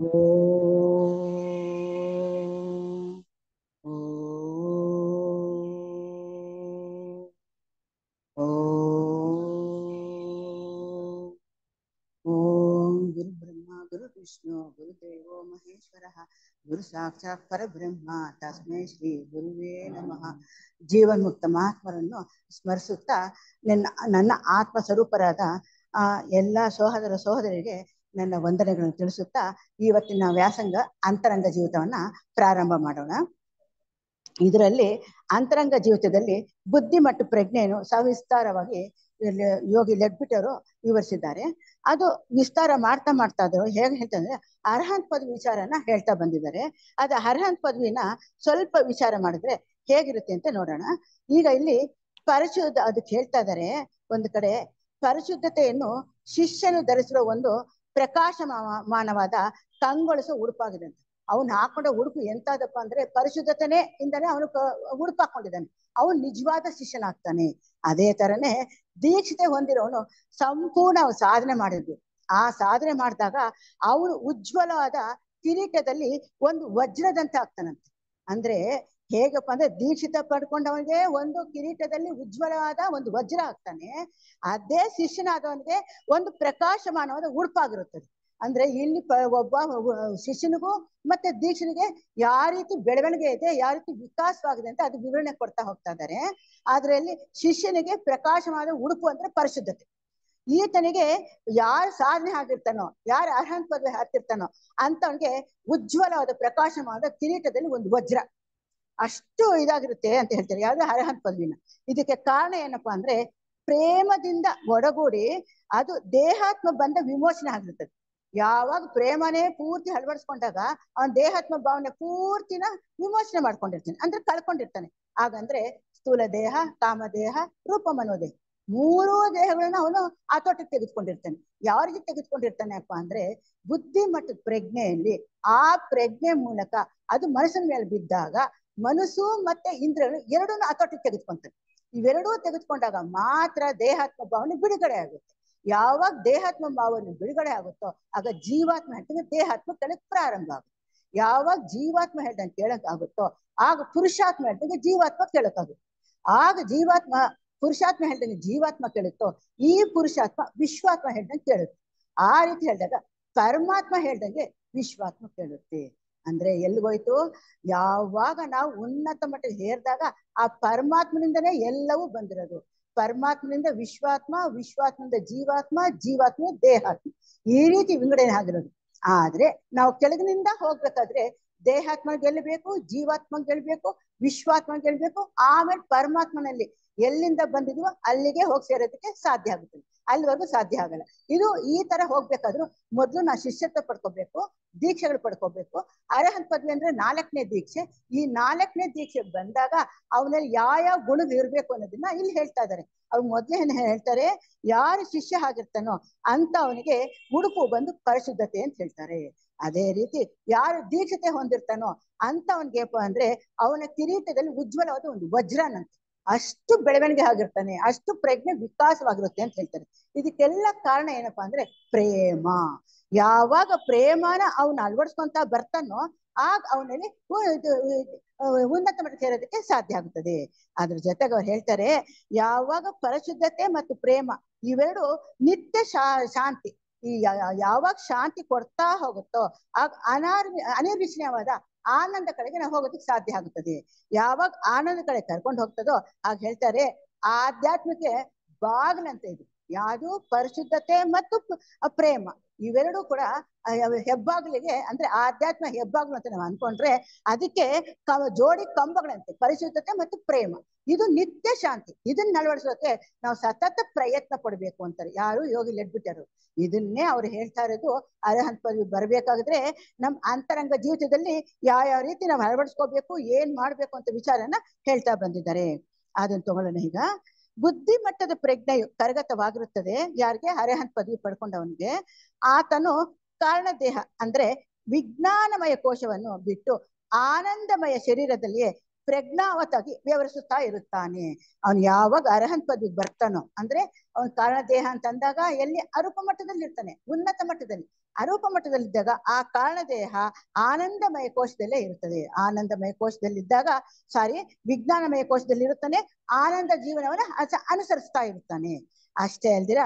ಓಂ ಓಂ ಗುರು ಬ್ರಹ್ಮ ಗುರು ವಿಷ್ಣು ಗುರುದೇವೋ ಮಹೇಶ್ವರಃ ಗುರು ಸಾಕ್ಷಾತ್ ಪರಬ್ರಹ್ಮ ತಸ್ಮೈ ಶ್ರೀ ಗುರುವೇ ನಮಃ. ಜೀವನ್ಮುಕ್ತ ಮಹಾತ್ಮರನ್ನು ಸ್ಮರಿಸುತ್ತಾ ನನ್ನ ಆತ್ಮ ಸ್ವರೂಪರಾದ ಎಲ್ಲ ಸಹೋದರ ಸಹೋದರಿಗೆ ನನ್ನ ವಂದನೆಗಳನ್ನು ತಿಳಿಸುತ್ತಾ ಇವತ್ತಿನ ವ್ಯಾಸಂಗ ಅಂತರಂಗ ಜೀವಿತವನ್ನ ಪ್ರಾರಂಭ ಮಾಡೋಣ. ಇದರಲ್ಲಿ ಅಂತರಂಗ ಜೀವಿತದಲ್ಲಿ ಬುದ್ಧಿ ಮತ್ತು ಪ್ರಜ್ಞೆಯನ್ನು ಸವಿಸ್ತಾರವಾಗಿ ಯೋಗಿ ಲೆಡ್ಬಿಟ್ಟರು ವಿವರಿಸಿದ್ದಾರೆ. ಅದು ವಿಸ್ತಾರ ಮಾಡ್ತಾ ಇದ್ರು. ಹೇಗೆ ಹೇಳ್ತಂದ್ರೆ ಅರ್ಹಂತ್ ಪದವಿ ವಿಚಾರನ ಹೇಳ್ತಾ ಬಂದಿದ್ದಾರೆ. ಅದು ಅರ್ಹಂತ್ ಪದವಿನ ಸ್ವಲ್ಪ ವಿಚಾರ ಮಾಡಿದ್ರೆ ಹೇಗಿರುತ್ತೆ ಅಂತ ನೋಡೋಣ. ಈಗ ಇಲ್ಲಿ ಪರಿಶುದ್ಧ ಅದಕ್ಕೆ ಹೇಳ್ತಾ ಇದ್ದಾರೆ. ಒಂದು ಕಡೆ ಪರಿಶುದ್ಧತೆಯನ್ನು ಶಿಷ್ಯನು ಧರಿಸಿರೋ ಒಂದು ಪ್ರಕಾಶಮಾನವಾದ ಕಂಗೊಳಿಸೋ ಉಡುಪಾಗಿದೆ ಅಂತ. ಅವನು ಹಾಕೊಂಡ ಉಡುಪು ಎಂತದಪ್ಪ ಅಂದ್ರೆ ಪರಿಶುದ್ಧತೆನೇ ಇಂದಾನೆ ಅವನು ಉಡುಪು ಹಾಕೊಂಡಿದ್ದಾನೆ. ಅವನು ನಿಜವಾದ ಶಿಷ್ಯನಾಗ್ತಾನೆ. ಅದೇ ತರನೇ ದೀಕ್ಷತೆ ಹೊಂದಿರೋನು ಸಂಪೂರ್ಣ ಸಾಧನೆ ಮಾಡಿದ್ವಿ. ಆ ಸಾಧನೆ ಮಾಡಿದಾಗ ಅವನು ಉಜ್ವಲವಾದ ಕಿರೀಟದಲ್ಲಿ ಒಂದು ವಜ್ರದಂತೆ ಆಗ್ತಾನಂತೆ. ಅಂದ್ರೆ ಹೇಗಪ್ಪ ಅಂದ್ರೆ ದೀಕ್ಷಿತ ಪಡ್ಕೊಂಡವನಿಗೆ ಒಂದು ಕಿರೀಟದಲ್ಲಿ ಉಜ್ವಲವಾದ ಒಂದು ವಜ್ರ ಆಗ್ತಾನೆ. ಅದೇ ಶಿಷ್ಯನಾದವನಿಗೆ ಒಂದು ಪ್ರಕಾಶಮಾನವಾದ ಉಡುಪಾಗಿರುತ್ತದೆ. ಅಂದ್ರೆ ಇಲ್ಲಿ ಒಬ್ಬ ಶಿಷ್ಯನಿಗೂ ಮತ್ತೆ ದೀಕ್ಷನಿಗೆ ಯಾವ ರೀತಿ ಬೆಳವಣಿಗೆ ಇದೆ, ಯಾವ ರೀತಿ ವಿಕಾಸವಾಗಿದೆ ಅಂತ ಅದು ವಿವರಣೆ ಕೊಡ್ತಾ ಹೋಗ್ತಾ ಇದ್ದಾರೆ. ಅದ್ರಲ್ಲಿ ಶಿಷ್ಯನಿಗೆ ಪ್ರಕಾಶವಾದ ಉಡುಪು ಅಂದ್ರೆ ಪರಿಶುದ್ಧತೆ. ಈತನಿಗೆ ಯಾರು ಸಾಧನೆ ಆಗಿರ್ತಾನೋ, ಯಾರು ಅರ್ಹಂತ ಪದವಿ ಹತ್ತಿರ್ತಾನೋ ಅಂತವನಿಗೆ ಉಜ್ವಲವಾದ ಪ್ರಕಾಶವಾದ ಕಿರೀಟದಲ್ಲಿ ಒಂದು ವಜ್ರ ಅಷ್ಟು ಇದಾಗಿರುತ್ತೆ ಅಂತ ಹೇಳ್ತಾರೆ. ಯಾವ್ದು ಅರ್ಹಂತ ಪದವಿನ. ಇದಕ್ಕೆ ಕಾರಣ ಏನಪ್ಪಾ ಅಂದ್ರೆ ಪ್ರೇಮದಿಂದ ಒಡಗೂಡಿ ಅದು ದೇಹಾತ್ಮ ಬಂದ ವಿಮೋಚನೆ ಆಗಿರ್ತದೆ. ಯಾವಾಗ ಪ್ರೇಮನೇ ಪೂರ್ತಿ ಅಳವಡಿಸ್ಕೊಂಡಾಗ ಅವನ ದೇಹಾತ್ಮ ಭಾವನೆ ಪೂರ್ತಿನ ವಿಮೋಚನೆ ಮಾಡ್ಕೊಂಡಿರ್ತಾನೆ, ಅಂದ್ರೆ ಕಳ್ಕೊಂಡಿರ್ತಾನೆ. ಹಾಗಂದ್ರೆ ಸ್ಥೂಲ ದೇಹ, ಕಾಮದೇಹ, ರೂಪ ಮನೋದೇಹ, ಮೂರೂ ದೇಹಗಳನ್ನ ಅವನು ಆತೋಟಕ್ಕೆ ತೆಗೆದುಕೊಂಡಿರ್ತಾನೆ. ಯಾವ ರೀತಿ ತೆಗೆದುಕೊಂಡಿರ್ತಾನೆ ಅಪ್ಪ ಅಂದ್ರೆ ಬುದ್ಧಿ ಮತ್ತು ಪ್ರಜ್ಞೆಯಲ್ಲಿ ಆ ಪ್ರಜ್ಞೆ ಮೂಲಕ ಅದು ಮನಸ್ಸಿನ ಮೇಲೆ ಬಿದ್ದಾಗ ಮನಸ್ಸು ಮತ್ತೆ ಇಂದ್ರಿಯಗಳು ಎರಡನ್ನೂ ಆತೋಟಕ್ಕೆ ತೆಗೆದುಕೊಂತಾನೆ. ಇವೆರಡೂ ತೆಗೆದುಕೊಂಡಾಗ ಮಾತ್ರ ದೇಹಾತ್ಮ ಭಾವನೆ ಬಿಡುಗಡೆ ಆಗುತ್ತೆ. ಯಾವಾಗ ದೇಹಾತ್ಮ ಭಾವನೆ ಬಿಡುಗಡೆ ಆಗುತ್ತೋ ಆಗ ಜೀವಾತ್ಮ ಹೇಳ್ತಂಗೆ ದೇಹಾತ್ಮ ಕೆಳಕ್ ಪ್ರಾರಂಭ ಆಗುತ್ತೆ. ಯಾವಾಗ ಜೀವಾತ್ಮ ಹೇಳ್ದಂಗೆ ಕೇಳಕ್ ಆಗುತ್ತೋ ಆಗ ಪುರುಷಾತ್ಮ ಹೇಳ್ದಂಗೆ ಜೀವಾತ್ಮ ಕೇಳಕ್ಕಾಗುತ್ತೆ. ಆಗ ಜೀವಾತ್ಮ ಪುರುಷಾತ್ಮ ಹೇಳ್ದಂಗೆ ಜೀವಾತ್ಮ ಕೇಳುತ್ತೋ ಈ ಪುರುಷಾತ್ಮ ವಿಶ್ವಾತ್ಮ ಹೇಳ್ದಂಗೆ ಕೇಳುತ್ತೆ. ಆ ರೀತಿ ಹೇಳಿದಾಗ ಪರಮಾತ್ಮ ಹೇಳ್ದಂಗೆ ವಿಶ್ವಾತ್ಮ ಕೇಳುತ್ತೆ. ಅಂದ್ರೆ ಎಲ್ಲಿಗೋಯ್ತು? ಯಾವಾಗ ನಾವು ಉನ್ನತ ಮಟ್ಟಕ್ಕೆ ಹೇರಿದಾಗ ಆ ಪರಮಾತ್ಮನಿಂದನೇ ಎಲ್ಲವೂ ಬಂದಿರೋದು. ಪರಮಾತ್ಮನಿಂದ ವಿಶ್ವಾತ್ಮ, ವಿಶ್ವಾತ್ಮನಿಂದ ಜೀವಾತ್ಮ, ಜೀವಾತ್ಮ ದೇಹಾತ್ಮ, ಈ ರೀತಿ ವಿಂಗಡಣೆ ಆಗಿರೋದು. ಆದ್ರೆ ನಾವು ಕೆಳಗಿನಿಂದ ಹೋಗ್ಬೇಕಾದ್ರೆ ದೇಹಾತ್ಮ ಗೆಲ್ಲಬೇಕು, ಜೀವಾತ್ಮ ಗೆಲ್ಬೇಕು, ವಿಶ್ವಾತ್ಮ ಗೆಲ್ಬೇಕು, ಆಮೇಲೆ ಪರಮಾತ್ಮನಲ್ಲಿ ಎಲ್ಲಿಂದ ಬಂದಿದ್ವೋ ಅಲ್ಲಿಗೆ ಹೋಗಿ ಸೇರೋದಕ್ಕೆ ಸಾಧ್ಯ ಆಗುತ್ತದೆ. ಅಲ್ಲಿವರೆಗೂ ಸಾಧ್ಯ ಆಗಲ್ಲ. ಇದು ಈ ತರ ಹೋಗ್ಬೇಕಾದ್ರೂ ಮೊದಲು ನಾವು ಶಿಷ್ಯತ್ವ ಪಡ್ಕೋಬೇಕು, ದೀಕ್ಷೆಗಳು ಪಡ್ಕೋಬೇಕು. ಅರ್ಹಂತ ಪದವಿ ಅಂದ್ರೆ 4ನೇ ದೀಕ್ಷೆ. ಈ 4ನೇ ದೀಕ್ಷೆ ಬಂದಾಗ ಅವನಲ್ಲಿ ಯಾವ ಗುಣಗಳು ಇರ್ಬೇಕು ಅನ್ನೋದನ್ನ ಇಲ್ಲಿ ಹೇಳ್ತಾ ಇದ್ದಾರೆ. ಅವ್ರು ಮೊದ್ಲೇ ಹೇಳ್ತಾರೆ, ಯಾರು ಶಿಷ್ಯ ಆಗಿರ್ತಾನೋ ಅಂತ ಅವನಿಗೆ ಉಡುಪು ಬಂದು ಪರಿಶುದ್ಧತೆ ಅಂತ ಹೇಳ್ತಾರೆ. ಅದೇ ರೀತಿ ಯಾರು ದೀಕ್ಷತೆ ಹೊಂದಿರ್ತಾನೋ ಅಂತ ಅವನಿಗೆಪ್ಪ ಅಂದ್ರೆ ಅವನ ಕಿರೀಟದಲ್ಲಿ ಉಜ್ವಲವಾದ ಒಂದು ವಜ್ರನಂತೆ. ಅಷ್ಟು ಬೆಳವಣಿಗೆ ಆಗಿರ್ತಾನೆ, ಅಷ್ಟು ಪ್ರಜ್ಞೆ ವಿಕಾಸವಾಗಿರುತ್ತೆ ಅಂತ ಹೇಳ್ತಾರೆ. ಇದಕ್ಕೆಲ್ಲ ಕಾರಣ ಏನಪ್ಪಾ ಅಂದ್ರೆ ಪ್ರೇಮ. ಯಾವಾಗ ಪ್ರೇಮನ ಅವನು ಅಳವಡಿಸ್ಕೊಂತ ಬರ್ತಾನೋ ಆಗ ಅವನಲ್ಲಿ ಉನ್ನತ ಮಟ್ಟಕ್ಕೆ ಸೇರೋದಕ್ಕೆ ಸಾಧ್ಯ ಆಗುತ್ತದೆ. ಅದ್ರ ಜೊತೆಗೆ ಅವ್ರು ಹೇಳ್ತಾರೆ, ಯಾವಾಗ ಪರಿಶುದ್ಧತೆ ಮತ್ತು ಪ್ರೇಮ ಇವೆರಡು ನಿತ್ಯ ಶಾಂತಿ, ಈ ಯಾವಾಗ ಶಾಂತಿ ಕೊಡ್ತಾ ಹೋಗುತ್ತೋ ಆಗ ಅನಿರ್ವಚನೀಯವಾದ ಆನಂದ ಕಡೆಗೆ ನಾವು ಹೋಗೋದಕ್ಕೆ ಸಾಧ್ಯ ಆಗುತ್ತದೆ. ಯಾವಾಗ ಆನಂದ ಕಡೆ ಕರ್ಕೊಂಡು ಹೋಗ್ತದೋ ಆಗ ಹೇಳ್ತಾರೆ ಆಧ್ಯಾತ್ಮಕ್ಕೆ ಬಾಗಿಲಂತ ಇದು. ಯಾವುದು? ಪರಿಶುದ್ಧತೆ ಮತ್ತು ಪ್ರೇಮ ಇವೆರಡೂ ಕೂಡ ಹೆಬ್ಬಾಗಿಲಿಗೆ, ಅಂದ್ರೆ ಆಧ್ಯಾತ್ಮ ಹೆಬ್ಬಾಗಿಲು ಅಂತ ನಾವು ಅನ್ಕೊಂಡ್ರೆ ಅದಕ್ಕೆ ಜೋಡಿ ಕಂಬಗಳಂತೆ ಪರಿಶುದ್ಧತೆ ಮತ್ತು ಪ್ರೇಮ. ಇದು ನಿತ್ಯ ಶಾಂತಿ. ಇದನ್ನ ಅಳವಡಿಸೋಕೆ ನಾವು ಸತತ ಪ್ರಯತ್ನ ಪಡ್ಬೇಕು ಅಂತಾರೆ ಯಾರು? ಯೋಗಿ ಲೆಡ್ಬಿಟ್ಟರು. ಇದನ್ನೇ ಅವ್ರು ಹೇಳ್ತಾ ಇರೋದು. ಅರ್ಹಂತ ಪದವಿ ಬರ್ಬೇಕಾದ್ರೆ ನಮ್ ಅಂತರಂಗ ಜೀವಿತದಲ್ಲಿ ಯಾವ ರೀತಿ ನಾವು ಅಳವಡಿಸ್ಕೋಬೇಕು, ಏನ್ ಮಾಡ್ಬೇಕು ಅಂತ ವಿಚಾರನ ಹೇಳ್ತಾ ಬಂದಿದ್ದಾರೆ. ಅದನ್ನ ತಗೊಳ್ಳೋಣ. ಈಗ ಬುದ್ಧಿ ಮಟ್ಟದ ಪ್ರಜ್ಞೆಯು ಕರಗತವಾಗಿರುತ್ತದೆ ಯಾರಿಗೆ? ಅರ್ಹಂತ ಪದವಿ ಪಡ್ಕೊಂಡವನಿಗೆ. ಆತನು ಕಾರಣ ದೇಹ ಅಂದ್ರೆ ವಿಜ್ಞಾನಮಯ ಕೋಶವನ್ನು ಬಿಟ್ಟು ಆನಂದಮಯ ಶರೀರದಲ್ಲಿಯೇ ಪ್ರಜ್ಞಾವತಾಗಿ ವ್ಯವಹರಿಸುತ್ತಾ ಇರುತ್ತಾನೆ. ಅವನು ಯಾವಾಗ ಅರ್ಹಂತ ಪದವಿಗೆ ಬರ್ತಾನೋ ಅಂದ್ರೆ ಅವನ ಕಾರಣ ದೇಹ ಅಂತ ಅಂದಾಗ ಎಲ್ಲಿ? ಅರೂಪ ಮಟ್ಟದಲ್ಲಿ ಇರ್ತಾನೆ, ಉನ್ನತ ಮಟ್ಟದಲ್ಲಿ. ಅರೂಪ ಮಟ್ಟದಲ್ಲಿದ್ದಾಗ ಆ ಕಾರಣದೇಹ ಆನಂದಮಯ ಕೋಶದಲ್ಲೇ ಇರುತ್ತದೆ. ಆನಂದಮಯ ಕೋಶದಲ್ಲಿದ್ದಾಗ ವಿಜ್ಞಾನಮಯ ಕೋಶದಲ್ಲಿ ಇರುತ್ತಾನೆ. ಆನಂದ ಜೀವನವನ್ನ ಅನುಸರಿಸ್ತಾ ಇರ್ತಾನೆ. ಅಷ್ಟೇ ಅಲ್ದಿರ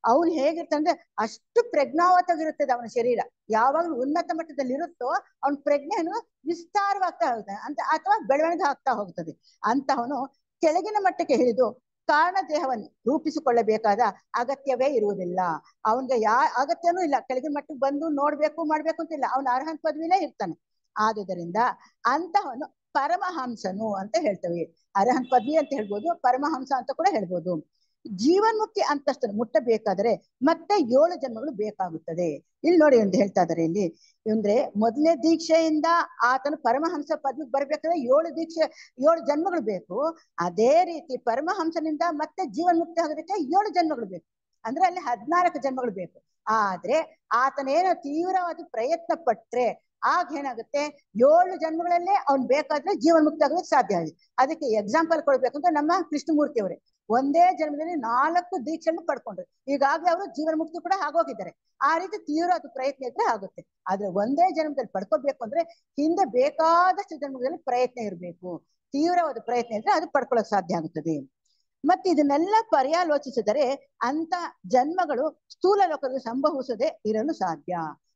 ಅವನು ಹೇಗಿರ್ತಾನೆ ಅಷ್ಟು ಪ್ರಜ್ಞಾವತವಾಗಿರುತ್ತದೆ ಅವನ ಶರೀರ. ಯಾವಾಗಲೂ ಉನ್ನತ ಮಟ್ಟದಲ್ಲಿ ಇರುತ್ತೋ ಅವನ ಪ್ರಜ್ಞೆಯನ್ನು ವಿಸ್ತಾರವಾಗ್ತಾ ಹೋಗ್ತಾನೆ ಅಂತ, ಅಥವಾ ಬೆಳವಣಿಗೆ ಆಗ್ತಾ ಹೋಗ್ತದೆ. ಅಂತಹವನು ಕೆಳಗಿನ ಮಟ್ಟಕ್ಕೆ ಹಿಡಿದು ಕಾರಣ ದೇಹವನ್ನು ರೂಪಿಸಿಕೊಳ್ಳಬೇಕಾದ ಅಗತ್ಯವೇ ಇರುವುದಿಲ್ಲ. ಅವನಿಗೆ ಅಗತ್ಯನೂ ಇಲ್ಲ. ಕೆಳಗಿನ ಮಟ್ಟಕ್ಕೆ ಬಂದು ನೋಡ್ಬೇಕು ಮಾಡ್ಬೇಕು ಅಂತಿಲ್ಲ. ಅವನ ಅರ್ಹಂತ ಪದವಿಲೇ ಇರ್ತಾನೆ. ಆದುದರಿಂದ ಅಂತಹವನು ಪರಮಹಂಸನು ಅಂತ ಹೇಳ್ತೇವೆ. ಅರ್ಹಂತ ಪದವಿ ಅಂತ ಹೇಳ್ಬೋದು, ಪರಮಹಂಸ ಅಂತ ಕೂಡ ಹೇಳ್ಬೋದು. ಜೀವನ್ಮುಕ್ತಿ ಅಂತಸ್ತನ್ನು ಮುಟ್ಟಬೇಕಾದರೆ ಮತ್ತೆ 7 ಜನ್ಮಗಳು ಬೇಕಾಗುತ್ತದೆ. ಇಲ್ಲಿ ನೋಡಿ ಅಂತ ಹೇಳ್ತಾ ಇದಾರೆ ಇಲ್ಲಿ. ಅಂದ್ರೆ ಮೊದಲನೇ ದೀಕ್ಷೆಯಿಂದ ಆತನು ಪರಮಹಂಸ ಪದವಿಗೆ ಬರ್ಬೇಕಾದ್ರೆ 7 ಜನ್ಮಗಳು ಬೇಕು. ಅದೇ ರೀತಿ ಪರಮಹಂಸನಿಂದ ಮತ್ತೆ ಜೀವನ್ಮುಕ್ತಿ ಆಗೋದಕ್ಕೆ 7 ಜನ್ಮಗಳು ಬೇಕು. ಅಂದ್ರೆ ಅಲ್ಲಿ 14 ಜನ್ಮಗಳು ಬೇಕು. ಆದ್ರೆ ಆತನೇನೋ ತೀವ್ರವಾದ ಪ್ರಯತ್ನ ಪಟ್ರೆ ಆಗ ಏನಾಗುತ್ತೆ, 7 ಜನ್ಮಗಳಲ್ಲೇ ಅವ್ನು ಬೇಕಾದ್ರೆ ಜೀವನ್ಮುಕ್ತಿ ಆಗೋದಕ್ಕೆ ಸಾಧ್ಯ ಆಗಿದೆ. ಅದಕ್ಕೆ ಎಕ್ಸಾಂಪಲ್ ಕೊಡ್ಬೇಕಂತ ನಮ್ಮ ಕೃಷ್ಣಮೂರ್ತಿ ಅವರೇ ಒಂದೇ ಜನ್ಮದಲ್ಲಿ 4 ದೀಕ್ಷೆಯನ್ನು ಪಡ್ಕೊಂಡ್ರು. ಈಗಾಗಲೇ ಅವರು ಜೀವನ ಮುಕ್ತಿ ಕೂಡ ಆಗೋಗಿದ್ದಾರೆ. ಆ ರೀತಿ ತೀವ್ರವಾದ ಪ್ರಯತ್ನ ಇದ್ರೆ ಆಗುತ್ತೆ. ಆದ್ರೆ ಒಂದೇ ಜನ್ಮದಲ್ಲಿ ಪಡ್ಕೋಬೇಕು ಅಂದ್ರೆ ಹಿಂದೆ ಬೇಕಾದಷ್ಟು ಜನ್ಮದಲ್ಲಿ ಪ್ರಯತ್ನ ಇರಬೇಕು. ತೀವ್ರವಾದ ಪ್ರಯತ್ನ ಇದ್ರೆ ಅದು ಪಡ್ಕೊಳ್ಳೋಕೆ ಸಾಧ್ಯ ಆಗುತ್ತದೆ. ಮತ್ತೆ ಇದನ್ನೆಲ್ಲ ಪರ್ಯಾಲೋಚಿಸಿದರೆ ಅಂತ ಜನ್ಮಗಳು ಸ್ಥೂಲ ಲೋಕದಲ್ಲಿ ಸಂಭವಿಸದೆ ಇರಲು ಸಾಧ್ಯ.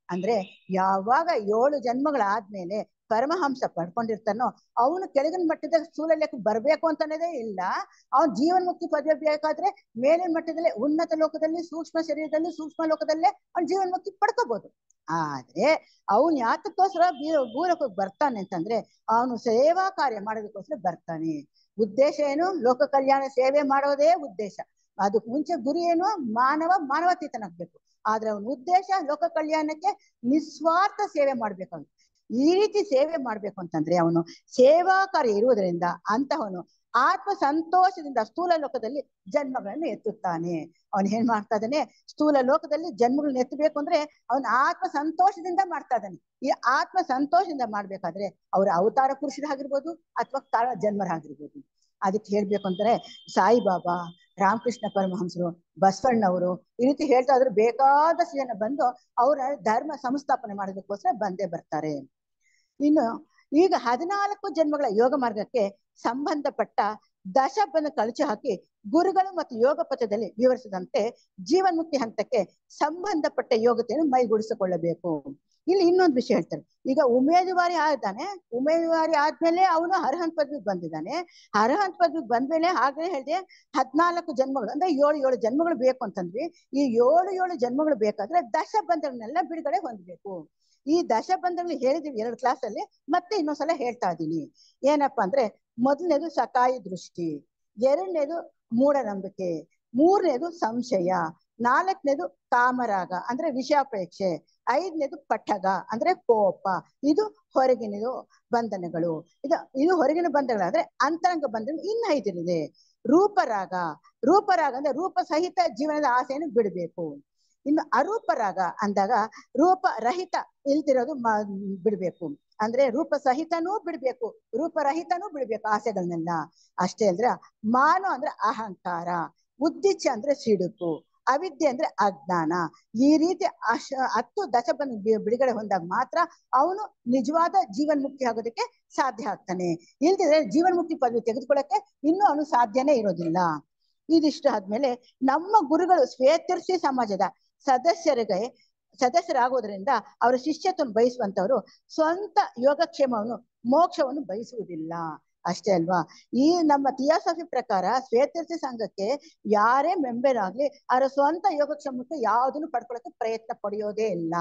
ಅಂದ್ರೆ ಯಾವಾಗ 7 ಜನ್ಮಗಳಾದ್ಮೇಲೆ ಪರಮಹಂಸ ಪಡ್ಕೊಂಡಿರ್ತಾನೋ ಅವನು ಕೆಳಗಿನ ಮಟ್ಟದ ಸ್ಥೂಲ ಲೆಕ್ಕ ಬರ್ಬೇಕು ಅಂತನೇದೇ ಇಲ್ಲ. ಅವನು ಜೀವನ್ಮುಕ್ತಿ ಪದವಿ ಬೇಕಾದ್ರೆ ಮೇಲಿನ ಮಟ್ಟದಲ್ಲಿ ಉನ್ನತ ಲೋಕದಲ್ಲಿ ಸೂಕ್ಷ್ಮ ಶರೀರದಲ್ಲಿ ಸೂಕ್ಷ್ಮ ಲೋಕದಲ್ಲೇ ಅವ್ನು ಜೀವನ್ಮುಕ್ತಿ ಪಡ್ಕೋಬಹುದು. ಆದ್ರೆ ಅವನು ಯಾತಕ್ಕೋಸ್ಕರ ಭೂಲೋಕಕ್ಕೆ ಬರ್ತಾನೆ ಅಂತಂದ್ರೆ ಅವನು ಸೇವಾ ಕಾರ್ಯ ಮಾಡೋದಕ್ಕೋಸ್ಕರ ಬರ್ತಾನೆ. ಉದ್ದೇಶ ಏನು? ಲೋಕ ಕಲ್ಯಾಣ ಸೇವೆ ಮಾಡೋದೇ ಉದ್ದೇಶ. ಅದಕ್ಕೆ ಮುಂಚೆ ಗುರಿ ಏನು? ಮಾನವತೀತನಾಗ್ಬೇಕು. ಆದ್ರೆ ಅವನ ಉದ್ದೇಶ ಲೋಕ ಕಲ್ಯಾಣಕ್ಕೆ ನಿಸ್ವಾರ್ಥ ಸೇವೆ ಮಾಡ್ಬೇಕಾಗುತ್ತೆ. ಈ ರೀತಿ ಸೇವೆ ಮಾಡ್ಬೇಕು ಅಂತಂದ್ರೆ ಅವನು ಸೇವಾ ಕಾರ್ಯ ಇರುವುದರಿಂದ ಅಂತಹವನು ಆತ್ಮ ಸಂತೋಷದಿಂದ ಸ್ಥೂಲ ಲೋಕದಲ್ಲಿ ಜನ್ಮಗಳನ್ನು ಎತ್ತುತ್ತಾನೆ. ಅವನು ಏನ್ ಮಾಡ್ತಾ ಇದ್ದಾನೆ? ಸ್ಥೂಲ ಲೋಕದಲ್ಲಿ ಜನ್ಮಗಳನ್ನ ಎತ್ತಬೇಕು ಅಂದ್ರೆ ಅವನು ಆತ್ಮ ಸಂತೋಷದಿಂದ ಮಾಡ್ತಾ ಇದ್ದಾನೆ. ಈ ಆತ್ಮ ಸಂತೋಷದಿಂದ ಮಾಡ್ಬೇಕಾದ್ರೆ ಅವ್ರ ಅವತಾರ ಪುರುಷರಾಗಿರ್ಬೋದು ಅಥವಾ ಕಾರಣ ಜನ್ಮರಾಗಿರ್ಬೋದು. ಅದಕ್ಕೆ ಹೇಳ್ಬೇಕು ಅಂದ್ರೆ ಸಾಯಿಬಾಬಾ, ರಾಮಕೃಷ್ಣ ಪರಮಹಂಸರು, ಬಸವಣ್ಣವರು ಈ ರೀತಿ ಹೇಳ್ತಾ ಇದ್ರು. ಬೇಕಾದಷ್ಟು ಜನ ಬಂದು ಅವರ ಧರ್ಮ ಸಂಸ್ಥಾಪನೆ ಮಾಡೋದಕ್ಕೋಸ್ಕರ ಬಂದೇ ಬರ್ತಾರೆ. ಇನ್ನು ಈಗ 14 ಜನ್ಮಗಳ ಯೋಗ ಮಾರ್ಗಕ್ಕೆ ಸಂಬಂಧಪಟ್ಟ ದಶಬಂಧ ಕಳಚಿ ಹಾಕಿ ಗುರುಗಳು ಮತ್ತು ಯೋಗ ಪಥದಲ್ಲಿ ವಿವರಿಸಿದಂತೆ ಜೀವನ್ಮುಕ್ತಿ ಹಂತಕ್ಕೆ ಸಂಬಂಧಪಟ್ಟ ಯೋಗ್ಯತೆಯನ್ನು ಮೈಗೂಡಿಸಿಕೊಳ್ಳಬೇಕು. ಇಲ್ಲಿ ಇನ್ನೊಂದು ವಿಷಯ ಹೇಳ್ತಾರೆ. ಈಗ ಉಮೇದುವಾರಿ ಆದ್ಮೇಲೆ ಅವನು ಅರ್ಹಂತ ಪದವಿಗೆ ಬಂದಿದ್ದಾನೆ. ಅರ್ಹಂತ ಪದವಿಗೆ ಬಂದ್ಮೇಲೆ ಹಾಗೆ ಹೇಳಿದೆ 14 ಜನ್ಮಗಳು ಅಂದ್ರೆ 7 ಜನ್ಮಗಳು ಬೇಕು ಅಂತಂದ್ವಿ. ಈ 7 ಜನ್ಮಗಳು ಬೇಕಾದ್ರೆ ದಶಬಂಧಗಳನ್ನೆಲ್ಲ ಬಿಡುಗಡೆ ಹೊಂದಬೇಕು. ಈ ದಶಬಂಧಗಳು ಹೇಳಿದೀವಿ 2 ಕ್ಲಾಸಲ್ಲಿ, ಮತ್ತೆ ಇನ್ನೊಂದ್ಸಲ ಹೇಳ್ತಾ ಇದ್ದೀನಿ. ಏನಪ್ಪಾ ಅಂದ್ರೆ ಮೊದಲನೇದು ಸಕಾಯಿ ದೃಷ್ಟಿ, 2ನೇದು ಮೂಢನಂಬಿಕೆ, 3ನೇದು ಸಂಶಯ, 4ನೇದು ಕಾಮರಾಗ ಅಂದ್ರೆ ವಿಷಾಪೇಕ್ಷೆ, 5ನೇದು ಪಠಗ ಅಂದ್ರೆ ಕೋಪ. ಇದು ಹೊರಗಿನ ಬಂಧನಗಳು. ಇದು ಹೊರಗಿನ ಬಂಧನಗಳಾದ್ರೆ ಅಂತರಂಗ ಬಂಧನ ಇನ್ನು 5 ಇದೆ. ರೂಪರಾಗ ಅಂದ್ರೆ ರೂಪ ಸಹಿತ ಜೀವನದ ಆಸೆಯನ್ನು ಬಿಡಬೇಕು. ಇನ್ನು ಅರೂಪರಾಗ ಅಂದಾಗ ರೂಪರಹಿತ ಇಲ್ದಿರೋದು ಬಿಡ್ಬೇಕು. ಅಂದ್ರೆ ರೂಪ ಸಹಿತನೂ ಬಿಡ್ಬೇಕು, ರೂಪರಹಿತನೂ ಬಿಡ್ಬೇಕು ಆಸೆಗಳನ್ನೆಲ್ಲ. ಅಷ್ಟೇ ಅಲ್ದ್ರ ಮಾನು ಅಂದ್ರೆ ಅಹಂಕಾರ, ಉದ್ದಿಚ್ಛೆ ಅಂದ್ರೆ ಸಿಡುಕು, ಅವಿದ್ಯೆ ಅಂದ್ರೆ ಅಜ್ಞಾನ. ಈ ರೀತಿ 10 ದಶಬಂಧ ಬಿಡುಗಡೆ ಹೊಂದಾಗ ಮಾತ್ರ ಅವನು ನಿಜವಾದ ಜೀವನ್ಮುಕ್ತಿ ಆಗೋದಕ್ಕೆ ಸಾಧ್ಯ ಆಗ್ತಾನೆ. ಇಲ್ದಿದ್ರೆ ಜೀವನ್ಮುಕ್ತಿ ಪದವಿ ತೆಗೆದುಕೊಳ್ಳಕ್ಕೆ ಇನ್ನೂ ಅವನು ಸಾಧ್ಯನೇ ಇರೋದಿಲ್ಲ. ಇದಿಷ್ಟು ಆದ್ಮೇಲೆ ನಮ್ಮ ಗುರುಗಳು ಶ್ವೇತರ್ಷಿ ಸಮಾಜದ ಸದಸ್ಯರಾಗೋದ್ರಿಂದ ಅವರ ಶಿಷ್ಯತ್ವವನ್ನು ಬಯಸುವಂತವರು ಸ್ವಂತ ಯೋಗಕ್ಷೇಮವನ್ನು ಮೋಕ್ಷವನ್ನು ಬಯಸುವುದಿಲ್ಲ. ಅಷ್ಟೇ ಅಲ್ವಾ? ಈ ನಮ್ಮ ಥಿಯಾಸಫಿ ಪ್ರಕಾರ ಶ್ವೇತರ್ಷಿ ಸಂಘಕ್ಕೆ ಯಾರೇ ಮೆಂಬರ್ ಆಗ್ಲಿ ಅವರ ಸ್ವಂತ ಯೋಗಕ್ಷೇಮಕ್ಕೆ ಯಾವುದನ್ನು ಪಡ್ಕೊಳ್ಳೋಕೆ ಪ್ರಯತ್ನ ಪಡೆಯೋದೇ ಇಲ್ಲ.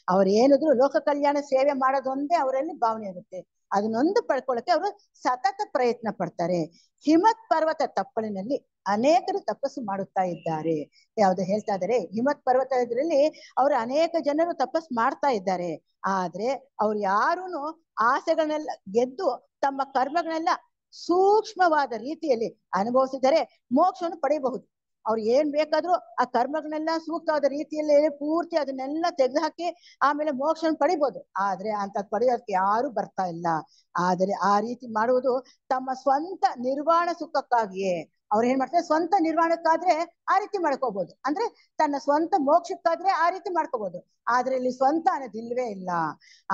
ಅವ್ರು ಏನಿದ್ರು ಲೋಕ ಕಲ್ಯಾಣ ಸೇವೆ ಮಾಡೋದೊಂದೇ ಅವರಲ್ಲಿ ಭಾವನೆ ಇರುತ್ತೆ. ಅದನ್ನೊಂದು ಪಡ್ಕೊಳ್ಳೋಕೆ ಅವರು ಸತತ ಪ್ರಯತ್ನ ಪಡ್ತಾರೆ. ಹಿಮತ್ ಪರ್ವತ ತಪ್ಪಲಿನಲ್ಲಿ ಅನೇಕರು ತಪಸ್ಸು ಮಾಡುತ್ತಾ ಇದ್ದಾರೆ. ಯಾವ್ದು ಹೇಳ್ತಾ ಇದ್ದಾರೆ? ಹಿಮತ್ ಪರ್ವತ ಇದರಲ್ಲಿ ಅವರು ಅನೇಕ ಜನರು ತಪಸ್ಸು ಮಾಡ್ತಾ ಇದ್ದಾರೆ. ಆದ್ರೆ ಅವ್ರು ಯಾರೂನು ಆಸೆಗಳನ್ನೆಲ್ಲ ಗೆದ್ದು ತಮ್ಮ ಕರ್ಮಗಳನ್ನೆಲ್ಲ ಸೂಕ್ಷ್ಮವಾದ ರೀತಿಯಲ್ಲಿ ಅನುಭವಿಸಿದರೆ ಮೋಕ್ಷವನ್ನು ಪಡೆಯಬಹುದು. ಅವ್ರು ಏನ್ ಬೇಕಾದ್ರೂ ಆ ಕರ್ಮಗಳನ್ನೆಲ್ಲ ಸೂಕ್ತವಾದ ರೀತಿಯಲ್ಲಿ ಪೂರ್ತಿ ಅದನ್ನೆಲ್ಲ ತೆಗೆದುಹಾಕಿ ಆಮೇಲೆ ಮೋಕ್ಷವನ್ನು ಪಡಿಬಹುದು. ಆದ್ರೆ ಅಂತ ಪಡೆಯೋದಕ್ಕೆ ಯಾರು ಬರ್ತಾ ಇಲ್ಲ. ಆದರೆ ಆ ರೀತಿ ಮಾಡುವುದು ತಮ್ಮ ಸ್ವಂತ ನಿರ್ವಾಣ ಸುಖಕ್ಕಾಗಿಯೇ. ಅವ್ರು ಏನ್ ಮಾಡ್ತಾರೆ, ಸ್ವಂತ ನಿರ್ಮಾಣಕ್ಕಾದ್ರೆ ಆ ರೀತಿ ಮಾಡ್ಕೋಬಹುದು, ಅಂದ್ರೆ ತನ್ನ ಸ್ವಂತ ಮೋಕ್ಷಕ್ಕಾದ್ರೆ ಆ ರೀತಿ ಮಾಡ್ಕೋಬಹುದು. ಆದ್ರೆ ಇಲ್ಲಿ ಸ್ವಂತ ಅನ್ನೋದು ಇಲ್ವೇ ಇಲ್ಲ.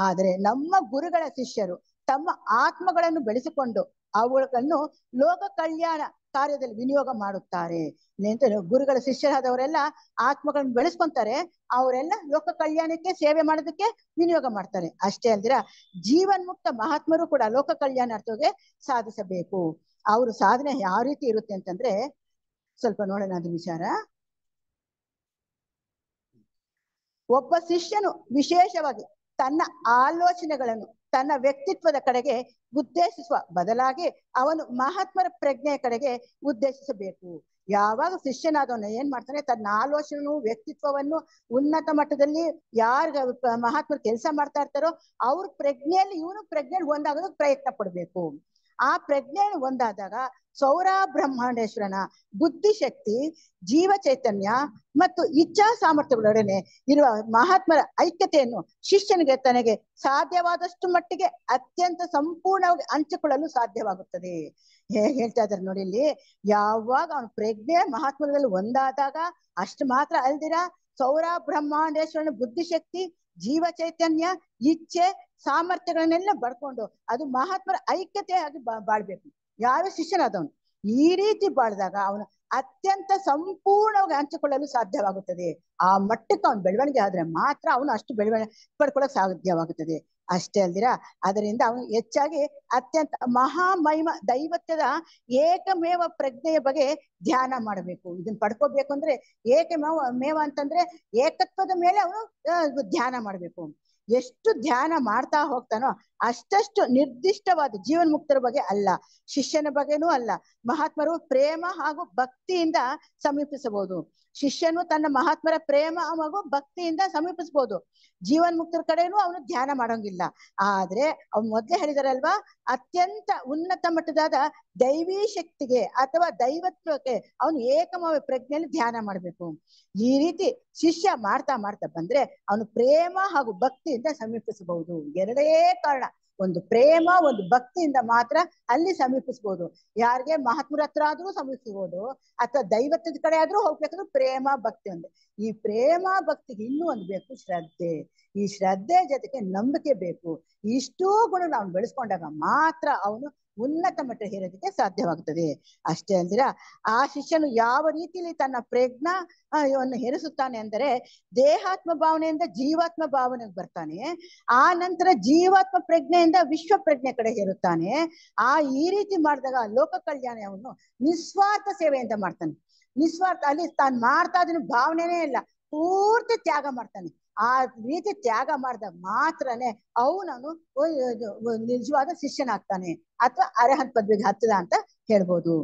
ಆದ್ರೆ ನಮ್ಮ ಗುರುಗಳ ಶಿಷ್ಯರು ತಮ್ಮ ಆತ್ಮಗಳನ್ನು ಬೆಳೆಸಿಕೊಂಡು ಅವುಗಳನ್ನು ಲೋಕ ಕಲ್ಯಾಣ ಕಾರ್ಯದಲ್ಲಿ ವಿನಿಯೋಗ ಮಾಡುತ್ತಾರೆ. ಗುರುಗಳ ಶಿಷ್ಯರಾದವರೆಲ್ಲ ಆತ್ಮಗಳನ್ನು ಬೆಳೆಸ್ಕೊಂತಾರೆ, ಅವರೆಲ್ಲ ಲೋಕ ಕಲ್ಯಾಣಕ್ಕೆ ಸೇವೆ ಮಾಡೋದಕ್ಕೆ ವಿನಿಯೋಗ ಮಾಡ್ತಾರೆ. ಅಷ್ಟೇ ಅಲ್ದಿರ ಜೀವನ್ಮುಕ್ತ ಮಹಾತ್ಮರು ಕೂಡ ಲೋಕ ಕಲ್ಯಾಣಾರ್ಥಕ್ಕೆ ಸಾಧಿಸಬೇಕು. ಅವ್ರ ಸಾಧನೆ ಯಾವ ರೀತಿ ಇರುತ್ತೆ ಅಂತಂದ್ರೆ, ಸ್ವಲ್ಪ ನೋಡೋಣ ಅದು ವಿಚಾರ. ಒಬ್ಬ ಶಿಷ್ಯನು ವಿಶೇಷವಾಗಿ ತನ್ನ ಆಲೋಚನೆಗಳನ್ನು ತನ್ನ ವ್ಯಕ್ತಿತ್ವದ ಕಡೆಗೆ ಉದ್ದೇಶಿಸುವ ಬದಲಾಗಿ ಅವನು ಮಹಾತ್ಮರ ಪ್ರಜ್ಞೆಯ ಕಡೆಗೆ ಉದ್ದೇಶಿಸಬೇಕು. ಯಾವಾಗ ಶಿಷ್ಯನಾದವನು ಏನ್ ಮಾಡ್ತಾನೆ, ತನ್ನ ಆಲೋಚನೆ ವ್ಯಕ್ತಿತ್ವವನ್ನು ಉನ್ನತ ಮಟ್ಟದಲ್ಲಿ ಯಾರು ಮಹಾತ್ಮರು ಕೆಲಸ ಮಾಡ್ತಾ ಇರ್ತಾರೋ ಅವ್ರ ಪ್ರಜ್ಞೆಯಲ್ಲಿ ಇವನು ಪ್ರಜ್ಞೆಯಲ್ಲಿ ಒಂದಾಗೋದಕ್ಕೆ ಪ್ರಯತ್ನ ಪಡ್ಬೇಕು. ಆ ಪ್ರಜ್ಞೆಯನ್ನು ಒಂದಾದಾಗ ಸೌರ ಬ್ರಹ್ಮಾಂಡೇಶ್ವರನ ಬುದ್ಧಿಶಕ್ತಿ, ಜೀವ ಚೈತನ್ಯ ಮತ್ತು ಇಚ್ಛಾ ಸಾಮರ್ಥ್ಯಗಳೊಡನೆ ಇರುವ ಮಹಾತ್ಮರ ಐಕ್ಯತೆಯನ್ನು ಶಿಷ್ಯನಿಗೆ ತನಗೆ ಸಾಧ್ಯವಾದಷ್ಟು ಮಟ್ಟಿಗೆ ಅತ್ಯಂತ ಸಂಪೂರ್ಣವಾಗಿ ಹಂಚಿಕೊಳ್ಳಲು ಸಾಧ್ಯವಾಗುತ್ತದೆ. ಹೇಳ್ತಾ ಇದ್ದಾರೆ ನೋಡಿ ಇಲ್ಲಿ. ಯಾವಾಗ ಅವನ ಪ್ರಜ್ಞೆ ಮಹಾತ್ಮರಲ್ಲಿ ಒಂದಾದಾಗ ಅಷ್ಟು ಮಾತ್ರ ಅಲ್ದಿರ ಸೌರ ಬ್ರಹ್ಮಾಂಡೇಶ್ವರನ ಬುದ್ಧಿಶಕ್ತಿ, ಜೀವ ಚೈತನ್ಯ, ಇಚ್ಛೆ ಸಾಮರ್ಥ್ಯಗಳನ್ನೆಲ್ಲ ಬರ್ಕೊಂಡು ಅದು ಮಹಾತ್ಮರ ಐಕ್ಯತೆಯಾಗಿ ಬಾಳ್ಬೇಕು. ಯಾವ ಶಿಷ್ಯನಾದವನು ಈ ರೀತಿ ಬಾಳ್ದಾಗ ಅವನು ಅತ್ಯಂತ ಸಂಪೂರ್ಣವಾಗಿ ಹಂಚಿಕೊಳ್ಳಲು ಸಾಧ್ಯವಾಗುತ್ತದೆ. ಆ ಮಟ್ಟಕ್ಕೆ ಅವನು ಬೆಳವಣಿಗೆ ಆದ್ರೆ ಮಾತ್ರ ಅವನು ಅಷ್ಟು ಬೆಳವಣಿಗೆ ಪಡ್ಕೊಳ್ಳೋಕೆ ಸಾಧ್ಯವಾಗುತ್ತದೆ. ಅಷ್ಟೇ ಅಲ್ದಿರ ಅದರಿಂದ ಅವನು ಹೆಚ್ಚಾಗಿ ಅತ್ಯಂತ ಮಹಾಮಹಿಮ ದೈವತ್ವದ ಏಕಮೇವ ಪ್ರಜ್ಞೆಯ ಬಗ್ಗೆ ಧ್ಯಾನ ಮಾಡಬೇಕು. ಇದನ್ನ ಪಡ್ಕೋಬೇಕು ಅಂದ್ರೆ ಏಕಮೇವ ಅಂತಂದ್ರೆ ಏಕತ್ವದ ಮೇಲೆ ಅವನು ಧ್ಯಾನ ಮಾಡ್ಬೇಕು. ಎಷ್ಟು ಧ್ಯಾನ ಮಾಡ್ತಾ ಹೋಗ್ತಾನೋ ಅಷ್ಟಷ್ಟು ನಿರ್ದಿಷ್ಟವಾದ ಜೀವನ್ ಮುಕ್ತರ ಬಗ್ಗೆ ಅಲ್ಲ, ಶಿಷ್ಯನ ಬಗ್ಗೆನೂ ಅಲ್ಲ, ಮಹಾತ್ಮರು ಪ್ರೇಮ ಹಾಗೂ ಭಕ್ತಿಯಿಂದ ಸಮೀಪಿಸಬಹುದು. ಶಿಷ್ಯನು ತನ್ನ ಮಹಾತ್ಮರ ಪ್ರೇಮ ಹಾಗೂ ಭಕ್ತಿಯಿಂದ ಸಮೀಪಿಸಬಹುದು. ಜೀವನ್ ಮುಕ್ತರ ಕಡೆನೂ ಅವನು ಧ್ಯಾನ ಮಾಡೋಂಗಿಲ್ಲ. ಆದ್ರೆ ಅವ್ನು ಮೊದ್ಲೇ ಹೇಳಿದಾರಲ್ವಾ, ಅತ್ಯಂತ ಉನ್ನತ ಮಟ್ಟದಾದ ದೈವೀ ಶಕ್ತಿಗೆ ಅಥವಾ ದೈವತ್ವಕ್ಕೆ ಅವನು ಏಕಮೇವ ಪ್ರಜ್ಞೆಯಲ್ಲಿ ಧ್ಯಾನ ಮಾಡ್ಬೇಕು. ಈ ರೀತಿ ಶಿಷ್ಯ ಮಾಡ್ತಾ ಮಾಡ್ತಾ ಬಂದ್ರೆ ಅವನು ಪ್ರೇಮ ಹಾಗೂ ಭಕ್ತಿಯಿಂದ ಸಮೀಪಿಸಬಹುದು. ಎರಡೇ ಕಾರಣ, ಒಂದು ಪ್ರೇಮ ಒಂದು ಭಕ್ತಿಯಿಂದ ಮಾತ್ರ ಅಲ್ಲಿ ಸಮೀಪಿಸಬಹುದು. ಯಾರಿಗೆ ಮಹಾತ್ಮರ ಹತ್ರ ಆದ್ರೂ ಸಮೀಪಿಸಬಹುದು, ಅಥವಾ ದೈವತ್ವದ ಕಡೆ ಆದ್ರೂ ಹೋಗ್ಬೇಕಂದ್ರೆ ಪ್ರೇಮ ಭಕ್ತಿ ಒಂದು. ಈ ಪ್ರೇಮ ಭಕ್ತಿಗೆ ಇನ್ನೂ ಒಂದು ಬೇಕು, ಶ್ರದ್ಧೆ. ಈ ಶ್ರದ್ಧೆ ಜೊತೆಗೆ ನಂಬಿಕೆ ಬೇಕು. ಇಷ್ಟೂ ಗುಣ ನಾವು ಬೆಳೆಸ್ಕೊಂಡಾಗ ಮಾತ್ರ ಅವನು ಉನ್ನತ ಮಟ್ಟ ಹೇರೋದಕ್ಕೆ ಸಾಧ್ಯವಾಗುತ್ತದೆ. ಅಷ್ಟೇ ಅಲ್ದಿರ ಆ ಶಿಷ್ಯನು ಯಾವ ರೀತಿಯಲ್ಲಿ ತನ್ನ ಪ್ರಜ್ಞಾವನ್ನು ಹೇರಿಸುತ್ತಾನೆ ಅಂದರೆ, ದೇಹಾತ್ಮ ಭಾವನೆಯಿಂದ ಜೀವಾತ್ಮ ಭಾವನೆಗೆ ಬರ್ತಾನೆ. ಆ ನಂತರ ಜೀವಾತ್ಮ ಪ್ರಜ್ಞೆಯಿಂದ ವಿಶ್ವ ಪ್ರಜ್ಞೆ ಕಡೆ ಹೇರುತ್ತಾನೆ. ಈ ರೀತಿ ಮಾಡಿದಾಗ ಲೋಕ ಕಲ್ಯಾಣವನ್ನು ನಿಸ್ವಾರ್ಥ ಸೇವೆಯಿಂದ ಮಾಡ್ತಾನೆ. ನಿಸ್ವಾರ್ಥ, ಅಲ್ಲಿ ತಾನು ಮಾಡ್ತಾ ಇದನ್ನ ಭಾವನೆನೇ ಇಲ್ಲ, ಪೂರ್ತಿ ತ್ಯಾಗ ಮಾಡ್ತಾನೆ. ಆ ರೀತಿ ತ್ಯಾಗ ಮಾಡಿದಾಗ ಮಾತ್ರನೇ ಅವನನ್ನು ನಿಜವಾದ ಶಿಷ್ಯನಾಗ್ತಾನೆ, ಅಥವಾ ಅರ್ಹಂತ ಪದವಿಗೆ ಹತ್ತದ ಅಂತ ಹೇಳ್ಬೋದು.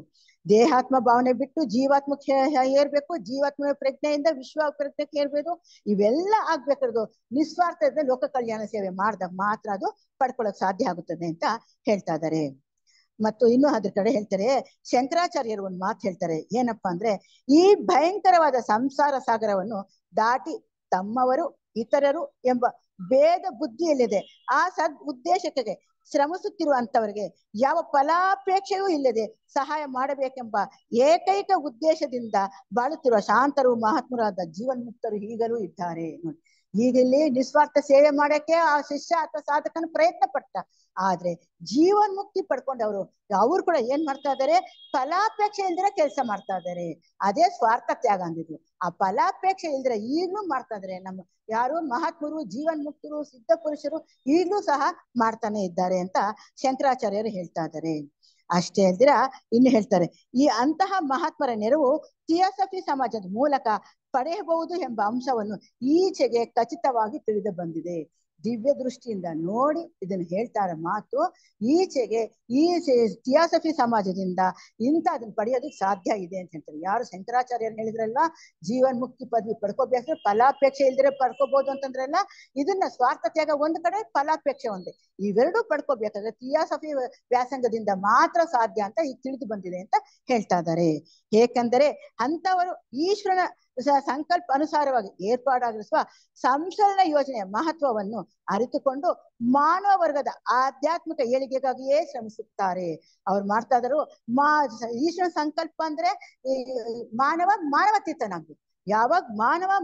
ದೇಹಾತ್ಮ ಭಾವನೆ ಬಿಟ್ಟು ಜೀವಾತ್ಮಕ್ಕೆ ಏರ್ಬೇಕು, ಜೀವಾತ್ಮ ಪ್ರಜ್ಞೆಯಿಂದ ವಿಶ್ವ ಪ್ರಜ್ಞೆಗೆ ಏರ್ಬೇಕು. ಇವೆಲ್ಲ ಆಗ್ಬೇಕಾದ್ರು ನಿಸ್ವಾರ್ಥದ ಲೋಕ ಕಲ್ಯಾಣ ಸೇವೆ ಮಾಡಿದಾಗ ಮಾತ್ರ ಅದು ಪಡ್ಕೊಳ್ಳೋಕೆ ಸಾಧ್ಯ ಆಗುತ್ತದೆ ಅಂತ ಹೇಳ್ತಾ ಇದ್ದಾರೆ. ಮತ್ತು ಇನ್ನು ಅದ್ರ ಕಡೆ ಹೇಳ್ತಾರೆ, ಶಂಕರಾಚಾರ್ಯರು ಒಂದು ಮಾತು ಹೇಳ್ತಾರೆ. ಏನಪ್ಪಾ ಅಂದ್ರೆ, ಈ ಭಯಂಕರವಾದ ಸಂಸಾರ ಸಾಗರವನ್ನು ದಾಟಿ ತಮ್ಮವರು ಇತರರು ಎಂಬ ಭೇದ ಬುದ್ಧಿಯಲ್ಲಿದೆ ಆ ಸದ್ ಉದ್ದೇಶಕ್ಕೆ ಶ್ರಮಿಸುತ್ತಿರುವಂತವರಿಗೆ ಯಾವ ಫಲಾಪೇಕ್ಷೆಯೂ ಇಲ್ಲದೆ ಸಹಾಯ ಮಾಡಬೇಕೆಂಬ ಏಕೈಕ ಉದ್ದೇಶದಿಂದ ಬಾಳುತ್ತಿರುವ ಶಾಂತರು ಮಹಾತ್ಮರಾದ ಜೀವನ್ಮುಕ್ತರು ಈಗಲೂ ಇದ್ದಾರೆ. ನೋಡಿ, ಈಗ ಇಲ್ಲಿ ನಿಸ್ವಾರ್ಥ ಸೇವೆ ಮಾಡಕ್ಕೆ ಆ ಶಿಷ್ಯ ಅಥವಾ ಸಾಧಕನ ಪ್ರಯತ್ನ ಪಟ್ಟ, ಆದ್ರೆ ಜೀವನ್ಮುಕ್ತಿ ಪಡ್ಕೊಂಡವರು ಅವ್ರು ಕೂಡ ಏನ್ ಮಾಡ್ತಾ ಇದ್ದಾರೆ, ಫಲಾಪೇಕ್ಷೆ ಇಲ್ದಿರ ಕೆಲಸ ಮಾಡ್ತಾ ಇದ್ದಾರೆ. ಅದೇ ಸ್ವಾರ್ಥ ತ್ಯಾಗ ಅಂದಿದ್ರು. ಆ ಫಲಾಪೇಕ್ಷೆ ಇಲ್ದಿರ ಈಗ್ಲೂ ಮಾಡ್ತಾ ಇದ್ದಾರೆ. ನಮ್ಮ ಯಾರು ಮಹಾತ್ಮರು, ಜೀವನ್ಮುಕ್ತರು, ಸಿದ್ಧ ಪುರುಷರು ಈಗ್ಲೂ ಸಹ ಮಾಡ್ತಾನೆ ಇದ್ದಾರೆ ಅಂತ ಶಂಕರಾಚಾರ್ಯರು ಹೇಳ್ತಾ ಇದ್ದಾರೆ. ಅಷ್ಟೇ ಅಲ್ದಿರ ಇನ್ನು ಹೇಳ್ತಾರೆ, ಈ ಅಂತಹ ಮಹಾತ್ಮರ ನೆರವು ಥಿಯಾಸಫಿ ಸಮಾಜದ ಮೂಲಕ ಪಡೆಯಬಹುದು ಎಂಬ ಅಂಶವನ್ನು ಈಚೆಗೆ ಖಚಿತವಾಗಿ ತಿಳಿದು ಬಂದಿದೆ. ದಿವ್ಯ ದೃಷ್ಟಿಯಿಂದ ನೋಡಿ ಇದನ್ನು ಹೇಳ್ತಾರ ಮಾತು. ಈಚೆಗೆ ಈ ಥಿಯಾಸಫಿ ಸಮಾಜದಿಂದ ಅದನ್ನ ಪಡೆಯೋದಕ್ಕೆ ಸಾಧ್ಯ ಇದೆ ಅಂತ ಹೇಳ್ತಾರೆ. ಯಾರು ಶಂಕರಾಚಾರ್ಯರು ಹೇಳಿದ್ರಲ್ವಾ, ಜೀವನ್ ಮುಕ್ತಿ ಪದವಿ ಪಡ್ಕೋಬೇಕಾದ್ರೆ ಫಲಾಪೇಕ್ಷೆ ಇಲ್ದಿರ ಪಡ್ಕೋಬಹುದು ಅಂತಂದ್ರಲ್ಲ, ಇದನ್ನ ಸ್ವಾರ್ಥ ತ್ಯಾಗ ಒಂದ್ ಕಡೆ, ಫಲಾಪೇಕ್ಷೆ ಒಂದೇ, ಇವೆರಡೂ ಪಡ್ಕೋಬೇಕಾದ್ರೆ ಥಿಯಾಸಫಿ ವ್ಯಾಸಂಗದಿಂದ ಮಾತ್ರ ಸಾಧ್ಯ ಅಂತ ಈಗ ತಿಳಿದು ಬಂದಿದೆ ಅಂತ ಹೇಳ್ತಾ ಇದ್ದಾರೆ. ಏಕೆಂದರೆ ಅಂತವರು ಈಶ್ವರನ ಸಂಕಲ್ಪ ಅನುಸಾರವಾಗಿ ಏರ್ಪಾಡಾಗಿರುವ ಸಂಸರಣ ಯೋಜನೆಯ ಮಹತ್ವವನ್ನು ಅರಿತುಕೊಂಡು ಮಾನವ ವರ್ಗದ ಆಧ್ಯಾತ್ಮಿಕ ಏಳಿಗೆಗಾಗಿಯೇ ಶ್ರಮಿಸುತ್ತಾರೆ. ಅವ್ರು ಮಾಡ್ತಾ ಇದ್ರು ಈಶ್ವರ ಸಂಕಲ್ಪ ಅಂದ್ರೆ ಮಾನವತೀತನಾಗ್ಬೇಕು. ಯಾವಾಗ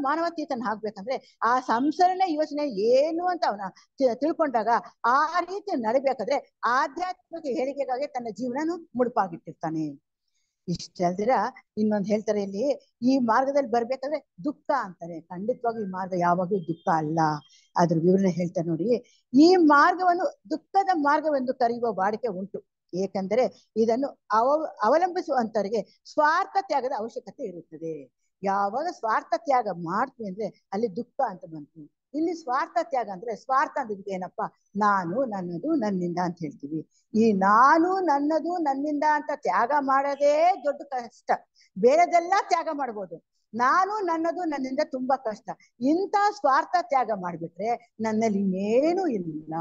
ಮಾನವತೀತನ ಆಗ್ಬೇಕಂದ್ರೆ ಆ ಸಂಸರಣೆ ಯೋಜನೆ ಏನು ಅಂತ ಅವನ ತಿಳ್ಕೊಂಡಾಗ ಆ ರೀತಿ ನಡಿಬೇಕಾದ್ರೆ ಆಧ್ಯಾತ್ಮಿಕ ಏಳಿಗೆಗಾಗಿ ತನ್ನ ಜೀವನನು ಮುಡುಪಾಗಿಟ್ಟಿರ್ತಾನೆ. ಇಷ್ಟಲ್ದಿರ ಇನ್ನೊಂದು ಹೇಳ್ತಾರೆ ಇಲ್ಲಿ, ಈ ಮಾರ್ಗದಲ್ಲಿ ಬರ್ಬೇಕಾದ್ರೆ ದುಃಖ ಅಂತಾರೆ. ಖಂಡಿತವಾಗಿ ಈ ಮಾರ್ಗ ಯಾವಾಗ್ಲೂ ದುಃಖ ಅಲ್ಲ. ಅದ್ರ ವಿವರಣೆ ಹೇಳ್ತಾರೆ ನೋಡಿ. ಈ ಮಾರ್ಗವನ್ನು ದುಃಖದ ಮಾರ್ಗವೆಂದು ಕರೆಯುವ ವಾಡಿಕೆ ಉಂಟು. ಏಕೆಂದರೆ ಇದನ್ನು ಅವಲಂಬಿಸುವಂತವರಿಗೆ ಸ್ವಾರ್ಥ ತ್ಯಾಗದ ಅವಶ್ಯಕತೆ ಇರುತ್ತದೆ. ಯಾವಾಗ ಸ್ವಾರ್ಥ ತ್ಯಾಗ ಮಾಡ್ತೀವಿ ಅಂದ್ರೆ ಅಲ್ಲಿ ದುಃಖ ಅಂತ ಬಂತು. ಇಲ್ಲಿ ಸ್ವಾರ್ಥ ತ್ಯಾಗ ಅಂದ್ರೆ ಸ್ವಾರ್ಥ ಅಂದ್ರೆ ಏನಪ್ಪಾ, ನಾನು ನನ್ನದು ನನ್ನಿಂದ ಅಂತ ಹೇಳ್ತೀವಿ. ಈ ನಾನು ನನ್ನದು ನನ್ನಿಂದ ಅಂತ ತ್ಯಾಗ ಮಾಡೋದೇ ದೊಡ್ಡ ಕಷ್ಟ. ಬೇರೆದೆಲ್ಲ ತ್ಯಾಗ ಮಾಡ್ಬೋದು, ನಾನು ನನ್ನದು ನನ್ನಿಂದ ತುಂಬಾ ಕಷ್ಟ. ಇಂಥ ಸ್ವಾರ್ಥ ತ್ಯಾಗ ಮಾಡ್ಬಿಟ್ರೆ ನನ್ನಲ್ಲಿ ಇನ್ನೇನು ಇಲ್ಲ.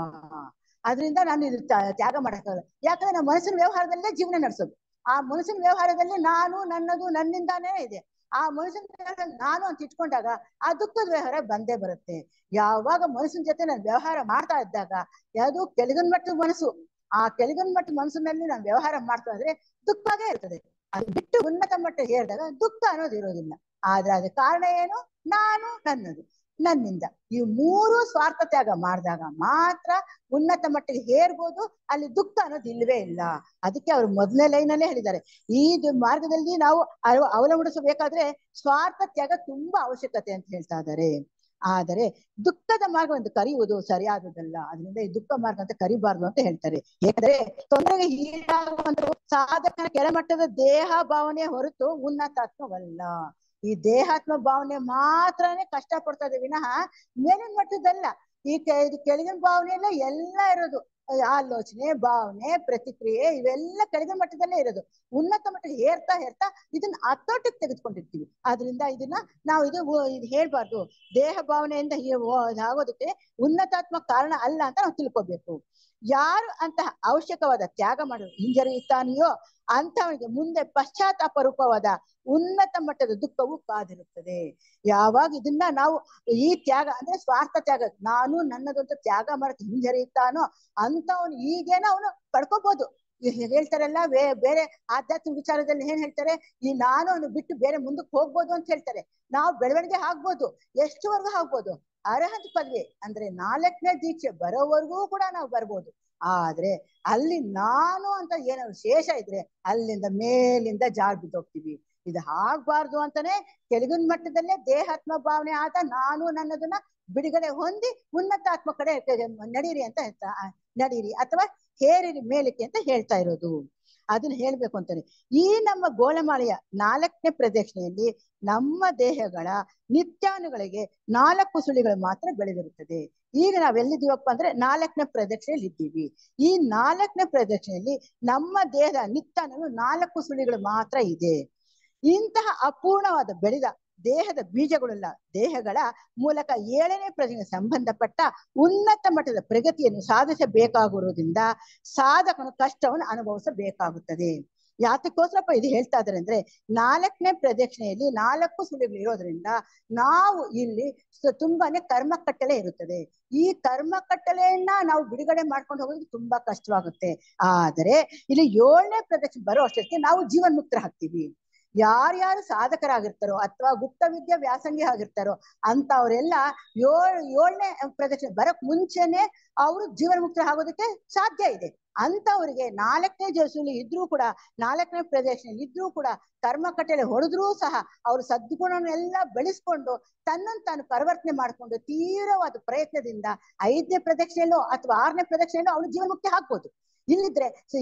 ಅದರಿಂದ ನಾನು ಇದು ತ್ಯಾಗ ಮಾಡಕ್ಕಾಗಲ್ಲ. ಯಾಕಂದ್ರೆ ನಮ್ಮ ಮನಸ್ಸಿನ ವ್ಯವಹಾರದಲ್ಲೇ ಜೀವನ ನಡೆಸೋದು. ಆ ಮನಸ್ಸಿನ ವ್ಯವಹಾರದಲ್ಲಿ ನಾನು ನನ್ನದು ನನ್ನಿಂದಾನೇ ಇದೆ. ಆ ಮನುಷ್ಯನ ವ್ಯವಹಾರದಲ್ಲಿ ನಾನು ಅಂತ ಇಟ್ಕೊಂಡಾಗ ಆ ದುಃಖದ ವ್ಯವಹಾರ ಬಂದೇ ಬರುತ್ತೆ. ಯಾವಾಗ ಮನುಷ್ಯನ ಜೊತೆ ನಾನು ವ್ಯವಹಾರ ಮಾಡ್ತಾ ಇದ್ದಾಗ ಯಾವುದು ಕೆಳಗಿನ ಮಟ್ಟದ ಮನಸ್ಸು, ಆ ಕೆಳಗಿನ ಮಟ್ಟದ ಮನಸ್ಸಿನಲ್ಲಿ ನಾನು ವ್ಯವಹಾರ ಮಾಡ್ತಾ ಇದ್ರೆ ದುಃಖವೇ ಇರ್ತದೆ. ಅದು ಬಿಟ್ಟು ಉನ್ನತ ಮಟ್ಟ ಹೇರಿದಾಗ ದುಃಖ ಅನ್ನೋದು ಇರೋದಿಲ್ಲ. ಆದ್ರೆ ಅದ ಕಾರಣ ಏನು? ನಾನು ನನ್ನದು ನನ್ನಿಂದ ಈ ಮೂರು ಸ್ವಾರ್ಥ ತ್ಯಾಗ ಮಾಡಿದಾಗ ಮಾತ್ರ ಉನ್ನತ ಮಟ್ಟಿಗೆ ಹೇರ್ಬೋದು. ಅಲ್ಲಿ ದುಃಖ ಅನ್ನೋದು ಇಲ್ಲವೇ ಇಲ್ಲ. ಅದಕ್ಕೆ ಅವ್ರು ಮೊದಲನೇ ಲೈನಲ್ಲೇ ಹೇಳಿದ್ದಾರೆ, ಈ ಮಾರ್ಗದಲ್ಲಿ ನಾವು ಅವಲಂಬಿಸಬೇಕಾದ್ರೆ ಸ್ವಾರ್ಥ ತ್ಯಾಗ ತುಂಬಾ ಅವಶ್ಯಕತೆ ಅಂತ ಹೇಳ್ತಾ ಇದ್ದಾರೆ. ಆದರೆ ದುಃಖದ ಮಾರ್ಗವೆಂದು ಕರೆಯುವುದು ಸರಿಯಾದದಲ್ಲ. ಅದರಿಂದ ಈ ದುಃಖ ಮಾರ್ಗ ಅಂತ ಕರಿಬಾರ್ದು ಅಂತ ಹೇಳ್ತಾರೆ. ಯಾಕಂದ್ರೆ ತೊಂದರೆಗೆ ಈಡಾಗುವಂತ ಸಾಧಕನ ಕೆಳಮಟ್ಟದ ದೇಹ ಭಾವನೆ ಹೊರತು ಉನ್ನತಾತ್ಮವಲ್ಲ. ಈ ದೇಹಾತ್ಮ ಭಾವನೆ ಮಾತ್ರನೇ ಕಷ್ಟ ಪಡ್ತದೆ ವಿನಃ ಮೇಲಿನ ಮಟ್ಟದಲ್ಲ. ಈ ಕೆಳಗಿನ ಭಾವನೆಯಲ್ಲ ಎಲ್ಲ ಇರೋದು. ಆಲೋಚನೆ, ಭಾವನೆ, ಪ್ರತಿಕ್ರಿಯೆ ಇವೆಲ್ಲ ಕೆಳಗಿನ ಮಟ್ಟದಲ್ಲೇ ಇರೋದು. ಉನ್ನತ ಮಟ್ಟಕ್ಕೆ ಹೇರ್ತಾ ಇದನ್ನ ಹತೋಟಿಗೆ ತೆಗೆದುಕೊಂಡಿರ್ತೀವಿ. ಆದ್ರಿಂದ ಇದನ್ನ ನಾವು ಇದು ಹೇಳ್ಬಾರ್ದು. ದೇಹ ಭಾವನೆಯಿಂದ ಆಗೋದಕ್ಕೆ ಉನ್ನತಾತ್ಮ ಕಾರಣ ಅಲ್ಲ ಅಂತ ನಾವು ತಿಳ್ಕೊಬೇಕು. ಯಾರು ಅಂತಹ ಅವಶ್ಯಕವಾದ ತ್ಯಾಗ ಮಾಡಲು ಹಿಂಜರಿಯುತ್ತಾನೆಯೋ ಅಂತವನಿಗೆ ಮುಂದೆ ಪಶ್ಚಾತ್ತಾಪ ರೂಪವಾದ ಉನ್ನತ ಮಟ್ಟದ ದುಃಖವು ಕಾದಿರುತ್ತದೆ. ಯಾವಾಗ ಇದನ್ನ ನಾವು ಈ ತ್ಯಾಗ ಅಂದ್ರೆ ಸ್ವಾರ್ಥ ತ್ಯಾಗ, ನಾನು ನನ್ನದು ಅಂತ ತ್ಯಾಗ ಮಾಡಕ್ಕೆ ಹಿಂಜರಿಯುತ್ತಾನೋ ಅಂತವನು ಈಗೇನೋ ಅವನು ಪಡ್ಕೋಬಹುದು. ಹೇಳ್ತಾರಲ್ಲ ಬೇರೆ ಆಧ್ಯಾತ್ಮಿಕ ವಿಚಾರದಲ್ಲಿ ಏನ್ ಹೇಳ್ತಾರೆ, ಈ ನಾನು ಅವನು ಬಿಟ್ಟು ಬೇರೆ ಮುಂದಕ್ಕೆ ಹೋಗ್ಬೋದು ಅಂತ ಹೇಳ್ತಾರೆ. ನಾವು ಬೆಳವಣಿಗೆ ಆಗ್ಬೋದು, ಎಷ್ಟುವರೆಗೂ ಆಗ್ಬೋದು. ಅರ್ಹಂತ ಪದವಿ ಅಂದ್ರೆ 4ನೇ ದೀಕ್ಷೆ ಬರೋವರೆಗೂ ಕೂಡ ನಾವು ಬರ್ಬೋದು. ಆದ್ರೆ ಅಲ್ಲಿ ನಾನು ಅಂತ ಏನಾದ್ರು ಶೇಷ ಇದ್ರೆ ಅಲ್ಲಿಂದ ಮೇಲಿಂದ ಜಾರ್ ಬಿದ್ದೋಗ್ತೀವಿ. ಇದು ಆಗ್ಬಾರ್ದು ಅಂತಾನೆ ಕೆಳಗಿನ ಮಟ್ಟದಲ್ಲೇ ದೇಹಾತ್ಮ ಭಾವನೆ ಆದ ನಾನು ನನ್ನದನ್ನ ಬಿಡುಗಡೆ ಹೊಂದಿ ಉನ್ನತಾತ್ಮ ಕಡೆ ನಡೀರಿ ಅಂತ ನಡೀರಿ ಅಥವಾ ಹೇರಿರಿ ಮೇಲಕ್ಕೆ ಅಂತ ಹೇಳ್ತಾ ಇರೋದು. ಅದನ್ನ ಹೇಳ್ಬೇಕು ಅಂತಾನೆ. ಈ ನಮ್ಮ ಗೋಳಮಾಲೆಯ 4ನೇ ಪ್ರದಕ್ಷಿಣೆಯಲ್ಲಿ ನಮ್ಮ ದೇಹಗಳ ನಿತ್ಯಾನುಗಳಿಗೆ 4 ಸುಳಿಗಳು ಮಾತ್ರ ಬೆಳೆದಿರುತ್ತದೆ. ಈಗ ನಾವೆಲ್ಲಿದ್ದೀವಪ್ಪ ಅಂದ್ರೆ 4ನೇ ಪ್ರದಕ್ಷಿಣೆಯಲ್ಲಿ ಇದ್ದೀವಿ. ಈ 4ನೇ ಪ್ರದಕ್ಷಿಣೆಯಲ್ಲಿ ನಮ್ಮ ದೇಹದ ನಿತ್ಯಾನು 4 ಸುಳಿಗಳು ಮಾತ್ರ ಇದೆ. ಇಂತಹ ಅಪೂರ್ಣವಾದ ಬೆಳೆದ ದೇಹದ ಬೀಜಗಳುಳ್ಳ ದೇಹಗಳ ಮೂಲಕ 7ನೇ ಪ್ರದಕ್ಷಿಣೆಗೆ ಸಂಬಂಧಪಟ್ಟ ಉನ್ನತ ಮಟ್ಟದ ಪ್ರಗತಿಯನ್ನು ಸಾಧಿಸಬೇಕಾಗಿರುವುದರಿಂದ ಸಾಧಕನು ಕಷ್ಟವನ್ನು ಅನುಭವಿಸಬೇಕಾಗುತ್ತದೆ. ಯಾತಕ್ಕೋಸ್ಕರಪ್ಪ ಇದು ಹೇಳ್ತಾ ಇದ್ದಾರೆ ಅಂದ್ರೆ 4ನೇ ಪ್ರದಕ್ಷಿಣೆಯಲ್ಲಿ 4 ಸುಳಿಗಳು ಇರೋದ್ರಿಂದ ನಾವು ಇಲ್ಲಿ ತುಂಬಾನೇ ಕರ್ಮ ಕಟ್ಟಲೆ ಇರುತ್ತದೆ. ಈ ಕರ್ಮ ಕಟ್ಟಲೆಯನ್ನ ನಾವು ಬಿಡುಗಡೆ ಮಾಡ್ಕೊಂಡು ಹೋಗೋದು ತುಂಬಾ ಕಷ್ಟವಾಗುತ್ತೆ. ಆದರೆ ಇಲ್ಲಿ 7ನೇ ಪ್ರದಕ್ಷಿಣೆ ಬರೋ ಅಷ್ಟಕ್ಕೆ ನಾವು ಜೀವನ್ಮುಕ್ತರಾಗ್ತೀವಿ. ಯಾರ್ಯಾರು ಸಾಧಕರಾಗಿರ್ತಾರೋ ಅಥವಾ ಗುಪ್ತ ವಿದ್ಯಾ ವ್ಯಾಸಂಗಿ ಆಗಿರ್ತಾರೋ ಅಂತವ್ರೆಲ್ಲ 7ನೇ ಪ್ರದಕ್ಷಿಣೆ ಬರಕ್ ಮುಂಚೆನೆ ಅವರು ಜೀವನ ಮುಕ್ತ ಆಗೋದಕ್ಕೆ ಸಾಧ್ಯ ಇದೆ. ಅಂತವ್ರಿಗೆ 4ನೇ ಜಸುಲಿ ಇದ್ರೂ ಕೂಡ 4ನೇ ಪ್ರದಕ್ಷಿಣೆ ಇದ್ರೂ ಕೂಡ ಕರ್ಮ ಕಟ್ಟಲೆ ಹೊಡೆದ್ರೂ ಸಹ ಅವ್ರು ಸದ್ಗುಣನೆಲ್ಲ ಬೆಳೆಸ್ಕೊಂಡು ತನ್ನನ್ನು ತಾನು ಪರಿವರ್ತನೆ ಮಾಡ್ಕೊಂಡು ತೀವ್ರವಾದ ಪ್ರಯತ್ನದಿಂದ 5ನೇ ಪ್ರದಕ್ಷಿಣೆಯಲ್ಲೋ ಅಥವಾ 6ನೇ ಪ್ರದಕ್ಷಿಣೆಯಲ್ಲೋ ಅವ್ರು ಜೀವನ ಮುಕ್ತಿ ಆಗ್ಬೋದು. ಇಲ್ಲಿದ್ರೆ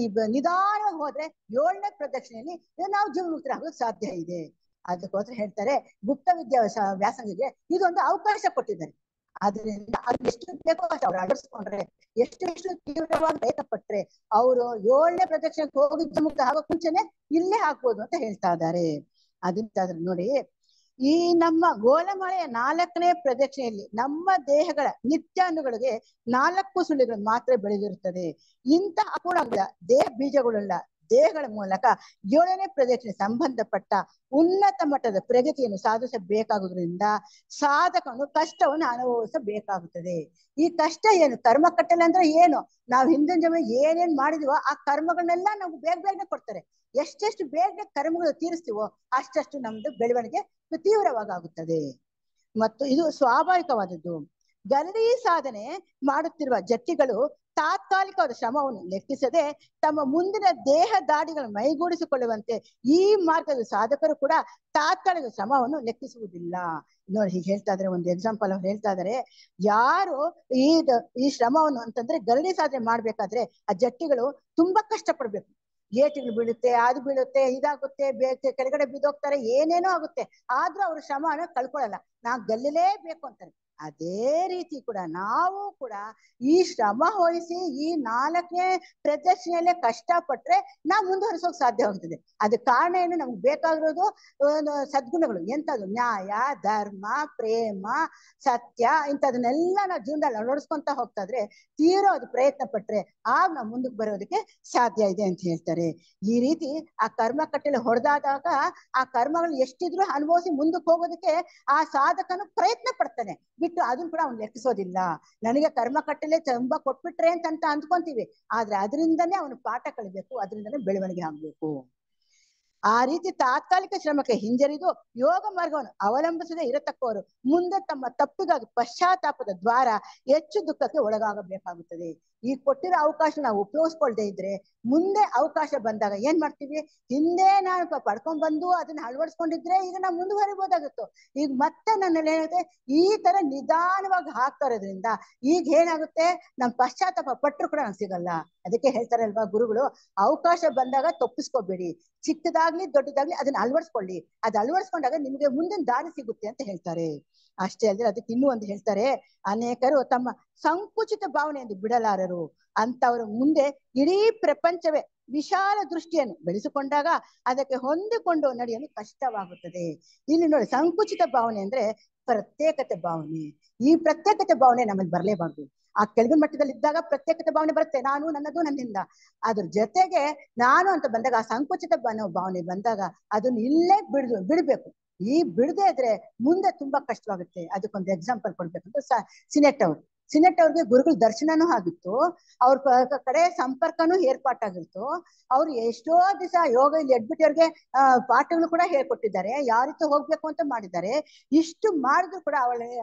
ನಿಧಾನವಾಗಿ ಹೋದ್ರೆ 7ನೇ ಪ್ರದಕ್ಷಿಣೆಯಲ್ಲಿ ನಾವು ಜೀವನ್ಮುಕ್ತರಾಗೋದು ಸಾಧ್ಯ ಇದೆ. ಅದಕ್ಕೋಸ್ಕರ ಹೇಳ್ತಾರೆ ಗುಪ್ತ ವಿದ್ಯಾ ವ್ಯಾಸಂಗಿಗೆ ಇದೊಂದು ಅವಕಾಶ ಕೊಟ್ಟಿದ್ದಾರೆ. ಆದ್ರಿಂದ ಅದು ಎಷ್ಟು ಬೇಕೋ ಅಷ್ಟು ಅವ್ರು ಅಳವಡಿಸ್ಕೊಂಡ್ರೆ, ಎಷ್ಟು ತೀವ್ರವಾಗಿ ಪ್ರಯತ್ನ ಪಟ್ರೆ ಅವರು 7ನೇ ಪ್ರದಕ್ಷಿಣೆಗೆ ಹೋಗಿ ಮುಕ್ತ ಆಗೋಕ್ ಮುಂಚೆನೆ ಇಲ್ಲೇ ಹಾಕ್ಬೋದು ಅಂತ ಹೇಳ್ತಾ ಇದ್ದಾರೆ. ಅದಂತಾದ್ರೆ ನೋಡಿ, ಈ ನಮ್ಮ ಗೋಳಮಾಲೆಯ 4ನೇ ಪ್ರದಕ್ಷಿಣೆಯಲ್ಲಿ ನಮ್ಮ ದೇಹಗಳ ನಿತ್ಯಾನುಗಳಿಗೆ 4 ಸುಳಿಗಳು ಮಾತ್ರ ಬೆಳೆದಿರುತ್ತದೆ. ಇಂತಹ ಅಪೂರ್ಣ ದೇಹ ಬೀಜಗಳುಳ್ಳ ದೇಹಗಳ ಮೂಲಕ 7ನೇ ಪ್ರದಕ್ಷಿಣೆ ಸಂಬಂಧಪಟ್ಟ ಉನ್ನತ ಮಟ್ಟದ ಪ್ರಗತಿಯನ್ನು ಸಾಧಿಸಬೇಕಾಗುವುದರಿಂದ ಸಾಧಕನು ಕಷ್ಟವನ್ನು ಅನುಭವಿಸಬೇಕಾಗುತ್ತದೆ. ಈ ಕಷ್ಟ ಏನು? ಕರ್ಮ ಕಟ್ಟಲೆ ಅಂದ್ರೆ ಏನು? ನಾವು ಹಿಂದಿನ ಜನ್ಮ ಏನೇನ್ ಮಾಡಿದೀವೋ ಆ ಕರ್ಮಗಳನ್ನೆಲ್ಲ ನಮ್ಗೆ ಬೇಗ ಬೇಗನೆ ಕೊಡ್ತಾರೆ. ಎಷ್ಟೆಷ್ಟು ಬೇಗ ಕರ್ಮಗಳು ತೀರಿಸ್ತೀವೋ ಅಷ್ಟಷ್ಟು ನಮ್ದು ಬೆಳವಣಿಗೆ ತೀವ್ರವಾಗುತ್ತದೆ. ಮತ್ತು ಇದು ಸ್ವಾಭಾವಿಕವಾದದ್ದು. ಗರಡಿ ಸಾಧನೆ ಮಾಡುತ್ತಿರುವ ಜಟ್ಟಿಗಳು ತಾತ್ಕಾಲಿಕವಾದ ಶ್ರಮವನ್ನು ಲೆಕ್ಕಿಸದೆ ತಮ್ಮ ಮುಂದಿನ ದೇಹ ದಾಡಿಗಳನ್ನು ಮೈಗೂಡಿಸಿಕೊಳ್ಳುವಂತೆ ಈ ಮಾರ್ಗದ ಸಾಧಕರು ಕೂಡ ತಾತ್ಕಾಲಿಕ ಶ್ರಮವನ್ನು ಲೆಕ್ಕಿಸುವುದಿಲ್ಲ. ನೋಡಿ, ಹೀಗೆ ಹೇಳ್ತಾ ಇದಾರೆ. ಒಂದು ಎಕ್ಸಾಂಪಲ್ ಅವ್ರು ಹೇಳ್ತಾ ಇದಾರೆ, ಯಾರು ಈ ಶ್ರಮವನ್ನು ಅಂತಂದ್ರೆ ಗರಡಿ ಸಾಧನೆ ಮಾಡ್ಬೇಕಾದ್ರೆ ಆ ಜಟ್ಟಿಗಳು ತುಂಬಾ ಕಷ್ಟ ಪಡ್ಬೇಕು. ಏಟಿಗಳು ಬೀಳುತ್ತೆ, ಅದು ಬೀಳುತ್ತೆ, ಇದಾಗುತ್ತೆ, ಕೆಳಗಡೆ ಬಿದ್ದೋಗ್ತಾರೆ, ಏನೇನೋ ಆಗುತ್ತೆ. ಆದ್ರೂ ಅವ್ರ ಶ್ರಮನ ಕಳ್ಕೊಳಲ್ಲ. ನಾವು ಗೆಲ್ಲಲೇಬೇಕು ಅಂತಾರೆ. ಅದೇ ರೀತಿ ಕೂಡ ನಾವು ಕೂಡ ಈ ಶ್ರಮ ವಹಿಸಿ ಈ 4ನೇ ಪ್ರದಕ್ಷಿಣೆಯಲ್ಲೇ ಕಷ್ಟಪಟ್ರೆ ನಾವು ಮುಂದುವರಿಸೋಕೆ ಸಾಧ್ಯವಾಗ್ತದೆ. ಅದಕ್ಕೆ ಕಾರಣ ಏನು? ನಮ್ಗೆ ಬೇಕಾಗಿರೋದು ಸದ್ಗುಣಗಳು. ಎಂತದು? ನ್ಯಾಯ, ಧರ್ಮ, ಪ್ರೇಮ, ಸತ್ಯ, ಇಂಥದನ್ನೆಲ್ಲ ನಾವು ಜೀವನದಲ್ಲಿ ಅಳವಡಿಸ್ಕೊಂತ ಹೋಗ್ತಾ ಇದ್ರೆ ತೀರೋ ಅದು ಪ್ರಯತ್ನ ಪಟ್ರೆ ಆಗ ನಾವು ಮುಂದಕ್ಕೆ ಬರೋದಕ್ಕೆ ಸಾಧ್ಯ ಇದೆ ಅಂತ ಹೇಳ್ತಾರೆ. ಈ ರೀತಿ ಆ ಕರ್ಮ ಕಟ್ಟಲೆ ಹೊಡೆದಾದಾಗ ಆ ಕರ್ಮಗಳು ಎಷ್ಟಿದ್ರು ಅನುಭವಿಸಿ ಮುಂದಕ್ಕೆ ಹೋಗೋದಕ್ಕೆ ಆ ಸಾಧಕನು ಪ್ರಯತ್ನ ಪಡ್ತಾನೆ ಬಿಟ್ಟು ಅದನ್ನ ಕೂಡ ಅವ್ನು ಲೆಕ್ಕಿಸೋದಿಲ್ಲ. ನನಗೆ ಕರ್ಮ ಕಟ್ಟಲೆ ತುಂಬಾ ಕೊಟ್ಬಿಟ್ರೆ ಅಂತ ಅಂದ್ಕೊಂತೀವಿ. ಆದ್ರೆ ಅದರಿಂದನೇ ಅವನು ಪಾಠ ಕಲಿಬೇಕು, ಅದರಿಂದನೇ ಬೆಳವಣಿಗೆ ಆಗ್ಬೇಕು. ಆ ರೀತಿ ತಾತ್ಕಾಲಿಕ ಶ್ರಮಕ್ಕೆ ಹಿಂಜರಿದು ಯೋಗ ಮಾರ್ಗವನ್ನು ಅವಲಂಬಿಸದೆ ಇರತಕ್ಕವರು ಮುಂದೆ ತಮ್ಮ ತಪ್ಪಿಗಾಗಿ ಪಶ್ಚಾತ್ತಾಪದ ದ್ವಾರ ಹೆಚ್ಚು ದುಃಖಕ್ಕೆ ಒಳಗಾಗಬೇಕಾಗುತ್ತದೆ. ಈ ಕೊಟ್ಟಿರೋ ಅವಕಾಶ ನಾವು ಉಪಯೋಗಿಸ್ಕೊಳ್ದೇ ಇದ್ರೆ ಮುಂದೆ ಅವಕಾಶ ಬಂದಾಗ ಏನ್ ಮಾಡ್ತೀವಿ? ಹಿಂದೆ ನಾನು ಪಡ್ಕೊಂಡ್ ಬಂದು ಅದನ್ನ ಅಳವಡಿಸ್ಕೊಂಡಿದ್ರೆ ಈಗ ನಾವು ಮುಂದುವರಿಬೋದಾಗಿತ್ತು. ಈಗ ಮತ್ತೆ ನನ್ನಲ್ಲಿ ಏನಾಗುತ್ತೆ, ಈ ತರ ನಿಧಾನವಾಗಿ ಹಾಕ್ತಾ ಇರೋದ್ರಿಂದ ಈಗ ಏನಾಗುತ್ತೆ, ನಮ್ ಪಶ್ಚಾತ್ತಾಪ ಪಟ್ಟರು ಕೂಡ ನಂಗೆ ಸಿಗಲ್ಲ. ಅದಕ್ಕೆ ಹೇಳ್ತಾರೆ ಅಲ್ವಾ ಗುರುಗಳು, ಅವಕಾಶ ಬಂದಾಗ ತಪ್ಪಿಸ್ಕೋಬೇಡಿ, ಚಿಕ್ಕದಾಗ್ಲಿ ದೊಡ್ಡದಾಗ್ಲಿ ಅದನ್ನ ಅಳವಡಿಸ್ಕೊಳ್ಳಿ. ಅದು ಅಳವಡಿಸ್ಕೊಂಡಾಗ ನಿಮ್ಗೆ ಮುಂದಿನ ದಾರಿ ಸಿಗುತ್ತೆ ಅಂತ ಹೇಳ್ತಾರೆ. ಅಷ್ಟೇ ಅಲ್ಲದೆ ಅದಕ್ಕೆ ಇನ್ನೂ ಒಂದು ಹೇಳ್ತಾರೆ, ಅನೇಕರು ತಮ್ಮ ಸಂಕುಚಿತ ಭಾವನೆಯನ್ನು ಬಿಡಲಾರರು. ಅಂತವ್ರ ಮುಂದೆ ಇಡೀ ಪ್ರಪಂಚವೇ ವಿಶಾಲ ದೃಷ್ಟಿಯನ್ನು ಬೆಳೆಸಿಕೊಂಡಾಗ ಅದಕ್ಕೆ ಹೊಂದಿಕೊಂಡು ನಡೆಯಲು ಕಷ್ಟವಾಗುತ್ತದೆ. ಇಲ್ಲಿ ನೋಡಿ, ಸಂಕುಚಿತ ಭಾವನೆ ಅಂದ್ರೆ ಪ್ರತ್ಯೇಕತೆ ಭಾವನೆ. ಈ ಪ್ರತ್ಯೇಕತೆ ಭಾವನೆ ನಮ್ಮಲ್ಲಿ ಬರಲೇಬಾರ್ದು. ಆ ಕೆಳಗಿನ ಮಟ್ಟದಲ್ಲಿ ಇದ್ದಾಗ ಪ್ರತ್ಯೇಕತೆ ಭಾವನೆ ಬರುತ್ತೆ, ನಾನು, ನನ್ನದು, ನನ್ನಿಂದ. ಅದ್ರ ಜೊತೆಗೆ ನಾನು ಅಂತ ಬಂದಾಗ ಆ ಸಂಕುಚಿತ ಭಾವನೆ ಬಂದಾಗ ಅದನ್ನ ಇಲ್ಲೇ ಬಿಡ್ಬೇಕು. ಈ ಬಿಡದೆ ಇದ್ರೆ ಮುಂದೆ ತುಂಬಾ ಕಷ್ಟವಾಗುತ್ತೆ. ಅದಕ್ಕೊಂದು ಎಕ್ಸಾಂಪಲ್ ಕೊಡ್ಬೇಕಂತ ಸಿನೆಟ್ ಅವ್ರಿಗೆ ಗುರುಗಳ ದರ್ಶನನೂ ಆಗಿತ್ತು, ಅವ್ರ ಕಡೆ ಸಂಪರ್ಕನೂ ಏರ್ಪಾಟಾಗಿತ್ತು. ಅವ್ರು ಎಷ್ಟೋ ದಿವಸ ಯೋಗ ಇಲ್ಲಿ ಎಡ್ಬಿಟ್ಟಿಯವ್ರಿಗೆ ಪಾಠಗಳು ಕೂಡ ಹೇಳ್ಕೊಟ್ಟಿದ್ದಾರೆ, ಯಾವ ರೀತಿ ಹೋಗ್ಬೇಕು ಅಂತ ಮಾಡಿದ್ದಾರೆ. ಇಷ್ಟು ಮಾಡಿದ್ರು ಕೂಡ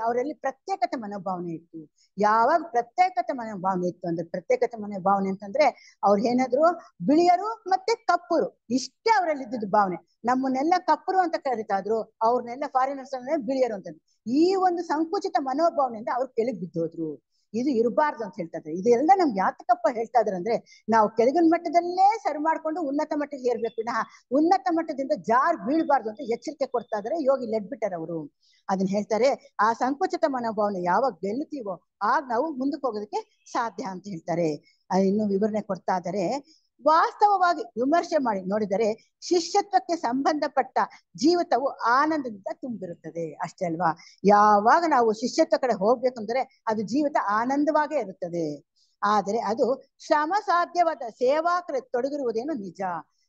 ಅವರಲ್ಲಿ ಪ್ರತ್ಯೇಕತೆ ಮನೋಭಾವನೆ ಇತ್ತು. ಯಾವಾಗ ಪ್ರತ್ಯೇಕತೆ ಮನೋಭಾವನೆ ಇತ್ತು ಅಂದ್ರೆ, ಪ್ರತ್ಯೇಕತೆ ಮನೋಭಾವನೆ ಅಂತಂದ್ರೆ ಅವ್ರು ಏನಾದ್ರು ಬಿಳಿಯರು ಮತ್ತೆ ಕಪ್ಪರು, ಇಷ್ಟೇ ಅವರಲ್ಲಿ ಇದ್ದಿದ್ದು ಭಾವನೆ. ನಮ್ಮನ್ನೆಲ್ಲ ಕಪ್ಪರು ಅಂತ ಕರೀತಾ ಇದ್ರು, ಅವ್ರನ್ನೆಲ್ಲ ಫಾರಿನರ್ಸ್ ಬಿಳಿಯರು ಅಂತ. ಈ ಒಂದು ಸಂಕುಚಿತ ಮನೋಭಾವನೆಯಿಂದ ಅವ್ರು ಕೆಳಗೆ ಬಿದ್ದೋದ್ರು. ಇದು ಇರಬಾರ್ದು ಅಂತ ಹೇಳ್ತಾ ಇದ್ದಾರೆ. ಇದೆಲ್ಲ ನಮ್ಗೆ ಯಾತಕಪ್ಪ ಹೇಳ್ತಾ ಇದಾರೆ ಅಂದ್ರೆ, ನಾವು ಕೆಳಗಿನ ಮಟ್ಟದಲ್ಲೇ ಸರಿ ಮಾಡ್ಕೊಂಡು ಉನ್ನತ ಮಟ್ಟಕ್ಕೆ ಏರ್ಬೇಕು, ಉನ್ನತ ಮಟ್ಟದಿಂದ ಜಾರ್ ಬೀಳ್ಬಾರ್ದು ಅಂತ ಎಚ್ಚರಿಕೆ ಕೊಡ್ತಾ ಇದಾರೆ ಯೋಗಿ ಲೆಡ್ಬಿಟ್ಟರ್ ಅವರು. ಅದನ್ನ ಹೇಳ್ತಾರೆ, ಆ ಸಂಕುಚಿತ ಮನೋಭಾವನೆ ಯಾವಾಗ ಗೆಲ್ಲುತ್ತೀವೋ ಆಗ ನಾವು ಮುಂದಕ್ಕೆ ಹೋಗೋದಕ್ಕೆ ಸಾಧ್ಯ ಅಂತ ಹೇಳ್ತಾರೆ. ಇನ್ನು ವಿವರಣೆ ಕೊಡ್ತಾ ಇದ್ದಾರೆ. ವಾಸ್ತವವಾಗಿ ವಿಮರ್ಶೆ ಮಾಡಿ ನೋಡಿದರೆ ಶಿಷ್ಯತ್ವಕ್ಕೆ ಸಂಬಂಧಪಟ್ಟ ಜೀವಿತವು ಆನಂದದಿಂದ ತುಂಬಿರುತ್ತದೆ. ಅಷ್ಟೇ ಅಲ್ವಾ? ಯಾವಾಗ ನಾವು ಶಿಷ್ಯತ್ವ ಕಡೆ ಹೋಗ್ಬೇಕಂದ್ರೆ ಅದು ಜೀವಿತ ಆನಂದವಾಗೇ ಇರುತ್ತದೆ. ಆದರೆ ಅದು ಶ್ರಮ ಸಾಧ್ಯವಾದ ಸೇವಾಕರ ತೊಡಗಿರುವುದೇನು ನಿಜ.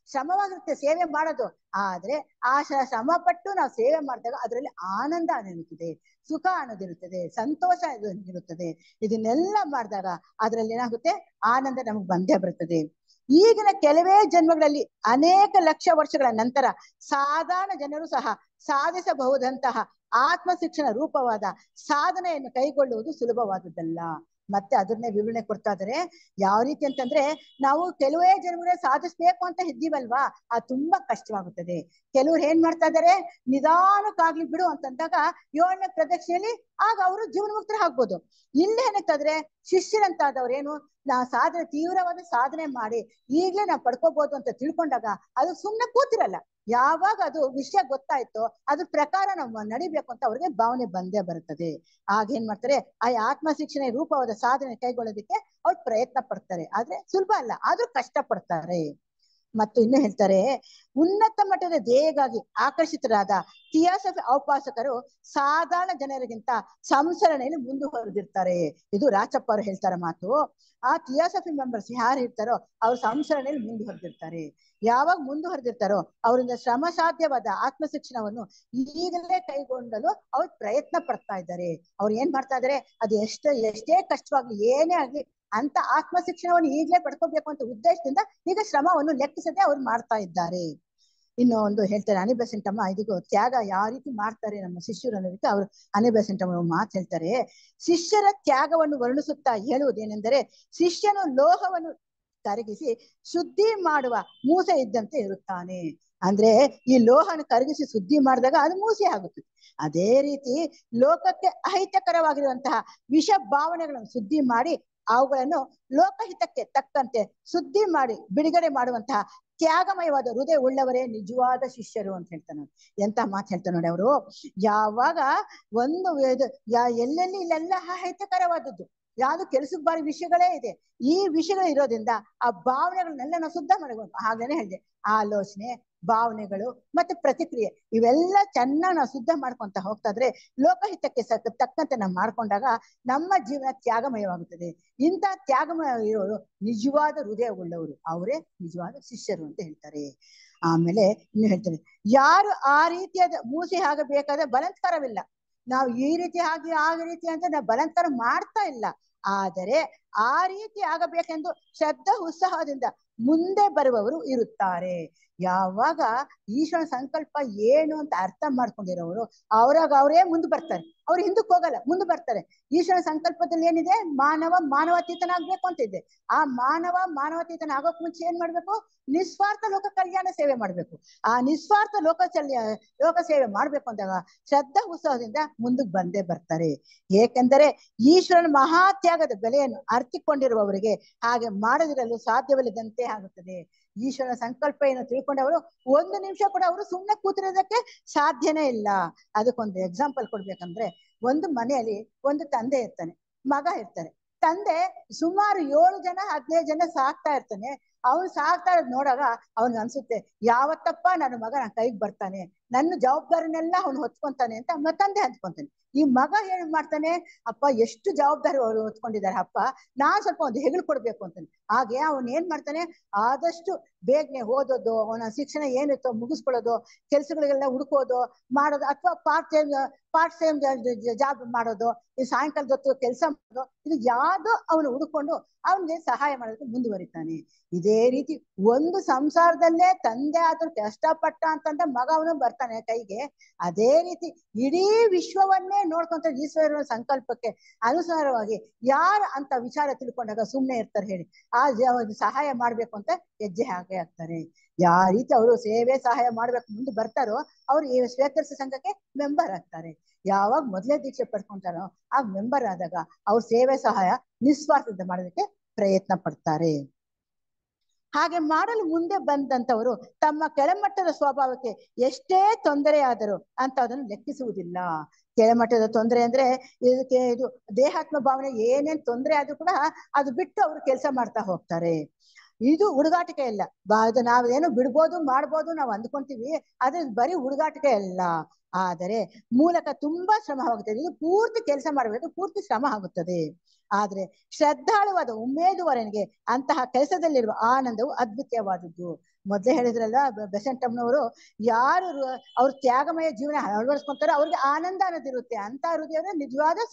ಶ್ರಮವಾಗಿರುತ್ತೆ ಸೇವೆ ಮಾಡೋದು, ಆದ್ರೆ ಆ ಶ್ರಮ ಪಟ್ಟು ನಾವು ಸೇವೆ ಮಾಡಿದಾಗ ಅದರಲ್ಲಿ ಆನಂದ ಅನ್ನೋದಿರುತ್ತದೆ, ಸುಖ ಅನ್ನೋದಿರುತ್ತದೆ, ಸಂತೋಷ ಇರುತ್ತದೆ. ಇದನ್ನೆಲ್ಲ ಮಾಡಿದಾಗ ಅದರಲ್ಲಿ ಏನಾಗುತ್ತೆ, ಆನಂದ ನಮಗೆ ಬಂದೇ ಬರುತ್ತದೆ. ಈಗಿನ ಕೆಲವೇ ಜನ್ಮಗಳಲ್ಲಿ ಅನೇಕ ಲಕ್ಷ ವರ್ಷಗಳ ನಂತರ ಸಾಧಾರಣ ಜನರು ಸಹ ಸಾಧಿಸಬಹುದಂತಹ ಆತ್ಮ ಶಿಕ್ಷಣ ರೂಪವಾದ ಸಾಧನೆಯನ್ನು ಕೈಗೊಳ್ಳುವುದು ಸುಲಭವಾದದ್ದಲ್ಲ. ಮತ್ತೆ ಅದನ್ನೇ ವಿವರಣೆ ಕೊಡ್ತಾ ಇದ್ದಾರೆ. ಯಾವ ರೀತಿ ಅಂತಂದ್ರೆ, ನಾವು ಕೆಲವೇ ಜನ್ಮಗಳೇ ಸಾಧಿಸ್ಬೇಕು ಅಂತ ಇದ್ದೀವಲ್ವಾ, ಅದು ತುಂಬಾ ಕಷ್ಟವಾಗುತ್ತದೆ. ಕೆಲವ್ರು ಏನ್ ಮಾಡ್ತಾ ಇದಾರೆ, ನಿಧಾನಕ್ಕಾಗ್ಲಿ ಬಿಡು ಅಂತಂದಾಗ 7ನೇ ಪ್ರದಕ್ಷಿಣೆಯಲ್ಲಿ ಆಗ ಅವರು ಜೀವನ ಮುಕ್ತರು ಆಗ್ಬೋದು. ಇಲ್ಲೇನಂತಾದ್ರೆ ಶಿಷ್ಯರಂತಾದವ್ರು ಏನು, ಸಾಧನೆ ತೀವ್ರವಾದ ಸಾಧನೆ ಮಾಡಿ ಈಗ್ಲೇ ನಾವು ಪಡ್ಕೋಬಹುದು ಅಂತ ತಿಳ್ಕೊಂಡಾಗ ಅದು ಸುಮ್ಮನೆ ಕೂತಿರಲ್ಲ. ಯಾವಾಗ ಅದು ವಿಷಯ ಗೊತ್ತಾಯ್ತೋ ಅದ್ರ ಪ್ರಕಾರ ನಾವು ನಡಿಬೇಕು ಅಂತ ಅವ್ರಿಗೆ ಭಾವನೆ ಬಂದೇ ಬರುತ್ತದೆ. ಆಗ ಏನ್ ಮಾಡ್ತಾರೆ, ಆ ಆತ್ಮ ಶಿಕ್ಷಣ ರೂಪವಾದ ಸಾಧನೆ ಕೈಗೊಳ್ಳೋದಕ್ಕೆ ಅವ್ರು ಪ್ರಯತ್ನ ಪಡ್ತಾರೆ. ಆದ್ರೆ ಸುಲಭ ಅಲ್ಲ, ಆದ್ರೂ ಕಷ್ಟ ಪಡ್ತಾರೆ. ಮತ್ತು ಇನ್ನು ಹೇಳ್ತಾರೆ, ಉನ್ನತ ಮಟ್ಟದ ಧ್ಯೇಯಗಾಗಿ ಆಕರ್ಷಿತರಾದ ಥಿಯಾಸಫಿ ಔಪಾಸಕರು ಸಾಧಾರಣ ಜನರಿಗಿಂತ ಸಂಸರಣೆಯಲ್ಲಿ ಮುಂದುವರೆದಿರ್ತಾರೆ. ಇದು ರಾಚಪ್ಪ ಅವರು ಹೇಳ್ತಾರೆ ಮಾತು. ಆ ಥಿಯಾಸಫಿ ಮೆಂಬರ್ಸ್ ಯಾರು ಇರ್ತಾರೋ ಅವ್ರು ಸಂಸರಣೆಯಲ್ಲಿ ಮುಂದುವರೆದಿರ್ತಾರೆ. ಯಾವಾಗ ಮುಂದುವರೆದಿರ್ತಾರೋ ಅವರಿಂದ ಶ್ರಮ ಸಾಧ್ಯವಾದ ಆತ್ಮ ಶಿಕ್ಷಣವನ್ನು ಈಗಲೇ ಕೈಗೊಂಡಲು ಅವ್ರು ಪ್ರಯತ್ನ ಪಡ್ತಾ ಇದ್ದಾರೆ. ಅವ್ರು ಏನ್ ಮಾಡ್ತಾ ಇದಾರೆ, ಅದು ಎಷ್ಟೇ ಕಷ್ಟವಾಗ್ಲಿ ಏನೇ ಆಗ್ಲಿ ಅಂತ ಆತ್ಮ ಶಿಕ್ಷಣವನ್ನು ಈಗಲೇ ಪಡ್ಕೋಬೇಕು ಅಂತ ಉದ್ದೇಶದಿಂದ ಈಗ ಶ್ರಮವನ್ನು ಲೆಕ್ಕಿಸದೆ ಅವ್ರು ಮಾಡ್ತಾ ಇದ್ದಾರೆ. ಇನ್ನು ಒಂದು ಹೇಳ್ತಾರೆ ಅನಿ ಬೆಸೆಂಟಮ್ಮ, ಇದಕ್ಕೂ ತ್ಯಾಗ ಯಾವ ರೀತಿ ಮಾಡ್ತಾರೆ ನಮ್ಮ ಶಿಷ್ಯರು ಅನ್ನೋದಕ್ಕೆ ಅವರು ಅನಿ ಬೆಸೆಂಟಮ್ಮ ಮಾತು ಹೇಳ್ತಾರೆ. ಶಿಷ್ಯರ ತ್ಯಾಗವನ್ನು ವರ್ಣಿಸುತ್ತಾ ಹೇಳುವುದೇನೆಂದರೆ, ಶಿಷ್ಯನು ಲೋಹವನ್ನು ಕರಗಿಸಿ ಶುದ್ಧಿ ಮಾಡುವ ಮೂಸೆ ಇದ್ದಂತೆ ಇರುತ್ತಾನೆ. ಅಂದ್ರೆ ಈ ಲೋಹನ ಕರಗಿಸಿ ಶುದ್ಧಿ ಮಾಡಿದಾಗ ಅದು ಮೂಸೆ ಆಗುತ್ತದೆ. ಅದೇ ರೀತಿ ಲೋಕಕ್ಕೆ ಅಹಿತಕರವಾಗಿರುವಂತಹ ವಿಷ ಭಾವನೆಗಳನ್ನು ಶುದ್ಧಿ ಮಾಡಿ ಅವುಗಳನ್ನು ಲೋಕಹಿತಕ್ಕೆ ತಕ್ಕಂತೆ ಶುದ್ಧಿ ಮಾಡಿ ಬಿಡುಗಡೆ ಮಾಡುವಂತಹ ತ್ಯಾಗಮಯವಾದ ಹೃದಯ ಉಳ್ಳವರೇ ನಿಜವಾದ ಶಿಷ್ಯರು ಅಂತ ಹೇಳ್ತಾನೆ. ಎಂತ ಮಾತು ಹೇಳ್ತಾನೆ ನೋಡಿ ಅವರು. ಯಾವಾಗ ಒಂದು ಎಲ್ಲೆಲ್ಲಿ ಇಲ್ಲೆಲ್ಲ ಅಹಿತಕರವಾದದ್ದು ಯಾವ್ದು ಕೆಲಸಕ್ಕೆ ಬಾರಿ ವಿಷಯಗಳೇ ಇದೆ, ಈ ವಿಷಯಗಳು ಇರೋದ್ರಿಂದ ಆ ಭಾವನೆಗಳನ್ನೆಲ್ಲ ನಾವು ಶುದ್ಧ ಮಾಡಬೇಕು. ಹಾಗೇನೆ ಹೇಳಿದೆ, ಆಲೋಚನೆ, ಭಾವನೆಗಳು ಮತ್ತೆ ಪ್ರತಿಕ್ರಿಯೆ ಇವೆಲ್ಲ ಚೆನ್ನಾಗಿ ನಾವು ಶುದ್ಧ ಮಾಡ್ಕೊಂತ ಹೋಗ್ತಾ ಇದ್ರೆ ಲೋಕಹಿತಕ್ಕೆ ತಕ್ಕಂತೆ ನಾವು ಮಾಡ್ಕೊಂಡಾಗ ನಮ್ಮ ಜೀವನ ತ್ಯಾಗಮಯವಾಗುತ್ತದೆ. ಇಂಥ ತ್ಯಾಗಮಯ ಇರೋರು ನಿಜವಾದ ಹೃದಯ ಉಳ್ಳವರು, ಅವರೇ ನಿಜವಾದ ಶಿಷ್ಯರು ಅಂತ ಹೇಳ್ತಾರೆ. ಆಮೇಲೆ ಇನ್ನು ಹೇಳ್ತಾರೆ, ಯಾರು ಆ ರೀತಿಯಾದ ಮೂಸೆ ಆಗಬೇಕಾದ ಬಲಾತ್ಕಾರವಿಲ್ಲ. ನಾವು ಈ ರೀತಿ ಆಗಿ ಆ ರೀತಿ ಅಂತ ನಾವು ಬಲಾತ್ಕಾರ ಮಾಡ್ತಾ ಇಲ್ಲ. ಆದರೆ ಆ ರೀತಿ ಆಗಬೇಕೆಂದು ಶ್ರದ್ಧಾ ಉತ್ಸಾಹದಿಂದ ಮುಂದೆ ಬರುವವರು ಇರುತ್ತಾರೆ. ಯಾವಾಗ ಈಶ್ವರ ಸಂಕಲ್ಪ ಏನು ಅಂತ ಅರ್ಥ ಮಾಡ್ಕೊಂಡಿರೋರು ಅವ್ರಾಗ ಅವರೇ ಮುಂದೆ ಬರ್ತಾರೆ. ಅವ್ರು ಹಿಂದಕ್ಕೆ ಹೋಗಲ್ಲ, ಮುಂದೆ ಬರ್ತಾರೆ. ಈಶ್ವರ ಸಂಕಲ್ಪದಲ್ಲಿ ಏನಿದೆ, ಮಾನವಾತೀತನಾಗ್ಬೇಕು ಅಂತ ಇದೆ. ಆ ಮಾನವಾತೀತನ ಆಗೋಕ್ ಮುಂಚೆ ಏನ್ ಮಾಡ್ಬೇಕು, ನಿಸ್ವಾರ್ಥ ಲೋಕ ಕಲ್ಯಾಣ ಸೇವೆ ಮಾಡ್ಬೇಕು. ಆ ನಿಸ್ವಾರ್ಥ ಲೋಕ ಸೇವೆ ಮಾಡ್ಬೇಕು ಅಂದಾಗ ಶ್ರದ್ಧಾ ಉತ್ಸಾಹದಿಂದ ಮುಂದಕ್ಕೆ ಬಂದೇ ಬರ್ತಾರೆ. ಏಕೆಂದರೆ ಈಶ್ವರನ ಮಹಾತ್ಯಾಗದ ಬೆಲೆಯನ್ನು ಅರ್ಥಿಕೊಂಡಿರುವವರಿಗೆ ಹಾಗೆ ಮಾಡದಿರಲು ಸಾಧ್ಯವಿಲ್ಲದಂತೆ ಆಗುತ್ತದೆ. ಈಶ್ವರನ ಸಂಕಲ್ಪ ಏನು ತಿಳ್ಕೊಂಡವರು ಒಂದು ನಿಮಿಷ ಕೂಡ ಅವರು ಸುಮ್ಮನೆ ಕೂತಿರೋದಕ್ಕೆ ಸಾಧ್ಯನೇ ಇಲ್ಲ. ಅದಕ್ಕೊಂದು ಎಕ್ಸಾಂಪಲ್ ಕೊಡ್ಬೇಕಂದ್ರೆ, ಒಂದು ಮನೆಯಲ್ಲಿ ಒಂದು ತಂದೆ ಇರ್ತಾನೆ, ಮಗ ಇರ್ತಾರೆ. ತಂದೆ ಸುಮಾರು 7-15 ಜನ ಸಾಕ್ತಾ ಇರ್ತಾನೆ. ಅವ್ನು ಸಾಕ್ತಾ ಇರೋದ್ ನೋಡಾಗ ಅವ್ನಿಗೆ ಅನ್ಸುತ್ತೆ, ಯಾವತ್ತಪ್ಪ ನನ್ನ ಮಗ ನನ್ನ ಕೈಗೆ ಬರ್ತಾನೆ, ನನ್ನ ಜವಾಬ್ದಾರಿನೆಲ್ಲ ಅವ್ನು ಹೊತ್ಕೊಂತಾನೆ ಅಂತ ತಂದೆ ಹಂಚ್ಕೊಂತಾನೆ. ಈ ಮಗ ಏನ್ ಮಾಡ್ತಾನೆ, ಅಪ್ಪ ಎಷ್ಟು ಜವಾಬ್ದಾರಿ ಅವರು ಹೊತ್ಕೊಂಡಿದ್ದಾರೆ ಅಪ್ಪ, ನಾನ್ ಸ್ವಲ್ಪ ಒಂದು ಹೆಗಲು ಕೊಡ್ಬೇಕು ಅಂತಾನೆ. ಹಾಗೆ ಅವನ್ ಏನ್ ಮಾಡ್ತಾನೆ, ಆದಷ್ಟು ಬೇಗನೆ ಓದೋದು, ಅವನ ಶಿಕ್ಷಣ ಏನಿತ್ತೋ ಮುಗಿಸ್ಕೊಳ್ಳೋದು, ಕೆಲ್ಸಗಳಿಗೆಲ್ಲ ಹುಡುಕೋದು ಮಾಡೋದು, ಅಥವಾ ಪಾರ್ಟ್ ಟೈಮ್ ಜಾಬ್ ಮಾಡೋದು, ಈ ಸಾಯಂಕಾಲದ ಹೊತ್ತು ಕೆಲಸ ಮಾಡೋದು, ಇದು ಯಾವ್ದೋ ಅವನು ಹುಡುಕೊಂಡು ಅವನಿಗೆ ಸಹಾಯ ಮಾಡೋದಕ್ಕೆ ಮುಂದುವರಿತಾನೆ. ಇದೇ ರೀತಿ ಒಂದು ಸಂಸಾರದಲ್ಲೇ ತಂದೆ ಆದ್ರೂ ಕಷ್ಟಪಟ್ಟ ಅಂತಂದ್ರೆ ಮಗ ಅವನು ಬರ್ತಾನೆ ಕೈಗೆ. ಅದೇ ರೀತಿ ಇಡೀ ವಿಶ್ವವನ್ನೇ ನೋಡ್ಕೊಂತ ಈಶ್ವರನ ಸಂಕಲ್ಪಕ್ಕೆ ಅನುಸಾರವಾಗಿ ಯಾರು ಅಂತ ವಿಚಾರ ತಿಳ್ಕೊಂಡಾಗ ಸುಮ್ನೆ ಇರ್ತಾರೆ ಹೇಳಿ, ಆ ಸಹಾಯ ಮಾಡ್ಬೇಕು ಅಂತ ಹೆಜ್ಜೆ ಹಾಕೇ ಆಗ್ತಾರೆ. ಯಾವ ರೀತಿ ಅವರು ಸೇವೆ ಸಹಾಯ ಮಾಡ್ಬೇಕು ಮುಂದೆ ಬರ್ತಾರೋ ಅವ್ರು ಈ ಶ್ವೇತರ್ಷ ಸಂಘಕ್ಕೆ ಮೆಂಬರ್ ಆಗ್ತಾರೆ. ಯಾವಾಗ ಮೊದಲೇ ದೀಕ್ಷೆ ಪಡ್ಕೊಂತಾರೋ ಆ ಮೆಂಬರ್ ಆದಾಗ ಅವ್ರ ಸೇವೆ ಸಹಾಯ ನಿಸ್ವಾರ್ಥದಿಂದ ಮಾಡೋದಕ್ಕೆ ಪ್ರಯತ್ನ ಪಡ್ತಾರೆ. ಹಾಗೆ ಮಾಡಲು ಮುಂದೆ ಬಂದಂತವರು ತಮ್ಮ ಕೆಳಮಟ್ಟದ ಸ್ವಭಾವಕ್ಕೆ ಎಷ್ಟೇ ತೊಂದರೆ ಆದರೂ ಅಂತ ಅದನ್ನು ಲೆಕ್ಕಿಸುವುದಿಲ್ಲ. ಕೆಳಮಟ್ಟದ ತೊಂದರೆ ಅಂದ್ರೆ ಇದು ದೇಹಾತ್ಮ ಭಾವನೆ ಏನೇನ್ ತೊಂದರೆ ಆದ್ರೂ ಕೂಡ ಅದು ಬಿಟ್ಟು ಅವರು ಕೆಲಸ ಮಾಡ್ತಾ ಹೋಗ್ತಾರೆ. ಇದು ಹುಡುಗಾಟಿಕೆ ಇಲ್ಲ. ಅದು ನಾವೇನು ಬಿಡ್ಬೋದು ಮಾಡ್ಬೋದು ನಾವು ಅಂದ್ಕೊಂತೀವಿ, ಆದ್ರೆ ಬರೀ ಹುಡುಗಾಟಿಕೆ ಅಲ್ಲ. ಆದರೆ ಮೂಲಕ ತುಂಬಾ ಶ್ರಮವಾಗುತ್ತದೆ. ಇದು ಪೂರ್ತಿ ಕೆಲಸ ಮಾಡಬೇಕು, ಪೂರ್ತಿ ಶ್ರಮ ಆಗುತ್ತದೆ. ಆದ್ರೆ ಶ್ರದ್ಧಾಳುವಾದ ಉಮೇದುವರನಿಗೆ ಅಂತಹ ಕೆಲಸದಲ್ಲಿರುವ ಆನಂದವು ಅದ್ವಿತೀಯವಾದದ್ದು. ಮೊದಲೇ ಹೇಳಿದ್ರಲ್ಲ ಬೆಸೆಂಟಮ್ಮನವರು, ಯಾರು ಅವ್ರ ತ್ಯಾಗಮಯ ಜೀವನ ಅಳವಡಿಸ್ಕೊಂತಾರೋ ಅವ್ರಿಗೆ ಆನಂದ ಅನ್ನೋದಿರುತ್ತೆ. ಅಂತ ಹೃದಯವರು ನಿಜವಾದ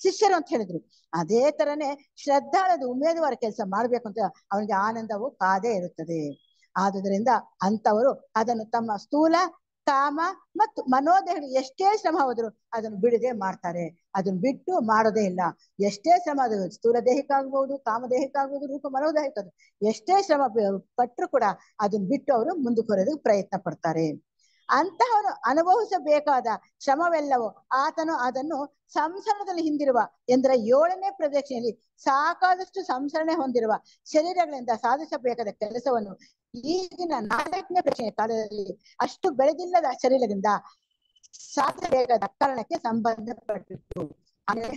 ಶಿಷ್ಯರು ಅಂತ ಹೇಳಿದ್ರು. ಅದೇ ತರನೇ ಶ್ರದ್ಧಾಳದ ಉಮೇದುವಾರ ಕೆಲಸ ಮಾಡ್ಬೇಕು ಅಂತ ಅವನಿಗೆ ಆನಂದವು ಕಾದೇ ಇರುತ್ತದೆ. ಆದುದರಿಂದ ಅಂತವರು ಅದನ್ನು ತಮ್ಮ ಸ್ಥೂಲ ಕಾಮ ಮತ್ತು ಮನೋದೇಹಗಳು ಎಷ್ಟೇ ಶ್ರಮ ಹೋದ್ರು ಅದನ್ನು ಬಿಡದೆ ಮಾಡ್ತಾರೆ. ಅದನ್ನ ಬಿಟ್ಟು ಮಾಡೋದೇ ಇಲ್ಲ. ಎಷ್ಟೇ ಶ್ರಮ, ಅದು ಸ್ಥೂಲ ದೇಹಕ್ಕಾಗ್ಬಹುದು, ಕಾಮದೇಹಕ್ಕಾಗ್ಬಹುದು, ರೂಪ ಮನೋದೇಹಕ್ಕಾಗ್ಬೋದು, ಎಷ್ಟೇ ಶ್ರಮ ಪಟ್ಟರು ಕೂಡ ಅದನ್ನ ಬಿಟ್ಟು ಅವರು ಮುಂದಕ್ಕೆ ಬರೋದಕ್ಕೆ ಪ್ರಯತ್ನ ಪಡ್ತಾರೆ. ಅಂತಹವನು ಅನುಭವಿಸಬೇಕಾದ ಶ್ರಮವೆಲ್ಲವೂ ಆತನು ಅದನ್ನು ಸಂಸರಣದಲ್ಲಿ ಹಿಂದಿರುವ ಎಂದರೆ 7ನೇ ಪ್ರದಕ್ಷಿಣೆಯಲ್ಲಿ ಸಾಕಾದಷ್ಟು ಸಂಸರಣೆ ಹೊಂದಿರುವ ಶರೀರಗಳಿಂದ ಸಾಧಿಸಬೇಕಾದ ಕೆಲಸವನ್ನು ಈಗಿನ 4ನೇ ಪ್ರದಕ್ಷಿಣೆ ಕಾಲದಲ್ಲಿ ಅಷ್ಟು ಬೆಳೆದಿಲ್ಲದ ಶರೀರದಿಂದ ಸಾಧಿಸಬೇಕಾದ ಕಾರಣಕ್ಕೆ ಸಂಬಂಧಪಟ್ಟಿತ್ತು.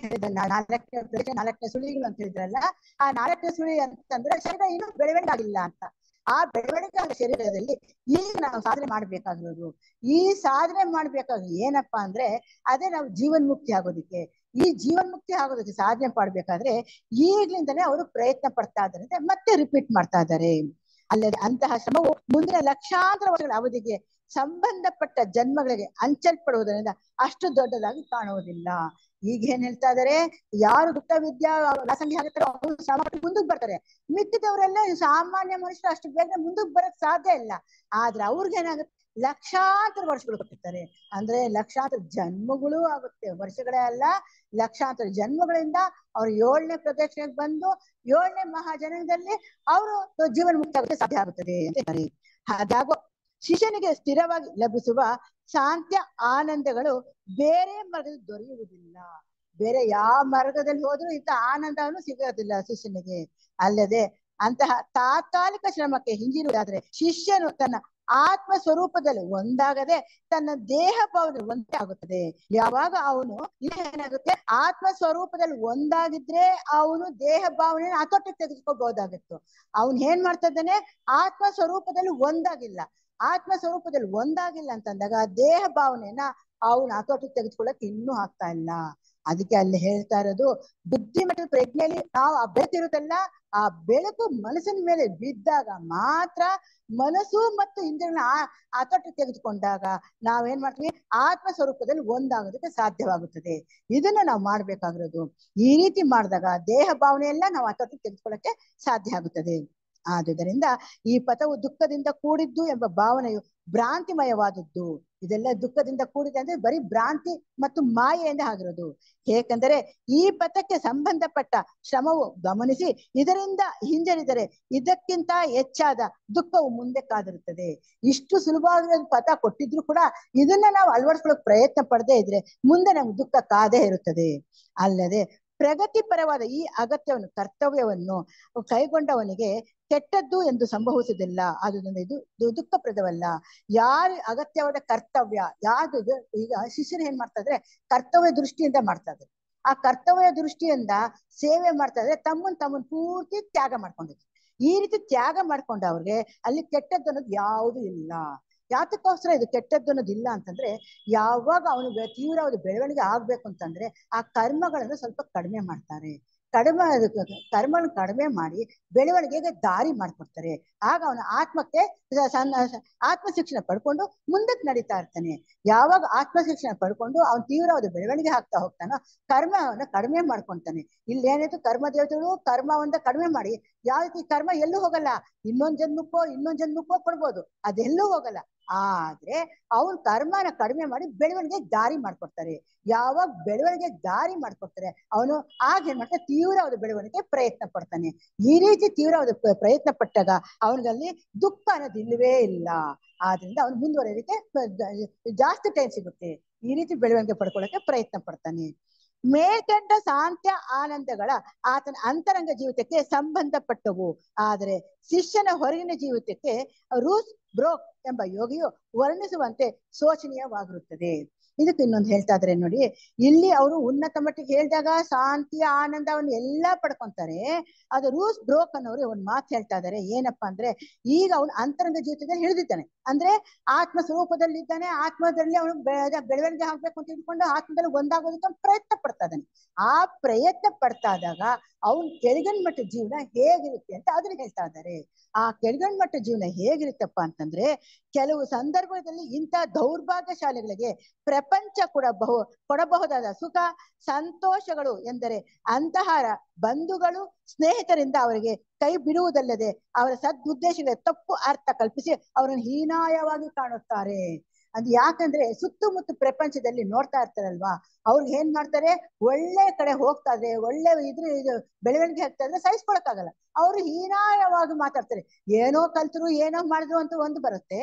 ಹೇಳಿದ 4ನೇ ಸುಳಿಗಳು ಅಂತ ಹೇಳಿದ್ರಲ್ಲ, ಆ 4ನೇ ಸುಳಿ ಅಂತಂದ್ರೆ ಶರೀರ ಇನ್ನೂ ಬೆಳವಣಿಗೆ ಆಗಿಲ್ಲ ಅಂತ. ಆ ಬೆಳವಣಿಗೆ ಶರೀರದಲ್ಲಿ ಈಗ ನಾವು ಸಾಧನೆ ಮಾಡ್ಬೇಕಾಗಿರೋದು. ಈ ಸಾಧನೆ ಮಾಡ್ಬೇಕಾದ್ರೆ ಏನಪ್ಪಾ ಅಂದ್ರೆ ಅದೇ ನಾವು ಜೀವನ್ಮುಕ್ತಿ ಆಗೋದಿಕ್ಕೆ. ಈ ಜೀವನ್ಮುಕ್ತಿ ಆಗೋದಕ್ಕೆ ಸಾಧನೆ ಮಾಡ್ಬೇಕಾದ್ರೆ ಈಗ್ಲಿಂದಲೇ ಅವರು ಪ್ರಯತ್ನ ಪಡ್ತಾ ಇದ್ದಾರೆ, ಮತ್ತೆ ರಿಪೀಟ್ ಮಾಡ್ತಾ ಇದ್ದಾರೆ. ಅಲ್ಲದೆ ಅಂತಹ ಶ್ರಮವು ಮುಂದಿನ ಲಕ್ಷಾಂತರ ವರ್ಷಗಳ ಅವಧಿಗೆ ಸಂಬಂಧಪಟ್ಟ ಜನ್ಮಗಳಿಗೆ ಹಂಚಲ್ಪಡುವುದರಿಂದ ಅಷ್ಟು ದೊಡ್ಡದಾಗಿ ಕಾಣುವುದಿಲ್ಲ. ಈಗ ಏನ್ ಹೇಳ್ತಾ ಇದಾರೆ, ಯಾರು ಗುಪ್ತ ವಿದ್ಯಾ ವ್ಯಾಸಂಗಿ ಆಗಿರ್ತಾರೋ ಅವರು ಶ್ರಮ ಮುಂದಕ್ಕೆ ಬರ್ತಾರೆ. ಮಿಕ್ಕಿದವರೆಲ್ಲ ಸಾಮಾನ್ಯ ಮನುಷ್ಯರು ಅಷ್ಟು ಬೇಗ ಮುಂದಕ್ಕೆ ಬರಕ್ ಸಾಧ್ಯ ಇಲ್ಲ. ಆದ್ರೆ ಅವ್ರಿಗೇನಾಗುತ್ತೆ, ಲಕ್ಷಾಂತರ ವರ್ಷಗಳು ಕೊಟ್ಟಿರ್ತಾರೆ. ಅಂದ್ರೆ ಲಕ್ಷಾಂತರ ಜನ್ಮಗಳು ಆಗುತ್ತೆ, ವರ್ಷಗಳೇ ಅಲ್ಲ, ಲಕ್ಷಾಂತರ ಜನ್ಮಗಳಿಂದ ಅವ್ರು 7ನೇ ಪ್ರದಕ್ಷಿಣೆಗೆ ಬಂದು 7ನೇ ಮಹಾಜನದಲ್ಲಿ ಅವರು ಜೀವನ ಮುಕ್ತ ಆಗೋಕ್ಕೆ ಸಾಧ್ಯ ಆಗುತ್ತದೆ ಅಂತ ಹೇಳ್ತಾರೆ. ಹಾಗಾಗೋ ಶಿಷ್ಯನಿಗೆ ಸ್ಥಿರವಾಗಿ ಲಭಿಸುವ ಶಾಂತ್ಯ ಆನಂದಗಳು ಬೇರೆ ಮಾರ್ಗದಲ್ಲಿ ದೊರೆಯುವುದಿಲ್ಲ. ಬೇರೆ ಯಾವ ಮಾರ್ಗದಲ್ಲಿ ಹೋದ್ರೂ ಇಂಥ ಆನಂದವನ್ನು ಸಿಗೋದಿಲ್ಲ ಶಿಷ್ಯನಿಗೆ. ಅಲ್ಲದೆ ಅಂತಹ ತಾತ್ಕಾಲಿಕ ಶ್ರಮಕ್ಕೆ ಹಿಂದಿರುವುದಾದ್ರೆ ಶಿಷ್ಯನು ತನ್ನ ಆತ್ಮ ಸ್ವರೂಪದಲ್ಲಿ ಒಂದಾಗದೆ ತನ್ನ ದೇಹ ಭಾವನೆ ಒಂದೇ ಆಗುತ್ತದೆ. ಯಾವಾಗ ಅವನು ಏನಾಗುತ್ತೆ, ಆತ್ಮ ಸ್ವರೂಪದಲ್ಲಿ ಒಂದಾಗಿದ್ರೆ ಅವನು ದೇಹ ಭಾವನೆಯನ್ನು ಹತೋಟಿಗೆ ತೆಗೆದುಕೋಬಹುದಾಗಿತ್ತು. ಅವನ್ ಏನ್ ಮಾಡ್ತಾ ಇದ್ದಾನೆ, ಆತ್ಮ ಸ್ವರೂಪದಲ್ಲಿ ಒಂದಾಗಿಲ್ಲ. ಆತ್ಮ ಸ್ವರೂಪದಲ್ಲಿ ಒಂದಾಗಿಲ್ಲ ಅಂತಂದಾಗ ದೇಹ ಭಾವನೆಯನ್ನ ಅವನು ಹತೋಟಿಗೆ ತೆಗೆದುಕೊಳ್ಳಕ್ ಇನ್ನೂ ಆಗ್ತಾ ಇಲ್ಲ. ಅದಕ್ಕೆ ಅಲ್ಲಿ ಹೇಳ್ತಾ ಇರೋದು, ಬುದ್ಧಿ ಮತ್ತು ಪ್ರಜ್ಞೆಯಲ್ಲಿ ನಾವು ಆ ಬೆಳಕಿರುತ್ತಲ್ಲ, ಆ ಬೆಳಕು ಮನಸ್ಸಿನ ಮೇಲೆ ಬಿದ್ದಾಗ ಮಾತ್ರ, ಮನಸ್ಸು ಮತ್ತು ಇಂದ್ರಿಯಗಳನ್ನ ಹತೋಟಿಗೆ ತೆಗೆದುಕೊಂಡಾಗ ನಾವೇನ್ ಮಾಡ್ತೀವಿ, ಆತ್ಮ ಸ್ವರೂಪದಲ್ಲಿ ಒಂದಾಗೋದಕ್ಕೆ ಸಾಧ್ಯವಾಗುತ್ತದೆ. ಇದನ್ನ ನಾವು ಮಾಡ್ಬೇಕಾಗಿರೋದು. ಈ ರೀತಿ ಮಾಡಿದಾಗ ದೇಹ ಭಾವನೆ ಎಲ್ಲ ನಾವು ಹತೋಟಿಗೆ ತೆಗೆದುಕೊಳ್ಳಕ್ಕೆ ಸಾಧ್ಯ ಆಗುತ್ತದೆ. ಆದುದರಿಂದ ಈ ಪಥವು ದುಃಖದಿಂದ ಕೂಡಿದ್ದು ಎಂಬ ಭಾವನೆಯು ಭ್ರಾಂತಿಮಯವಾದದ್ದು. ಇದೆಲ್ಲ ದುಃಖದಿಂದ ಕೂಡಿದೆ ಅಂದ್ರೆ ಬರೀ ಭ್ರಾಂತಿ ಮತ್ತು ಮಾಯೆಯಿಂದ ಆಗಿರೋದು. ಏಕೆಂದರೆ ಈ ಪಥಕ್ಕೆ ಸಂಬಂಧಪಟ್ಟ ಶ್ರಮವು ಗಮನಿಸಿ ಇದರಿಂದ ಹಿಂಜರಿದರೆ ಇದಕ್ಕಿಂತ ಹೆಚ್ಚಾದ ದುಃಖವು ಮುಂದೆ ಕಾದಿರುತ್ತದೆ. ಇಷ್ಟು ಸುಲಭವಾಗಿ ಪಥ ಕೊಟ್ಟಿದ್ರು ಕೂಡ ಇದನ್ನ ನಾವು ಅಳವಡಿಸ್ಕೊಳ್ಳೋಕೆ ಪ್ರಯತ್ನ ಪಡದೇ ಇದ್ರೆ ಮುಂದೆ ನಮ್ಗೆ ದುಃಖ ಕಾದೇ ಇರುತ್ತದೆ. ಅಲ್ಲದೆ ಪ್ರಗತಿಪರವಾದ ಈ ಅಗತ್ಯವನ್ನು ಕರ್ತವ್ಯವನ್ನು ಕೈಗೊಂಡವನಿಗೆ ಕೆಟ್ಟದ್ದು ಎಂದು ಸಂಭವಿಸುವುದಿಲ್ಲ. ಅದರಿಂದ ಇದು ದುಃಖಪ್ರದವಲ್ಲ. ಯಾರು ಅಗತ್ಯವಾದ ಕರ್ತವ್ಯ ಯಾವ್ದು, ಈಗ ಶಿಷ್ಯರು ಏನ್ ಮಾಡ್ತಾ ಇದ್ರೆ ಕರ್ತವ್ಯ ದೃಷ್ಟಿಯಿಂದ ಮಾಡ್ತಾ ಇದ್ದಾರೆ. ಆ ಕರ್ತವ್ಯ ದೃಷ್ಟಿಯಿಂದ ಸೇವೆ ಮಾಡ್ತಾ ಇದ್ರೆ ತಮ್ಮನ್ ಪೂರ್ತಿ ತ್ಯಾಗ ಮಾಡ್ಕೊಂಡಿದ್ರು. ಈ ರೀತಿ ತ್ಯಾಗ ಮಾಡ್ಕೊಂಡವ್ರಿಗೆ ಅಲ್ಲಿ ಕೆಟ್ಟದ್ದು ಅನ್ನೋದು ಯಾವುದು ಇಲ್ಲ. ಯಾತಕ್ಕೋಸ್ಕರ ಇದು ಕೆಟ್ಟದ್ದು ಅನ್ನೋದು ಇಲ್ಲ ಅಂತಂದ್ರೆ, ಯಾವಾಗ ಅವನಿಗೆ ತೀವ್ರವಾದ ಬೆಳವಣಿಗೆ ಆಗ್ಬೇಕು ಅಂತಂದ್ರೆ ಆ ಕರ್ಮಗಳನ್ನು ಸ್ವಲ್ಪ ಕಡಿಮೆ ಮಾಡ್ತಾರೆ. ಕರ್ಮಗಳನ್ನು ಕಡಿಮೆ ಮಾಡಿ ಬೆಳವಣಿಗೆಗೆ ದಾರಿ ಮಾಡ್ಕೊಡ್ತಾರೆ. ಆಗ ಅವನ ಆತ್ಮಕ್ಕೆ ಆತ್ಮ ಶಿಕ್ಷಣ ಪಡ್ಕೊಂಡು ಮುಂದಕ್ಕೆ ನಡೀತಾ ಇರ್ತಾನೆ. ಯಾವಾಗ ಆತ್ಮ ಶಿಕ್ಷಣ ಪಡ್ಕೊಂಡು ಅವನು ತೀವ್ರವಾದ ಬೆಳವಣಿಗೆ ಆಗ್ತಾ ಹೋಗ್ತಾನೋ ಕರ್ಮವನ್ನ ಕಡಿಮೆ ಮಾಡ್ಕೊಂತಾನೆ. ಇಲ್ಲಿ ಏನಾಯ್ತು, ಕರ್ಮ ದೇವತೆಗಳು ಕರ್ಮವನ್ನ ಕಡಿಮೆ ಮಾಡಿ ಯಾವ ರೀತಿ ಕರ್ಮ ಎಲ್ಲೂ ಹೋಗಲ್ಲ, ಇನ್ನೊಂದ್ ಜನ್ಮಕ್ಕೋ ಕೊಡ್ಬೋದು, ಅದೆಲ್ಲೂ ಹೋಗಲ್ಲ. ಆದ್ರೆ ಅವ್ನ ಕರ್ಮನ ಕಡಿಮೆ ಮಾಡಿ ಬೆಳವಣಿಗೆ ದಾರಿ ಮಾಡ್ಕೊಡ್ತಾರೆ. ಯಾವಾಗ ಬೆಳವಣಿಗೆ ದಾರಿ ಮಾಡ್ಕೊಡ್ತಾರೆ ಅವನು ಆಗ ಏನ್ ಮಾಡ್ತಾನೆ, ತೀವ್ರವಾದ ಬೆಳವಣಿಗೆ ಪ್ರಯತ್ನ ಪಡ್ತಾನೆ. ಈ ರೀತಿ ತೀವ್ರವಾದ ಪ್ರಯತ್ನ ಪಟ್ಟಾಗ ಅವನಿಗಲ್ಲಿ ದುಃಖ ಅನ್ನೋದು ಇಲ್ಲವೇ ಇಲ್ಲ. ಆದ್ರಿಂದ ಅವನು ಮುಂದುವರೆಯೋದಕ್ಕೆ ಜಾಸ್ತಿ ಟೈಮ್ ಸಿಗುತ್ತೆ. ಈ ರೀತಿ ಬೆಳವಣಿಗೆ ಪಡ್ಕೊಳ್ಳೋಕೆ ಪ್ರಯತ್ನ ಪಡ್ತಾನೆ. ಮೇಲ್ಕಂಡ ಶಾಂತ್ಯ ಆನಂದಗಳ ಆತನ ಅಂತರಂಗ ಜೀವಿತಕ್ಕೆ ಸಂಬಂಧಪಟ್ಟವು. ಆದರೆ ಶಿಷ್ಯನ ಹೊರಗಿನ ಜೀವಿತಕ್ಕೆ ರೂಸ್ ಬ್ರೋಕ್ ಎಂಬ ಯೋಗಿಯು ವರ್ಣಿಸುವಂತೆ ಶೋಚನೀಯವಾಗಿರುತ್ತದೆ. ಇದಕ್ಕೆ ಇನ್ನೊಂದು ಹೇಳ್ತಾ ಇದ್ರೆ ನೋಡಿ, ಇಲ್ಲಿ ಅವರು ಉನ್ನತ ಮಟ್ಟಿಗೆ ಹೇಳಿದಾಗ ಶಾಂತಿ ಆನಂದವನ್ನು ಎಲ್ಲಾ ಪಡ್ಕೊಂತಾರೆ. ಅದು ರೂಸ್ ಬ್ರೋಕ್ ಅನ್ನೋರು ಒಂದ್ ಮಾತು ಹೇಳ್ತಾ ಇದಾರೆ. ಏನಪ್ಪಾ ಅಂದ್ರೆ, ಈಗ ಅವನು ಅಂತರಂಗ ಜೀವಿತದಲ್ಲಿ ಹಿಡಿದಿದ್ದಾನೆ, ಅಂದ್ರೆ ಆತ್ಮ ಸ್ವರೂಪದಲ್ಲಿ ಇದ್ದಾನೆ. ಆತ್ಮದಲ್ಲಿ ಅವನು ಬೆಳವಣಿಗೆ ಆಗ್ಬೇಕು ಅಂತ ತಿಳ್ಕೊಂಡು ಆತ್ಮದಲ್ಲಿ ಒಂದಾಗೋದಕ್ಕೆ ಪ್ರಯತ್ನ ಪಡ್ತಾ ಇದ್ದಾನೆ. ಆ ಪ್ರಯತ್ನ ಪಡ್ತಾ ಇದ್ದಾಗ ಅವನ್ ಕೆಳಗನ್ ಮಟ್ಟ ಜೀವನ ಹೇಗಿರುತ್ತೆ ಅಂತ ಅದನ್ನ ಹೇಳ್ತಾ ಇದ್ದಾರೆ. ಆ ಕೆಳಗನ್ ಮಟ್ಟ ಜೀವನ ಹೇಗಿರುತ್ತಪ್ಪ ಅಂತಂದ್ರೆ, ಕೆಲವು ಸಂದರ್ಭದಲ್ಲಿ ಇಂಥ ದೌರ್ಭಾಗ್ಯಶಾಲಿಗಳಿಗೆ ಪ್ರಪಂಚ ಕೊಡಬಹುದಾದ ಸುಖ ಸಂತೋಷಗಳು ಎಂದರೆ ಅಂತಹ ಬಂಧುಗಳು ಸ್ನೇಹಿತರಿಂದ ಅವರಿಗೆ ಕೈ ಬಿಡುವುದಲ್ಲದೆ ಅವರ ಸದುದ್ದೇಶಗಳ ತಪ್ಪು ಅರ್ಥ ಕಲ್ಪಿಸಿ ಅವರನ್ನು ಹೀನಾಯವಾಗಿ ಕಾಣುತ್ತಾರೆ. ಅದು ಯಾಕಂದ್ರೆ ಸುತ್ತಮುತ್ತ ಪ್ರಪಂಚದಲ್ಲಿ ನೋಡ್ತಾ ಇರ್ತಾರಲ್ವಾ, ಅವ್ರಿಗೆ ಏನ್ ಮಾಡ್ತಾರೆ, ಒಳ್ಳೆ ಕಡೆ ಹೋಗ್ತಾ ಇದ್ರೆ, ಒಳ್ಳೆ ಇದು ಬೆಳವಣಿಗೆ ಆಗ್ತಾ ಇದ್ರೆ ಸಹಿಸ್ಕೊಳಕ್ಕಾಗಲ್ಲ. ಅವ್ರು ಹೀನಾಯವಾಗಿ ಮಾತಾಡ್ತಾರೆ. ಏನೋ ಕಲ್ತರು ಏನೋ ಮಾಡಿದ್ರು ಅಂತ ಒಂದು ಬರುತ್ತೆ.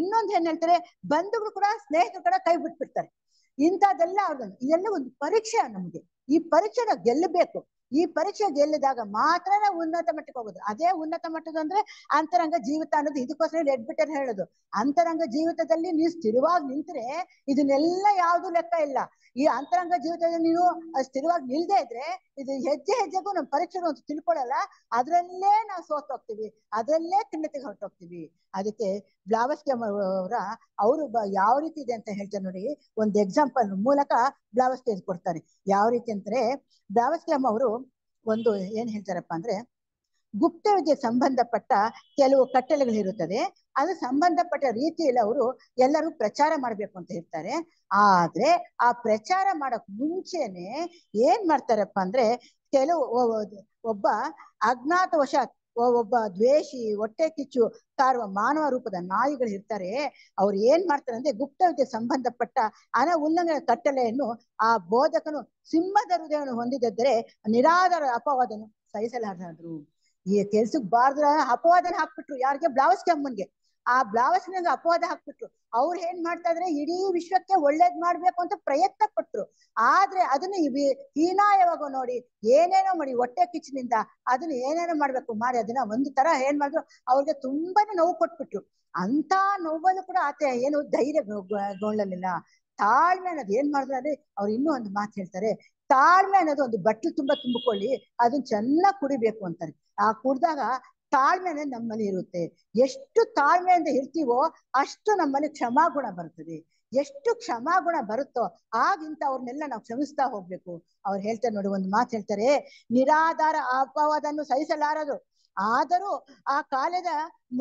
ಇನ್ನೊಂದು ಏನ್ ಹೇಳ್ತಾರೆ, ಬಂಧುಗಳು ಕೂಡ ಸ್ನೇಹಿತರು ಕೂಡ ಕೈ ಬಿಟ್ಬಿಡ್ತಾರೆ. ಇಂಥದ್ದೆಲ್ಲ ಇದೆಲ್ಲ ಒಂದು ಪರೀಕ್ಷೆ ನಮ್ಗೆ. ಈ ಪರೀಕ್ಷೆನ ಗೆಲ್ಲಬೇಕು. ಈ ಪರೀಕ್ಷೆ ಗೆಲ್ಲಿದಾಗ ಮಾತ್ರ ನಾವು ಉನ್ನತ ಮಟ್ಟಕ್ಕೆ ಹೋಗೋದು. ಅದೇ ಉನ್ನತ ಮಟ್ಟದ ಅಂದ್ರೆ ಅಂತರಂಗ ಜೀವಿತ ಅನ್ನೋದು. ಇದಕ್ಕೋಸ್ಕರ ಎಡ್ಬಿಟ್ಟರ್ ಹೇಳೋದು, ಅಂತರಂಗ ಜೀವಿತದಲ್ಲಿ ನೀವು ಸ್ಥಿರವಾಗಿ ನಿಂತ್ರೆ ಇದನ್ನೆಲ್ಲ ಯಾವ್ದು ಲೆಕ್ಕ ಇಲ್ಲ. ಈ ಅಂತರಂಗ ಜೀವಿತದಲ್ಲಿ ನೀವು ಸ್ಥಿರವಾಗಿ ನಿಲ್ದೇ ಇದ್ರೆ ಇದು ಹೆಜ್ಜೆ ಹೆಜ್ಜೆಗೂ ನಮ್ಮ ಪರೀಕ್ಷೆಗಳು ಅಂತ ತಿಳ್ಕೊಳ್ಳಲ್ಲ, ಅದ್ರಲ್ಲೇ ನಾವು ಸೋತ್ ಹೋಗ್ತೀವಿ, ಅದರಲ್ಲೇ ಖಂಡಿತ ಹೊರಟೋಗ್ತೀವಿ. ಅದಕ್ಕೆ ಬ್ಲಾವಸ್ಕಿ ಅವರ ಅವರು ಯಾವ ರೀತಿ ಇದೆ ಅಂತ ಹೇಳ್ತಾರೆ ನೋಡಿ. ಒಂದು ಎಕ್ಸಾಂಪಲ್ ಮೂಲಕ ಬ್ಲಾವಸ್ಕಿ ಕೊಡ್ತಾರೆ. ಯಾವ ರೀತಿ ಅಂದ್ರೆ ಬ್ಲಾವಸ್ಕಿ ಅವರು ಒಂದು ಏನ್ ಹೇಳ್ತಾರಪ್ಪ ಅಂದ್ರೆ, ಗುಪ್ತ ವಿದ್ಯೆ ಸಂಬಂಧಪಟ್ಟ ಕೆಲವು ಕಟ್ಟಳೆಗಳು ಇರುತ್ತದೆ, ಅದು ಸಂಬಂಧಪಟ್ಟ ರೀತಿಯಲ್ಲಿ ಅವರು ಎಲ್ಲರೂ ಪ್ರಚಾರ ಮಾಡ್ಬೇಕು ಅಂತ ಹೇಳ್ತಾರೆ. ಆದ್ರೆ ಆ ಪ್ರಚಾರ ಮಾಡಕ್ ಮುಂಚೆನೆ ಏನ್ ಮಾಡ್ತಾರಪ್ಪ ಅಂದ್ರೆ, ಕೆಲವು ಒಬ್ಬ ಅಜ್ಞಾತವಶಾತ್ ಒಬ್ಬ ದ್ವೇಷಿ, ಹೊಟ್ಟೆ ಕಿಚ್ಚು ಕಾರುವ ಮಾನವ ರೂಪದ ನಾಯಿಗಳು ಇರ್ತಾರೆ. ಅವ್ರು ಏನ್ ಮಾಡ್ತಾರೆ ಅಂದ್ರೆ, ಗುಪ್ತ ವಿದ್ಯೆ ಸಂಬಂಧಪಟ್ಟ ಉಲ್ಲಂಘನೆ ಕಟ್ಟಳೆಯನ್ನು ಆ ಬೋಧಕನು ಸಿಂಹದ ಹೃದಯವನ್ನು ಹೊಂದಿದ್ದರೆ ನಿರಾಧಾರ ಅಪವಾದನು ಸಹಿಸಲಾರರು. ಈ ಕೆಲ್ಸಕ್ಕೆ ಬಾರ್ದ್ರ ಅಪವಾದನ ಹಾಕ್ಬಿಟ್ರು. ಯಾರಿಗೆ? ಬ್ಲಾವಸ್ಕಿ ಅಮ್ಮನ್ಗೆ. ಆ ಬ್ಲಾವಸ್ಕಿಗೆ ಅಪವಾದ ಹಾಕ್ಬಿಟ್ರು. ಅವ್ರು ಏನ್ ಮಾಡ್ತಾ ಇದ್ರೆ, ಇಡೀ ವಿಶ್ವಕ್ಕೆ ಒಳ್ಳೇದ್ ಮಾಡ್ಬೇಕು ಅಂತ ಪ್ರಯತ್ನ ಪಟ್ರು. ಆದ್ರೆ ಅದನ್ನ ಹೀನಾಯವಾಗ ನೋಡಿ ಏನೇನೋ ಮಾಡಿ ಹೊಟ್ಟೆ ಕಿಚ್ಚಿನಿಂದ ಅದನ್ನ ಏನೇನೋ ಮಾಡ್ಬೇಕು ಮಾಡಿ ಅದನ್ನ ಒಂದು ತರ ಏನ್ ಮಾಡಿದ್ರು, ಅವ್ರಿಗೆ ತುಂಬಾನೇ ನೋವು ಕೊಟ್ಬಿಟ್ರು. ಅಂತ ನೋವಲ್ಲೂ ಕೂಡ ಆತ ಏನು ಧೈರ್ಯಗೊಳ್ಳಲಿಲ್ಲ. ತಾಳ್ಮೆ ಅನ್ನೋದು ಏನ್ ಮಾಡಿದ್ರು ಅಂದ್ರೆ, ಅವ್ರು ಇನ್ನೂ ಒಂದು ಮಾತು ಹೇಳ್ತಾರೆ, ತಾಳ್ಮೆ ಅನ್ನೋದು ಒಂದು ಬಟ್ಲು ತುಂಬಿಕೊಳ್ಳಿ, ಅದನ್ನ ಚೆನ್ನಾಗಿ ಕುಡಿಬೇಕು ಅಂತಾರೆ. ಆ ಕುಡ್ದಾಗ ತಾಳ್ಮೆ ಅನ್ನೋದು ನಮ್ಮಲ್ಲಿ ಇರುತ್ತೆ. ಎಷ್ಟು ತಾಳ್ಮೆಯಿಂದ ಇರ್ತೀವೋ ಅಷ್ಟು ನಮ್ಮಲ್ಲಿ ಕ್ಷಮಾಗುಣ ಬರ್ತದೆ. ಎಷ್ಟು ಕ್ಷಮಾಗುಣ ಬರುತ್ತೋ ಆಗಿಂತ ಅವ್ರನ್ನೆಲ್ಲ ನಾವು ಕ್ಷಮಿಸ್ತಾ ಹೋಗ್ಬೇಕು. ಅವ್ರು ಹೇಳ್ತಾರೆ ನೋಡಿ, ಒಂದು ಮಾತು ಹೇಳ್ತಾರೆ, ನಿರಾಧಾರ ಅಪವಾದನ್ನು ಸಹಿಸಲಾರದು. ಆದರೂ ಆ ಕಾಲದ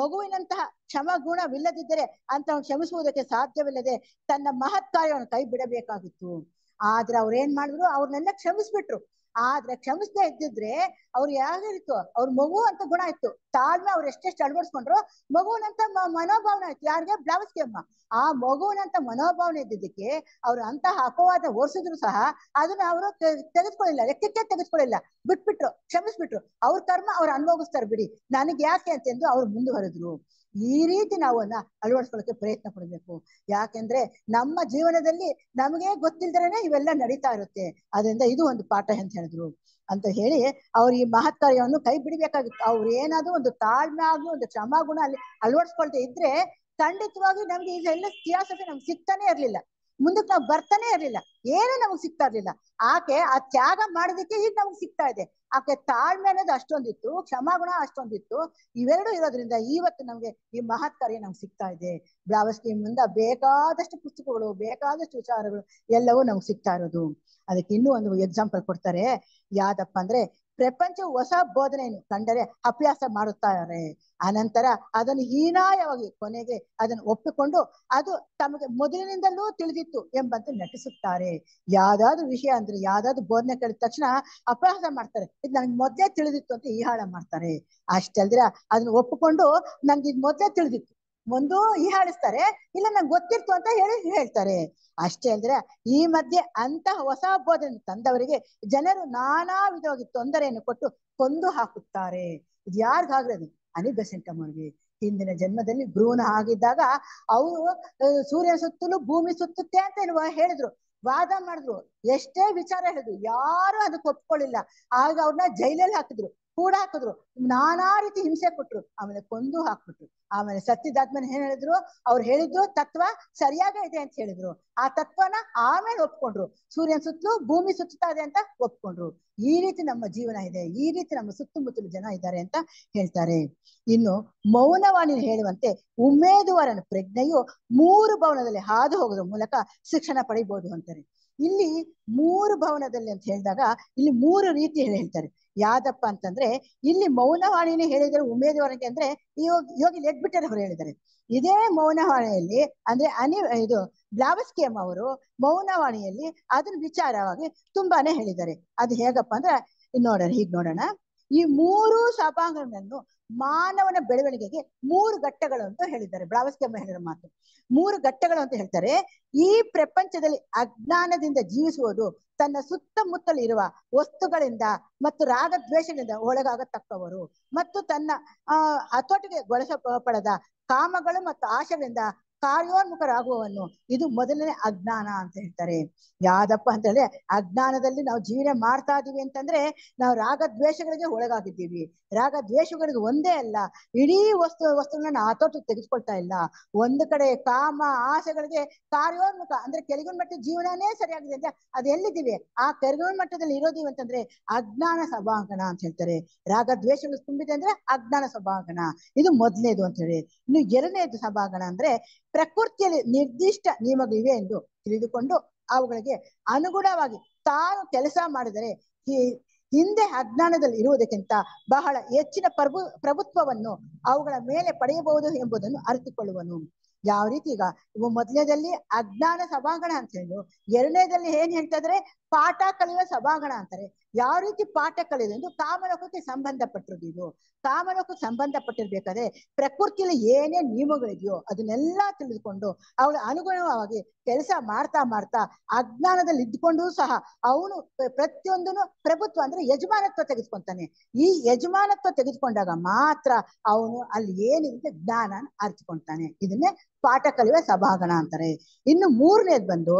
ಮಗುವಿನಂತಹ ಕ್ಷಮಗುಣವಿಲ್ಲದಿದ್ದರೆ ಅಂತ ಕ್ಷಮಿಸುವುದಕ್ಕೆ ಸಾಧ್ಯವಿಲ್ಲದೆ ತನ್ನ ಮಹತ್ ಕಾರ್ಯವನ್ನು ಕೈ ಬಿಡಬೇಕಾಗಿತ್ತು. ಆದ್ರೆ ಅವ್ರು ಏನ್ ಮಾಡಿದ್ರು, ಅವ್ರನ್ನೆಲ್ಲ ಕ್ಷಮಿಸ್ಬಿಟ್ರು. ಆದ್ರೆ ಕ್ಷಮಿಸದೇ ಇದ್ದಿದ್ರೆ ಅವ್ರು ಯಾಗಿತ್ತು, ಅವ್ರ ಮಗು ಅಂತ ಗುಣ ಇತ್ತು, ತಾಳ್ಮೆ ಅವ್ರು ಎಷ್ಟೆಷ್ಟು ಅಳವಡಿಸ್ಕೊಂಡ್ರು ಮಗುವಿನಂತ ಮನೋಭಾವನೆ ಇತ್ತು. ಯಾರಿಗೆ? ಬ್ಲಾವಸ್ಕಿ ಅಮ್ಮ. ಆ ಮಗುವಿನಂತ ಮನೋಭಾವನೆ ಇದ್ದಿದ್ದಕ್ಕೆ ಅವ್ರು ಅಂತಹ ಅಪವಾದ ಓಡಿಸಿದ್ರು ಸಹ ಅದನ್ನ ಅವರು ತೆಗೆದುಕೊಳ್ಳಿಲ್ಲ, ಲೆಕ್ಕಕ್ಕೆ ತೆಗೆದುಕೊಳ್ಳಿಲ್ಲ, ಬಿಟ್ಬಿಟ್ರು, ಕ್ಷಮಿಸ್ಬಿಟ್ರು. ಅವ್ರ ಕರ್ಮ ಅವ್ರು ಅನುಭವಿಸ್ತಾರೆ ಬಿಡಿ, ನನಗೆ ಯಾಕೆ ಅಂತಂದು ಅವ್ರು ಮುಂದುವರೆದ್ರು. ಈ ರೀತಿ ನಾವು ಅಳವಡಿಸ್ಕೊಳ್ಳೋಕೆ ಪ್ರಯತ್ನ ಪಡ್ಬೇಕು. ಯಾಕೆಂದ್ರೆ ನಮ್ಮ ಜೀವನದಲ್ಲಿ ನಮಗೆ ಗೊತ್ತಿಲ್ದರೇನೆ ಇವೆಲ್ಲ ನಡೀತಾ ಇರುತ್ತೆ. ಅದರಿಂದ ಇದು ಒಂದು ಪಾಠ ಅಂತ ಹೇಳಿದ್ರು. ಅಂತ ಹೇಳಿ ಅವ್ರು ಈ ಮಹತ್ ಕಾರ್ಯವನ್ನು ಕೈ ಬಿಡಬೇಕಾಗಿತ್ತು. ಅವ್ರು ಏನಾದ್ರು ಒಂದು ತಾಳ್ಮೆ ಆಗ್ಲಿ ಒಂದು ಕ್ಷಮಾಗುಣ ಅಲ್ಲಿ ಅಳವಡಿಸ್ಕೊಳ್ದೆ ಇದ್ರೆ ಖಂಡಿತವಾಗಿ ನಮ್ಗೆ ಇದೆಲ್ಲ ಇತಿಹಾಸಕ್ಕೆ ನಮ್ಗೆ ಸಿಗ್ತಾನೆ ಇರ್ಲಿಲ್ಲ, ಮುಂದಕ್ಕೆ ನಾವು ಬರ್ತಾನೆ ಇರ್ಲಿಲ್ಲ, ಏನೂ ನಮಗ್ ಸಿಗ್ತಾ ಇರ್ಲಿಲ್ಲ. ಆಕೆ ಆ ತ್ಯಾಗ ಮಾಡೋದಕ್ಕೆ ಈಗ ನಮ್ಗೆ ಸಿಗ್ತಾ ಇದೆ. ಆಕೆ ತಾಳ್ಮೆ ಅನ್ನೋದು ಅಷ್ಟೊಂದಿತ್ತು, ಕ್ಷಮಾಗುಣ ಅಷ್ಟೊಂದಿತ್ತು. ಇವೆರಡು ಇರೋದ್ರಿಂದ ಇವತ್ತು ನಮ್ಗೆ ಈ ಮಹತ್ ಕಾರ್ಯ ನಮ್ಗೆ ಸಿಗ್ತಾ ಇದೆ. ಬ್ಲಾವಸ್ಕಿ ಮುಂದ ಬೇಕಾದಷ್ಟು ಪುಸ್ತಕಗಳು, ಬೇಕಾದಷ್ಟು ವಿಚಾರಗಳು ಎಲ್ಲವೂ ನಮ್ಗೆ ಸಿಗ್ತಾ ಇರೋದು. ಅದಕ್ಕೆ ಇನ್ನೂ ಒಂದು ಎಕ್ಸಾಂಪಲ್ ಕೊಡ್ತಾರೆ. ಯಾವ್ದಪ್ಪ ಅಂದ್ರೆ, ಪ್ರಪಂಚವು ಹೊಸ ಬೋಧನೆಯನ್ನು ಕಂಡರೆ ಅಭ್ಯಾಸ ಮಾಡುತ್ತಾರೆ, ಅನಂತರ ಅದನ್ನು ಹೀನಾಯವಾಗಿ ಕೊನೆಗೆ ಅದನ್ನು ಒಪ್ಪಿಕೊಂಡು ಅದು ತಮಗೆ ಮೊದಲಿನಿಂದಲೂ ತಿಳಿದಿತ್ತು ಎಂಬಂತೆ ನಟಿಸುತ್ತಾರೆ. ಯಾವ್ದಾದ್ರು ವಿಷಯ ಅಂದ್ರೆ, ಯಾವ್ದಾದ್ರು ಬೋಧನೆ ಕೇಳಿದ ತಕ್ಷಣ ಅಪಹಾಸ ಮಾಡ್ತಾರೆ, ಇದು ನನ್ಗೆ ಮೊದ್ಲೇ ತಿಳಿದಿತ್ತು ಅಂತ ಈಹಾಳ ಮಾಡ್ತಾರೆ. ಅಷ್ಟಲ್ದಿರ ಅದನ್ನ ಒಪ್ಪಿಕೊಂಡು ನನ್ಗೆ ಇದು ಮೊದ್ಲೇ ತಿಳಿದಿತ್ತು ಒಂದು ಹೀಯಾಳಿಸ್ತಾರೆ, ಇಲ್ಲ ನಂಗೆ ಗೊತ್ತಿತ್ತು ಅಂತ ಹೇಳ್ತಾರೆ. ಅಷ್ಟೇ ಅಲ್ದ್ರೆ ಈ ಮಧ್ಯೆ ಅಂತಹ ಹೊಸ ಬೋಧನೆ ತಂದವರಿಗೆ ಜನರು ನಾನಾ ವಿಧವಾಗಿ ತೊಂದರೆಯನ್ನು ಕೊಟ್ಟು ಕೊಂದು ಹಾಕುತ್ತಾರೆ. ಇದು ಯಾರಿಗಾಗ್ರದು? ಅನಿ ಬೆಸೆಂಟ್ ಅಮ್ಮನಿಗೆ. ಹಿಂದಿನ ಜನ್ಮದಲ್ಲಿ ಭ್ರೂಣ ಆಗಿದ್ದಾಗ ಅವರು ಸೂರ್ಯನ ಸುತ್ತಲೂ ಭೂಮಿ ಸುತ್ತುತ್ತೆ ಅಂತ ಹೇಳಿದ್ರು, ವಾದ ಮಾಡಿದ್ರು, ಎಷ್ಟೇ ವಿಚಾರ ಹೇಳಿದ್ರು, ಯಾರು ಅದಕ್ಕೆ ಒಪ್ಕೊಳ್ಳಿಲ್ಲ. ಆಗ ಅವ್ರನ್ನ ಜೈಲಲ್ಲಿ ಹಾಕಿದ್ರು, ಕೂಡ ಹಾಕಿದ್ರು, ನಾನಾ ರೀತಿ ಹಿಂಸೆ ಕೊಟ್ರು, ಆಮೇಲೆ ಕೊಂದು ಹಾಕ್ಬಿಟ್ರು. ಆಮೇಲೆ ಸತ್ತಿದಾದ್ಮೇಲೆ ಏನ್ ಹೇಳಿದ್ರು, ಅವ್ರು ಹೇಳಿದ್ರು ತತ್ವ ಸರಿಯಾಗೇ ಇದೆ ಅಂತ ಹೇಳಿದ್ರು. ಆ ತತ್ವನ ಆಮೇಲೆ ಒಪ್ಕೊಂಡ್ರು, ಸೂರ್ಯನ ಸುತ್ತಲೂ ಭೂಮಿ ಸುತ್ತಾ ಇದೆ ಅಂತ ಒಪ್ಕೊಂಡ್ರು. ಈ ರೀತಿ ನಮ್ಮ ಜೀವನ ಇದೆ, ಈ ರೀತಿ ನಮ್ಮ ಸುತ್ತಮುತ್ತಲು ಜನ ಇದ್ದಾರೆ ಅಂತ ಹೇಳ್ತಾರೆ. ಇನ್ನು ಮೌನವಾಣಿ ಹೇಳುವಂತೆ ಉಮೇದುವಾರನ ಪ್ರಜ್ಞೆಯು 3 ಭವನದಲ್ಲಿ ಹಾದು ಹೋಗೋದ್ರ ಮೂಲಕ ಶಿಕ್ಷಣ ಪಡಿಬಹುದು ಅಂತಾರೆ. ಇಲ್ಲಿ 3 ಭವನದಲ್ಲಿ ಅಂತ ಹೇಳಿದಾಗ ಇಲ್ಲಿ 3 ರೀತಿ ಹೇಳ್ತಾರೆ. ಯಾವ್ದಪ್ಪ ಅಂತಂದ್ರೆ, ಇಲ್ಲಿ ಮೌನವಾಣಿನೇ ಹೇಳಿದರೆ ಉಮೇದುವಾರನಿಗೆ ಅಂದ್ರೆ ಯೋಗಿ ಲೆಗ್ಬಿಟ್ಟರ್ ಅವರು ಹೇಳಿದ್ದಾರೆ. ಇದೇ ಮೌನವಾಣಿಯಲ್ಲಿ ಅಂದ್ರೆ ಇದು ಬ್ಲಾವಸ್ಕಿ ಅಮ್ಮ ಅವರು ಮೌನವಾಣಿಯಲ್ಲಿ ಅದನ್ನ ವಿಚಾರವಾಗಿ ತುಂಬಾನೇ ಹೇಳಿದ್ದಾರೆ. ಅದು ಹೇಗಪ್ಪ ಅಂದ್ರೆ ನೋಡೋಣ, ಹೀಗ್ ನೋಡೋಣ. ಈ 3 ಸಭಾಂಗಣವನ್ನು ಮಾನವನ ಬೆಳವಣಿಗೆಗೆ 3 ಘಟ್ಟಗಳು ಅಂತ ಹೇಳಿದ್ದಾರೆ. ಬ್ಲಾವಸ್ಕಿ ಅಮ್ಮ ಹೇಳಿರೋ ಮಾತು 3 ಘಟ್ಟಗಳು ಅಂತ ಹೇಳ್ತಾರೆ. ಈ ಪ್ರಪಂಚದಲ್ಲಿ ಅಜ್ಞಾನದಿಂದ ಜೀವಿಸುವುದು ತನ್ನ ಸುತ್ತಮುತ್ತಲು ಇರುವ ವಸ್ತುಗಳಿಂದ ಮತ್ತು ರಾಗದ್ವೇಷಗಳಿಂದ ಒಳಗಾಗತಕ್ಕವರು ಮತ್ತು ತನ್ನ ಹತೋಟಿಗೆ ಗೊಳಿಸಪಡದ ಕಾಮಗಳು ಮತ್ತು ಆಶೆಗಳಿಂದ ಕಾರ್ಯೋನ್ಮುಖರಾಗುವವನು. ಇದು ಮೊದಲನೇ ಅಜ್ಞಾನ ಅಂತ ಹೇಳ್ತಾರೆ. ಯಾವ್ದಪ್ಪ ಅಂತ ಹೇಳಿದ್ರೆ ಅಜ್ಞಾನದಲ್ಲಿ ನಾವು ಜೀವನ ಮಾಡ್ತಾ ಇದೀವಿ ಅಂತಂದ್ರೆ ನಾವು ರಾಗದ್ವೇಷಗಳಿಗೆ ಒಳಗಾಗಿದ್ದೀವಿ. ರಾಗದ್ವೇಷಗಳಿಗೆ ಒಂದೇ ಅಲ್ಲ, ಇಡೀ ವಸ್ತುಗಳನ್ನ ಆತೋಟಕ್ಕೆ ತೆಗೆದುಕೊಳ್ತಾ ಇಲ್ಲ. ಒಂದು ಕಡೆ ಕಾಮ ಆಸೆಗಳಿಗೆ ಕಾರ್ಯೋನ್ಮುಖ ಅಂದ್ರೆ ಕೆಳಗಿನ ಮಟ್ಟದ ಜೀವನನೇ ಸರಿಯಾಗಿದೆ ಅಂದ್ರೆ ಅದು ಎಲ್ಲಿದ್ದೀವಿ? ಆ ಕೆಳಗಿನ ಮಟ್ಟದಲ್ಲಿ ಇರೋದೀವಿ ಅಂತಂದ್ರೆ ಅಜ್ಞಾನ ಸಭಾಂಗಣ ಅಂತ ಹೇಳ್ತಾರೆ. ರಾಗದ್ವೇಷಗಳು ತುಂಬಿದೆ ಅಂದ್ರೆ ಅಜ್ಞಾನ ಸಭಾಂಗಣ. ಇದು ಮೊದಲನೇದು ಅಂತ ಹೇಳಿ. ಇನ್ನು ಎರಡನೇದು ಸಭಾಂಗಣ ಅಂದ್ರೆ ಪ್ರಕೃತಿಯಲ್ಲಿ ನಿರ್ದಿಷ್ಟ ನಿಯಮಗಳಿವೆ ಎಂದು ತಿಳಿದುಕೊಂಡು ಅವುಗಳಿಗೆ ಅನುಗುಣವಾಗಿ ತಾನು ಕೆಲಸ ಮಾಡಿದರೆ ಹಿಂದೆ ಅಜ್ಞಾನದಲ್ಲಿ ಇರುವುದಕ್ಕಿಂತ ಬಹಳ ಹೆಚ್ಚಿನ ಪ್ರಭುತ್ವವನ್ನು ಅವುಗಳ ಮೇಲೆ ಪಡೆಯಬಹುದು ಎಂಬುದನ್ನು ಅರಿತುಕೊಳ್ಳುವನು. ಯಾವ ರೀತಿ ಈಗ ಮೊದಲನೇದಲ್ಲಿ ಅಜ್ಞಾನ ಸಭಾಂಗಣ ಅಂತ ಹೇಳಿ, ಎರಡನೇದಲ್ಲಿ ಏನ್ ಹೇಳ್ತಾ ಇದ್ರೆ ಪಾಠ ಕಲಿಯುವ ಸಭಾಂಗಣ ಅಂತಾರೆ. ಯಾವ ರೀತಿ ಪಾಠ ಕಲಿಯೋದು ಎಂದು ಕಾಮಲೋಕಕ್ಕೆ ಸಂಬಂಧಪಟ್ಟಿರೋದು. ಇದು ಕಾಮಲೋಕಕ್ಕೆ ಸಂಬಂಧಪಟ್ಟಿರ್ಬೇಕಾದ್ರೆ ಪ್ರಕೃತಿಯಲ್ಲಿ ಏನೇ ನಿಯಮಗಳಿದೆಯೋ ಅದನ್ನೆಲ್ಲ ತಿಳಿದುಕೊಂಡು ಅವಳ ಅನುಗುಣವಾಗಿ ಕೆಲಸ ಮಾಡ್ತಾ ಮಾಡ್ತಾ ಅಜ್ಞಾನದಲ್ಲಿ ಇದ್ದುಕೊಂಡು ಸಹ ಅವನು ಪ್ರತಿಯೊಂದನ್ನು ಪ್ರಭುತ್ವ ಅಂದ್ರೆ ಯಜಮಾನತ್ವ ತೆಗೆದುಕೊಂತಾನೆ. ಈ ಯಜಮಾನತ್ವ ತೆಗೆದುಕೊಂಡಾಗ ಮಾತ್ರ ಅವನು ಅಲ್ಲಿ ಏನಿದೆ ಜ್ಞಾನ ಅರಿತುಕೊಂತಾನೆ. ಇದನ್ನೇ ಪಾಠ ಕಲಿಯುವ ಸಭಾಂಗಣ ಅಂತಾರೆ. ಇನ್ನು ಮೂರನೇದು ಬಂದು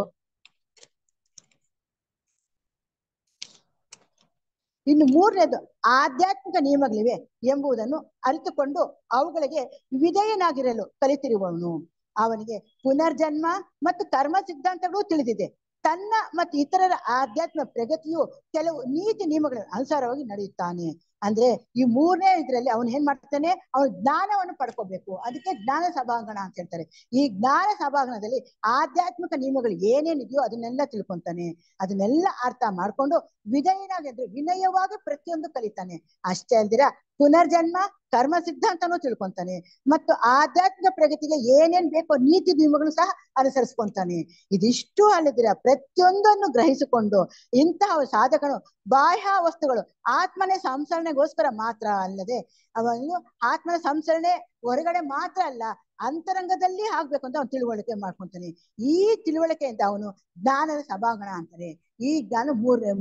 ಆಧ್ಯಾತ್ಮಿಕ ನಿಯಮಗಳಿವೆ ಎಂಬುದನ್ನು ಅರಿತುಕೊಂಡು ಅವುಗಳಿಗೆ ವಿಧೇಯನಾಗಿರಲು ಕಲಿತಿರುವವನು. ಅವನಿಗೆ ಪುನರ್ಜನ್ಮ ಮತ್ತು ಕರ್ಮ ಸಿದ್ಧಾಂತಗಳು ತಿಳಿದಿದೆ. ತನ್ನ ಮತ್ತು ಇತರರ ಆಧ್ಯಾತ್ಮ ಪ್ರಗತಿಯು ಕೆಲವು ನೀತಿ ನಿಯಮಗಳ ಅನುಸಾರವಾಗಿ ನಡೆಯುತ್ತಾನೆ. ಅಂದ್ರೆ ಈ ಮೂರನೇ ಇದ್ರಲ್ಲಿ ಅವನು ಏನ್ ಮಾಡ್ತಾನೆ, ಅವನು ಜ್ಞಾನವನ್ನು ಪಡ್ಕೋಬೇಕು. ಅದಕ್ಕೆ ಜ್ಞಾನ ಸಭಾಂಗಣ ಅಂತ ಹೇಳ್ತಾರೆ. ಈ ಜ್ಞಾನ ಸಭಾಂಗಣದಲ್ಲಿ ಆಧ್ಯಾತ್ಮಿಕ ನಿಯಮಗಳು ಏನೇನಿದೆಯೋ ಅದನ್ನೆಲ್ಲ ತಿಳ್ಕೊಂತಾನೆ. ಅದನ್ನೆಲ್ಲ ಅರ್ಥ ಮಾಡ್ಕೊಂಡು ವಿಧೇಯನಾಗಿ ಅಂದ್ರೆ ವಿನಯವಾಗಿ ಪ್ರತಿಯೊಂದು ಕಲಿತಾನೆ. ಅಷ್ಟೇ ಅಲ್ದಿರ ಪುನರ್ಜನ್ಮ ಕರ್ಮ ಸಿದ್ಧಾಂತನೂ ತಿಳ್ಕೊಂತಾನೆ ಮತ್ತು ಆಧ್ಯಾತ್ಮಿಕ ಪ್ರಗತಿಗೆ ಏನೇನ್ ಬೇಕೋ ನೀತಿ ನಿಯಮಗಳು ಸಹ ಅನುಸರಿಸ್ಕೊಂತಾನೆ. ಇದಿಷ್ಟು ಅಲ್ಲದಿರ ಪ್ರತಿಯೊಂದನ್ನು ಗ್ರಹಿಸಿಕೊಂಡು ಇಂತಹ ಸಾಧಕನು ಬಾಹ್ಯ ವಸ್ತುಗಳು ಆತ್ಮನೇ ಸಂಸರಣೆಗೋಸ್ಕರ ಮಾತ್ರ ಅಲ್ಲದೆ ಅವನು ಆತ್ಮನ ಸಂಸರಣೆ ಹೊರಗಡೆ ಮಾತ್ರ ಅಲ್ಲ ಅಂತರಂಗದಲ್ಲಿ ಆಗ್ಬೇಕು ಅಂತ ಅವನು ತಿಳುವಳಿಕೆ ಮಾಡ್ಕೊಂತಾನೆ. ಈ ತಿಳುವಳಿಕೆಯಿಂದ ಅವನು ಜ್ಞಾನದ ಸಭಾಂಗಣ ಅಂತಾರೆ. ಈ ಜ್ಞಾನ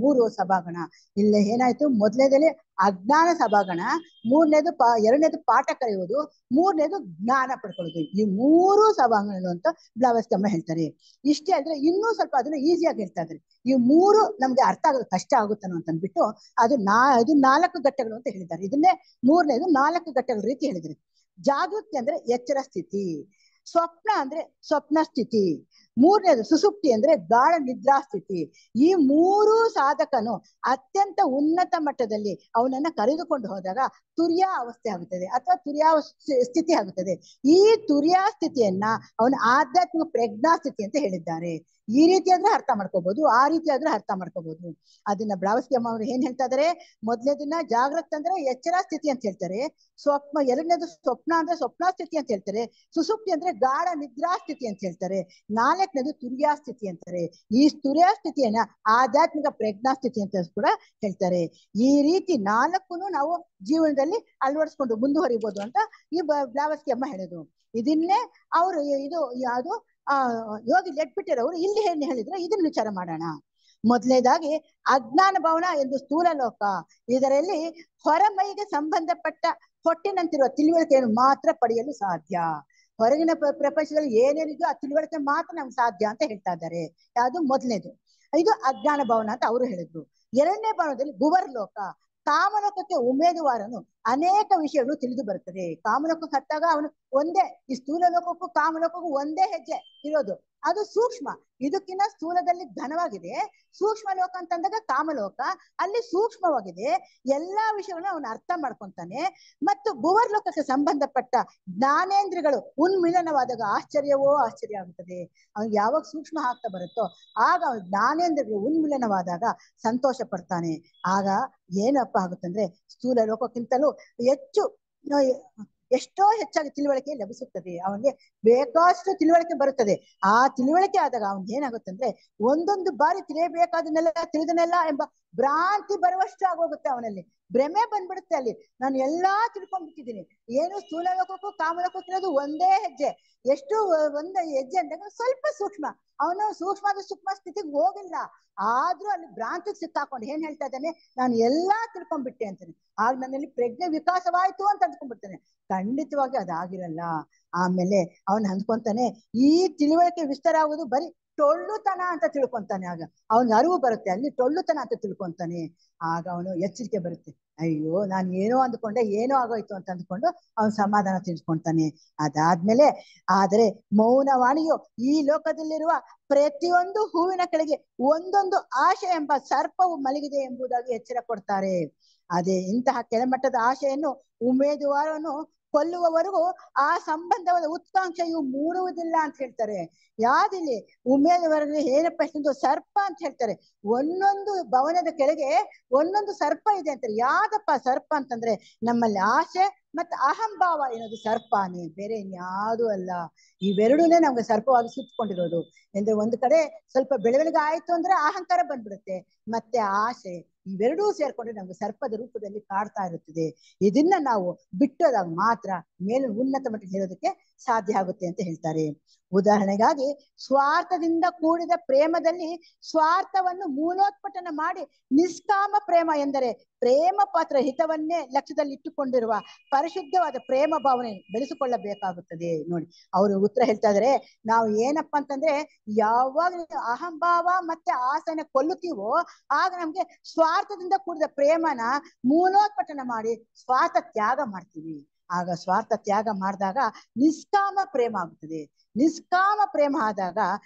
ಮೂರು ಸಭಾಂಗಣ. ಇಲ್ಲ ಏನಾಯ್ತು, ಮೊದಲನೇದಲ್ಲಿ ಅಜ್ಞಾನ ಸಭಾಂಗಣ, ಎರಡನೇದು ಪಾಠ ಕಲಿಯುವುದು, ಮೂರನೇದು ಜ್ಞಾನ ಪಡ್ಕೊಳ್ಳೋದು. ಈ ಮೂರು ಸಭಾಂಗಣಗಳು ಅಂತ ಬ್ಲಾವತ್ಸ್ವಾಮಿ ಹೇಳ್ತಾರೆ. ಇಷ್ಟೇ ಆದ್ರೆ ಇನ್ನೂ ಸ್ವಲ್ಪ ಅದನ್ನ ಈಸಿಯಾಗಿ ಹೇಳ್ತಾ ಇದ್ದಾರೆ. ಈ ಮೂರು ನಮ್ಗೆ ಅರ್ಥ ಆಗೋದು ಕಷ್ಟ ಆಗುತ್ತಾನೋ ಅಂತ ಅಂದ್ಬಿಟ್ಟು ಅದು 4 ಘಟ್ಟಗಳು ಅಂತ ಹೇಳಿದ್ದಾರೆ. ಇದನ್ನೇ ಮೂರನೇದು 4 ಘಟ್ಟಗಳ ರೀತಿ ಹೇಳಿದ್ರು. ಜಾಗೃತಿ ಅಂದ್ರೆ ಎಚ್ಚರ ಸ್ಥಿತಿ, ಸ್ವಪ್ನ ಅಂದ್ರೆ ಸ್ವಪ್ನ ಸ್ಥಿತಿ, ಮೂರನೇದು ಸುಸುಪ್ತಿ ಅಂದ್ರೆ ಗಾಢ ನಿದ್ರಾ ಸ್ಥಿತಿ. ಈ ಮೂರು ಸಾಧಕನು ಅತ್ಯಂತ ಉನ್ನತ ಮಟ್ಟದಲ್ಲಿ ಅವನನ್ನ ಕರೆದುಕೊಂಡು ಹೋದಾಗ ತುರ್ಯಾ ಅವಸ್ಥೆ ಆಗುತ್ತದೆ ಅಥವಾ ತುರ್ಯಾ ಸ್ಥಿತಿ ಆಗುತ್ತದೆ. ಈ ತುರ್ಯಾ ಸ್ಥಿತಿಯನ್ನ ಅವನ ಆಧ್ಯಾತ್ಮಿಕ ಪ್ರಜ್ಞಾ ಸ್ಥಿತಿ ಅಂತ ಹೇಳಿದ್ದಾರೆ. ಈ ರೀತಿ ಆದ್ರೆ ಅರ್ಥ ಮಾಡ್ಕೋಬಹುದು, ಆ ರೀತಿ ಆದ್ರೆ ಅರ್ಥ ಮಾಡ್ಕೋಬಹುದು. ಅದನ್ನ ಬ್ಲಾವತ್ಸ್ವಾಮಿ ಅವರು ಏನ್ ಹೇಳ್ತಾ ಇದಾರೆ, ಮೊದಲನೇ ದಿನ ಜಾಗೃತ ಅಂದ್ರೆ ಎಚ್ಚರ ಸ್ಥಿತಿ ಅಂತ ಹೇಳ್ತಾರೆ. ಎರಡನೇದು ಸ್ವಪ್ನ ಅಂದ್ರೆ ಸ್ವಪ್ನ ಸ್ಥಿತಿ ಅಂತ ಹೇಳ್ತಾರೆ. ಸುಸುಪ್ತಿ ಅಂದ್ರೆ ಗಾಢ ನಿದ್ರಾ ಸ್ಥಿತಿ ಅಂತ ಹೇಳ್ತಾರೆ. 4ನೇದು ತುರ್ಯಾ ಸ್ಥಿತಿ ಅಂತಾರೆ. ಈ ತುರ್ಯಾ ಸ್ಥಿತಿಯನ್ನ ಆಧ್ಯಾತ್ಮಿಕ ಪ್ರಜ್ಞಾ ಸ್ಥಿತಿ ಅಂತ ಕೂಡ ಹೇಳ್ತಾರೆ. ಈ ರೀತಿ 4 ನಾವು ಜೀವನದಲ್ಲಿ ಅಳವಡಿಸ್ಕೊಂಡು ಮುಂದುವರಿಬಹುದು ಅಂತ ಈ ಬ್ಲಾವತ್ಸ್ವಾಮಿ ಹೇಳೋದು. ಇದನ್ನೇ ಅವರು ಇದು ಯಾವುದು ಯೋಗಿ ಲೆಟ್ಬಿಟ್ಟಿರೋರು ಇಲ್ಲಿ ಏನ್ ಹೇಳಿದ್ರೆ ಇದನ್ನ ವಿಚಾರ ಮಾಡೋಣ. ಮೊದಲನೇದಾಗಿ ಅಜ್ಞಾನ ಭವನ ಎಂದು ಸ್ಥೂಲ ಲೋಕ. ಇದರಲ್ಲಿ ಹೊರಮೈಗೆ ಸಂಬಂಧಪಟ್ಟ ಹೊಟ್ಟಿನಂತಿರುವ ತಿಳುವಳಿಕೆಯನ್ನು ಮಾತ್ರ ಪಡೆಯಲು ಸಾಧ್ಯ. ಹೊರಗಿನ ಪ್ರಪಂಚದಲ್ಲಿ ಏನೇನಿದೆಯೋ ಆ ತಿಳುವಳಿಕೆ ಮಾತ್ರ ನಮ್ಗೆ ಸಾಧ್ಯ ಅಂತ ಹೇಳ್ತಾ ಇದ್ದಾರೆ. ಯಾವುದು ಮೊದಲನೇದು. ಇದು ಅಜ್ಞಾನ ಭವನ ಅಂತ ಅವರು ಹೇಳಿದ್ರು. ಎರಡನೇ ಭವನದಲ್ಲಿ ಭುವರ್ ಲೋಕ. ಕಾಮಲೋಕಕ್ಕೆ ಉಮೇದುವಾರನು ಅನೇಕ ವಿಷಯಗಳು ತಿಳಿದು ಬರುತ್ತದೆ. ಕಾಮಲೋಕಕ್ಕೆ ಹತ್ತಾಗ ಅವನು ಒಂದೇ, ಈ ಸ್ಥೂಲ ಲೋಕಕ್ಕೂ ಕಾಮಲೋಕಕ್ಕೂ ಒಂದೇ ಹೆಜ್ಜೆ ಇರೋದು. ಅದು ಸೂಕ್ಷ್ಮ, ಇದಕ್ಕಿಂತ ಸ್ಥೂಲದಲ್ಲಿ ಘನವಾಗಿದೆ. ಸೂಕ್ಷ್ಮ ಲೋಕ ಅಂತಂದಾಗ ಕಾಮಲೋಕ, ಅಲ್ಲಿ ಸೂಕ್ಷ್ಮವಾಗಿದೆ. ಎಲ್ಲಾ ವಿಷಯಗಳನ್ನ ಅವನು ಅರ್ಥ ಮಾಡ್ಕೊಂತಾನೆ. ಮತ್ತು ಭುವರ್ ಲೋಕಕ್ಕೆ ಸಂಬಂಧಪಟ್ಟ ಜ್ಞಾನೇಂದ್ರಿಯಗಳು ಉನ್ಮಿಲನವಾದಾಗ ಆಶ್ಚರ್ಯವೋ ಆಶ್ಚರ್ಯ ಆಗುತ್ತದೆ. ಅವ್ನಿಗೆ ಯಾವಾಗ ಸೂಕ್ಷ್ಮ ಆಗ್ತಾ ಬರುತ್ತೋ ಆಗ ಅವನ ಜ್ಞಾನೇಂದ್ರಿಯಗಳು ಉನ್ಮಿಲನವಾದಾಗ ಸಂತೋಷ ಪಡ್ತಾನೆ. ಆಗ ಏನಪ್ಪ ಆಗುತ್ತಂದ್ರೆ ಸ್ಥೂಲ ಲೋಕಕ್ಕಿಂತಲೂ ಎಷ್ಟೋ ಹೆಚ್ಚಾಗಿ ತಿಳುವಳಿಕೆ ಲಭಿಸುತ್ತದೆ. ಅವನಿಗೆ ಬೇಕಾಷ್ಟು ತಿಳುವಳಿಕೆ ಬರುತ್ತದೆ. ಆ ತಿಳುವಳಿಕೆ ಆದಾಗ ಅವನಿಗೆ ಏನಾಗುತ್ತಂದ್ರೆ ಒಂದೊಂದು ಬಾರಿ ತಿಳಿಯಬೇಕಾದನ್ನೆಲ್ಲ ತಿಳಿದನೆಲ್ಲ ಎಂಬ ಭ್ರಾಂತಿ ಬರುವಷ್ಟು ಆಗೋಗುತ್ತೆ. ಅವನಲ್ಲಿ ಭ್ರಮೆ ಬಂದ್ಬಿಡುತ್ತೆ ಅಲ್ಲಿ. ನಾನು ಎಲ್ಲಾ ತಿಳ್ಕೊಂಡ್ಬಿಟ್ಟಿದ್ದೀನಿ. ಏನು ಸ್ಥೂಲ ಲೋಕಕ್ಕೂ ಕಾಮಲೋಕಕ್ಕೂ ಇರೋದು ಒಂದೇ ಹೆಜ್ಜೆ. ಎಷ್ಟು ಒಂದು ಹೆಜ್ಜೆ ಅಂದಾಗ ಸ್ವಲ್ಪ ಸೂಕ್ಷ್ಮ. ಅವನು ಸೂಕ್ಷ್ಮದ ಸೂಕ್ಷ್ಮ ಸ್ಥಿತಿಗೆ ಹೋಗಿಲ್ಲ, ಆದ್ರೂ ಅಲ್ಲಿ ಭ್ರಾಂತಿಗೆ ಸಿಕ್ಕಾಕೊಂಡು ಏನ್ ಹೇಳ್ತಾ ಇದ್ದಾನೆ, ನಾನು ಎಲ್ಲಾ ತಿಳ್ಕೊಂಡ್ಬಿಟ್ಟೆ ಅಂತಾನೆ. ಆಗ ನನ್ನಲ್ಲಿ ಪ್ರಜ್ಞೆ ವಿಕಾಸವಾಯ್ತು ಅಂತ ಅಂದ್ಕೊಂಡ್ಬಿಡ್ತಾನೆ. ಖಂಡಿತವಾಗಿ ಅದಾಗಿರಲ್ಲ. ಆಮೇಲೆ ಅವನ್ ಅಂದ್ಕೊಂತಾನೆ ಈ ತಿಳುವಳಿಕೆ ವಿಸ್ತಾರ ಆಗುವುದು ಬರೀ ಟೊಳ್ಳುತನ ಅಂತ ತಿಳ್ಕೊಂತಾನೆ. ಆಗ ಅವನ್ ಅರಿವು ಬರುತ್ತೆ, ಅಲ್ಲಿ ಟೊಳ್ಳುತನ ಅಂತ ತಿಳ್ಕೊಂತಾನೆ. ಆಗ ಅವನು ಎಚ್ಚರಿಕೆ ಬರುತ್ತೆ, ಅಯ್ಯೋ ನಾನು ಏನೋ ಅಂದ್ಕೊಂಡೆ, ಏನೋ ಆಗೋಯ್ತು ಅಂತ ಅಂದ್ಕೊಂಡು ಅವನ್ ಸಮಾಧಾನ ತಿಳಿಸ್ಕೊಂತಾನೆ. ಅದಾದ್ಮೇಲೆ ಆದರೆ ಮೌನವಾಣಿಯು ಈ ಲೋಕದಲ್ಲಿರುವ ಪ್ರತಿಯೊಂದು ಹೂವಿನ ಕೆಳಗೆ ಒಂದೊಂದು ಆಶೆ ಎಂಬ ಸರ್ಪವು ಮಲಗಿದೆ ಎಂಬುದಾಗಿ ಎಚ್ಚರ ಕೊಡ್ತಾರೆ. ಅದೇ ಇಂತಹ ಕೆಳಮಟ್ಟದ ಆಶೆಯನ್ನು ಉಮೇದುವಾರನು ಕೊಲ್ಲುವವರೆಗೂ ಆ ಸಂಬಂಧವಾದ ಉತ್ಕಾಂಕ್ಷೆಯು ಮೂಡುವುದಿಲ್ಲ ಅಂತ ಹೇಳ್ತಾರೆ. ಯಾವ್ದಿಲ್ಲಿ ಉಮೇದುವಾರನಿಗೆ ಏನಪ್ಪ ಇಷ್ಟೊಂದು ಸರ್ಪ ಅಂತ ಹೇಳ್ತಾರೆ. ಒಂದೊಂದು ಭವನದ ಕೆಳಗೆ ಒಂದೊಂದು ಸರ್ಪ ಇದೆ ಅಂತಾರೆ. ಯಾವ್ದಪ್ಪ ಸರ್ಪ ಅಂತಂದ್ರೆ ನಮ್ಮಲ್ಲಿ ಆಸೆ ಮತ್ತೆ ಅಹಂಭಾವ ಏನದು ಸರ್ಪಾನೇ, ಬೇರೆ ಇನ್ಯಾವುದೂ ಅಲ್ಲ. ಇವೆರಡೂನೇ ನಮ್ಗೆ ಸರ್ಪವಾಗಿ ಸುತ್ತಕೊಂಡಿರೋದು. ಅಂದ್ರೆ ಒಂದು ಕಡೆ ಸ್ವಲ್ಪ ಬೆಳವಣಿಗೆ ಆಯ್ತು ಅಂದ್ರೆ ಅಹಂಕಾರ ಬಂದ್ಬಿಡುತ್ತೆ, ಮತ್ತೆ ಆಸೆ, ಇವೆರಡೂ ಸೇರ್ಕೊಂಡ್ರೆ ನಮ್ಗೆ ಸರ್ಪದ ರೂಪದಲ್ಲಿ ಕಾಡ್ತಾ ಇರುತ್ತದೆ. ಇದನ್ನ ನಾವು ಬಿಟ್ಟೋದಾಗ ಮಾತ್ರ ಮೇಲೆ ಉನ್ನತ ಮಟ್ಟಕ್ಕೆ ಹೇಳೋದಕ್ಕೆ ಸಾಧ್ಯ ಆಗುತ್ತೆ ಅಂತ ಹೇಳ್ತಾರೆ. ಉದಾಹರಣೆಗಾಗಿ ಸ್ವಾರ್ಥದಿಂದ ಕೂಡಿದ ಪ್ರೇಮದಲ್ಲಿ ಸ್ವಾರ್ಥವನ್ನು ಮೂಲೋತ್ಪಟನ ಮಾಡಿ ನಿಷ್ಕಾಮ ಪ್ರೇಮ ಎಂದರೆ ಪ್ರೇಮ ಪಾತ್ರ ಹಿತವನ್ನೇ ಲಕ್ಷ್ಯದಲ್ಲಿ ಇಟ್ಟುಕೊಂಡಿರುವ ಪರಿಶುದ್ಧವಾದ ಪ್ರೇಮ ಭಾವನೆ ಬೆಳೆಸಿಕೊಳ್ಳಬೇಕಾಗುತ್ತದೆ. ನೋಡಿ ಅವರು ಉತ್ತರ ಹೇಳ್ತಾ ಇದಾರೆ, ನಾವು ಏನಪ್ಪಾ ಅಂತಂದ್ರೆ ಯಾವಾಗ ಅಹಂಭಾವ ಮತ್ತೆ ಆಸೆನ ಕೊಲ್ಲುತ್ತೀವೋ ಆಗ ನಮ್ಗೆ ಸ್ವಾರ್ಥದಿಂದ ಕೂಡಿದ ಪ್ರೇಮನ ಮೂಲೋತ್ಪಟನ ಮಾಡಿ ಸ್ವಾರ್ಥ ತ್ಯಾಗ ಮಾಡ್ತೀವಿ. ಆಗ ಸ್ವಾರ್ಥ ತ್ಯಾಗ ಮಾಡಿದಾಗ ನಿಷ್ಕಾಮ ಪ್ರೇಮ ಆಗುತ್ತದೆ. ನಿಷ್ಕಾಮ ಪ್ರೇಮ ಆದಾಗ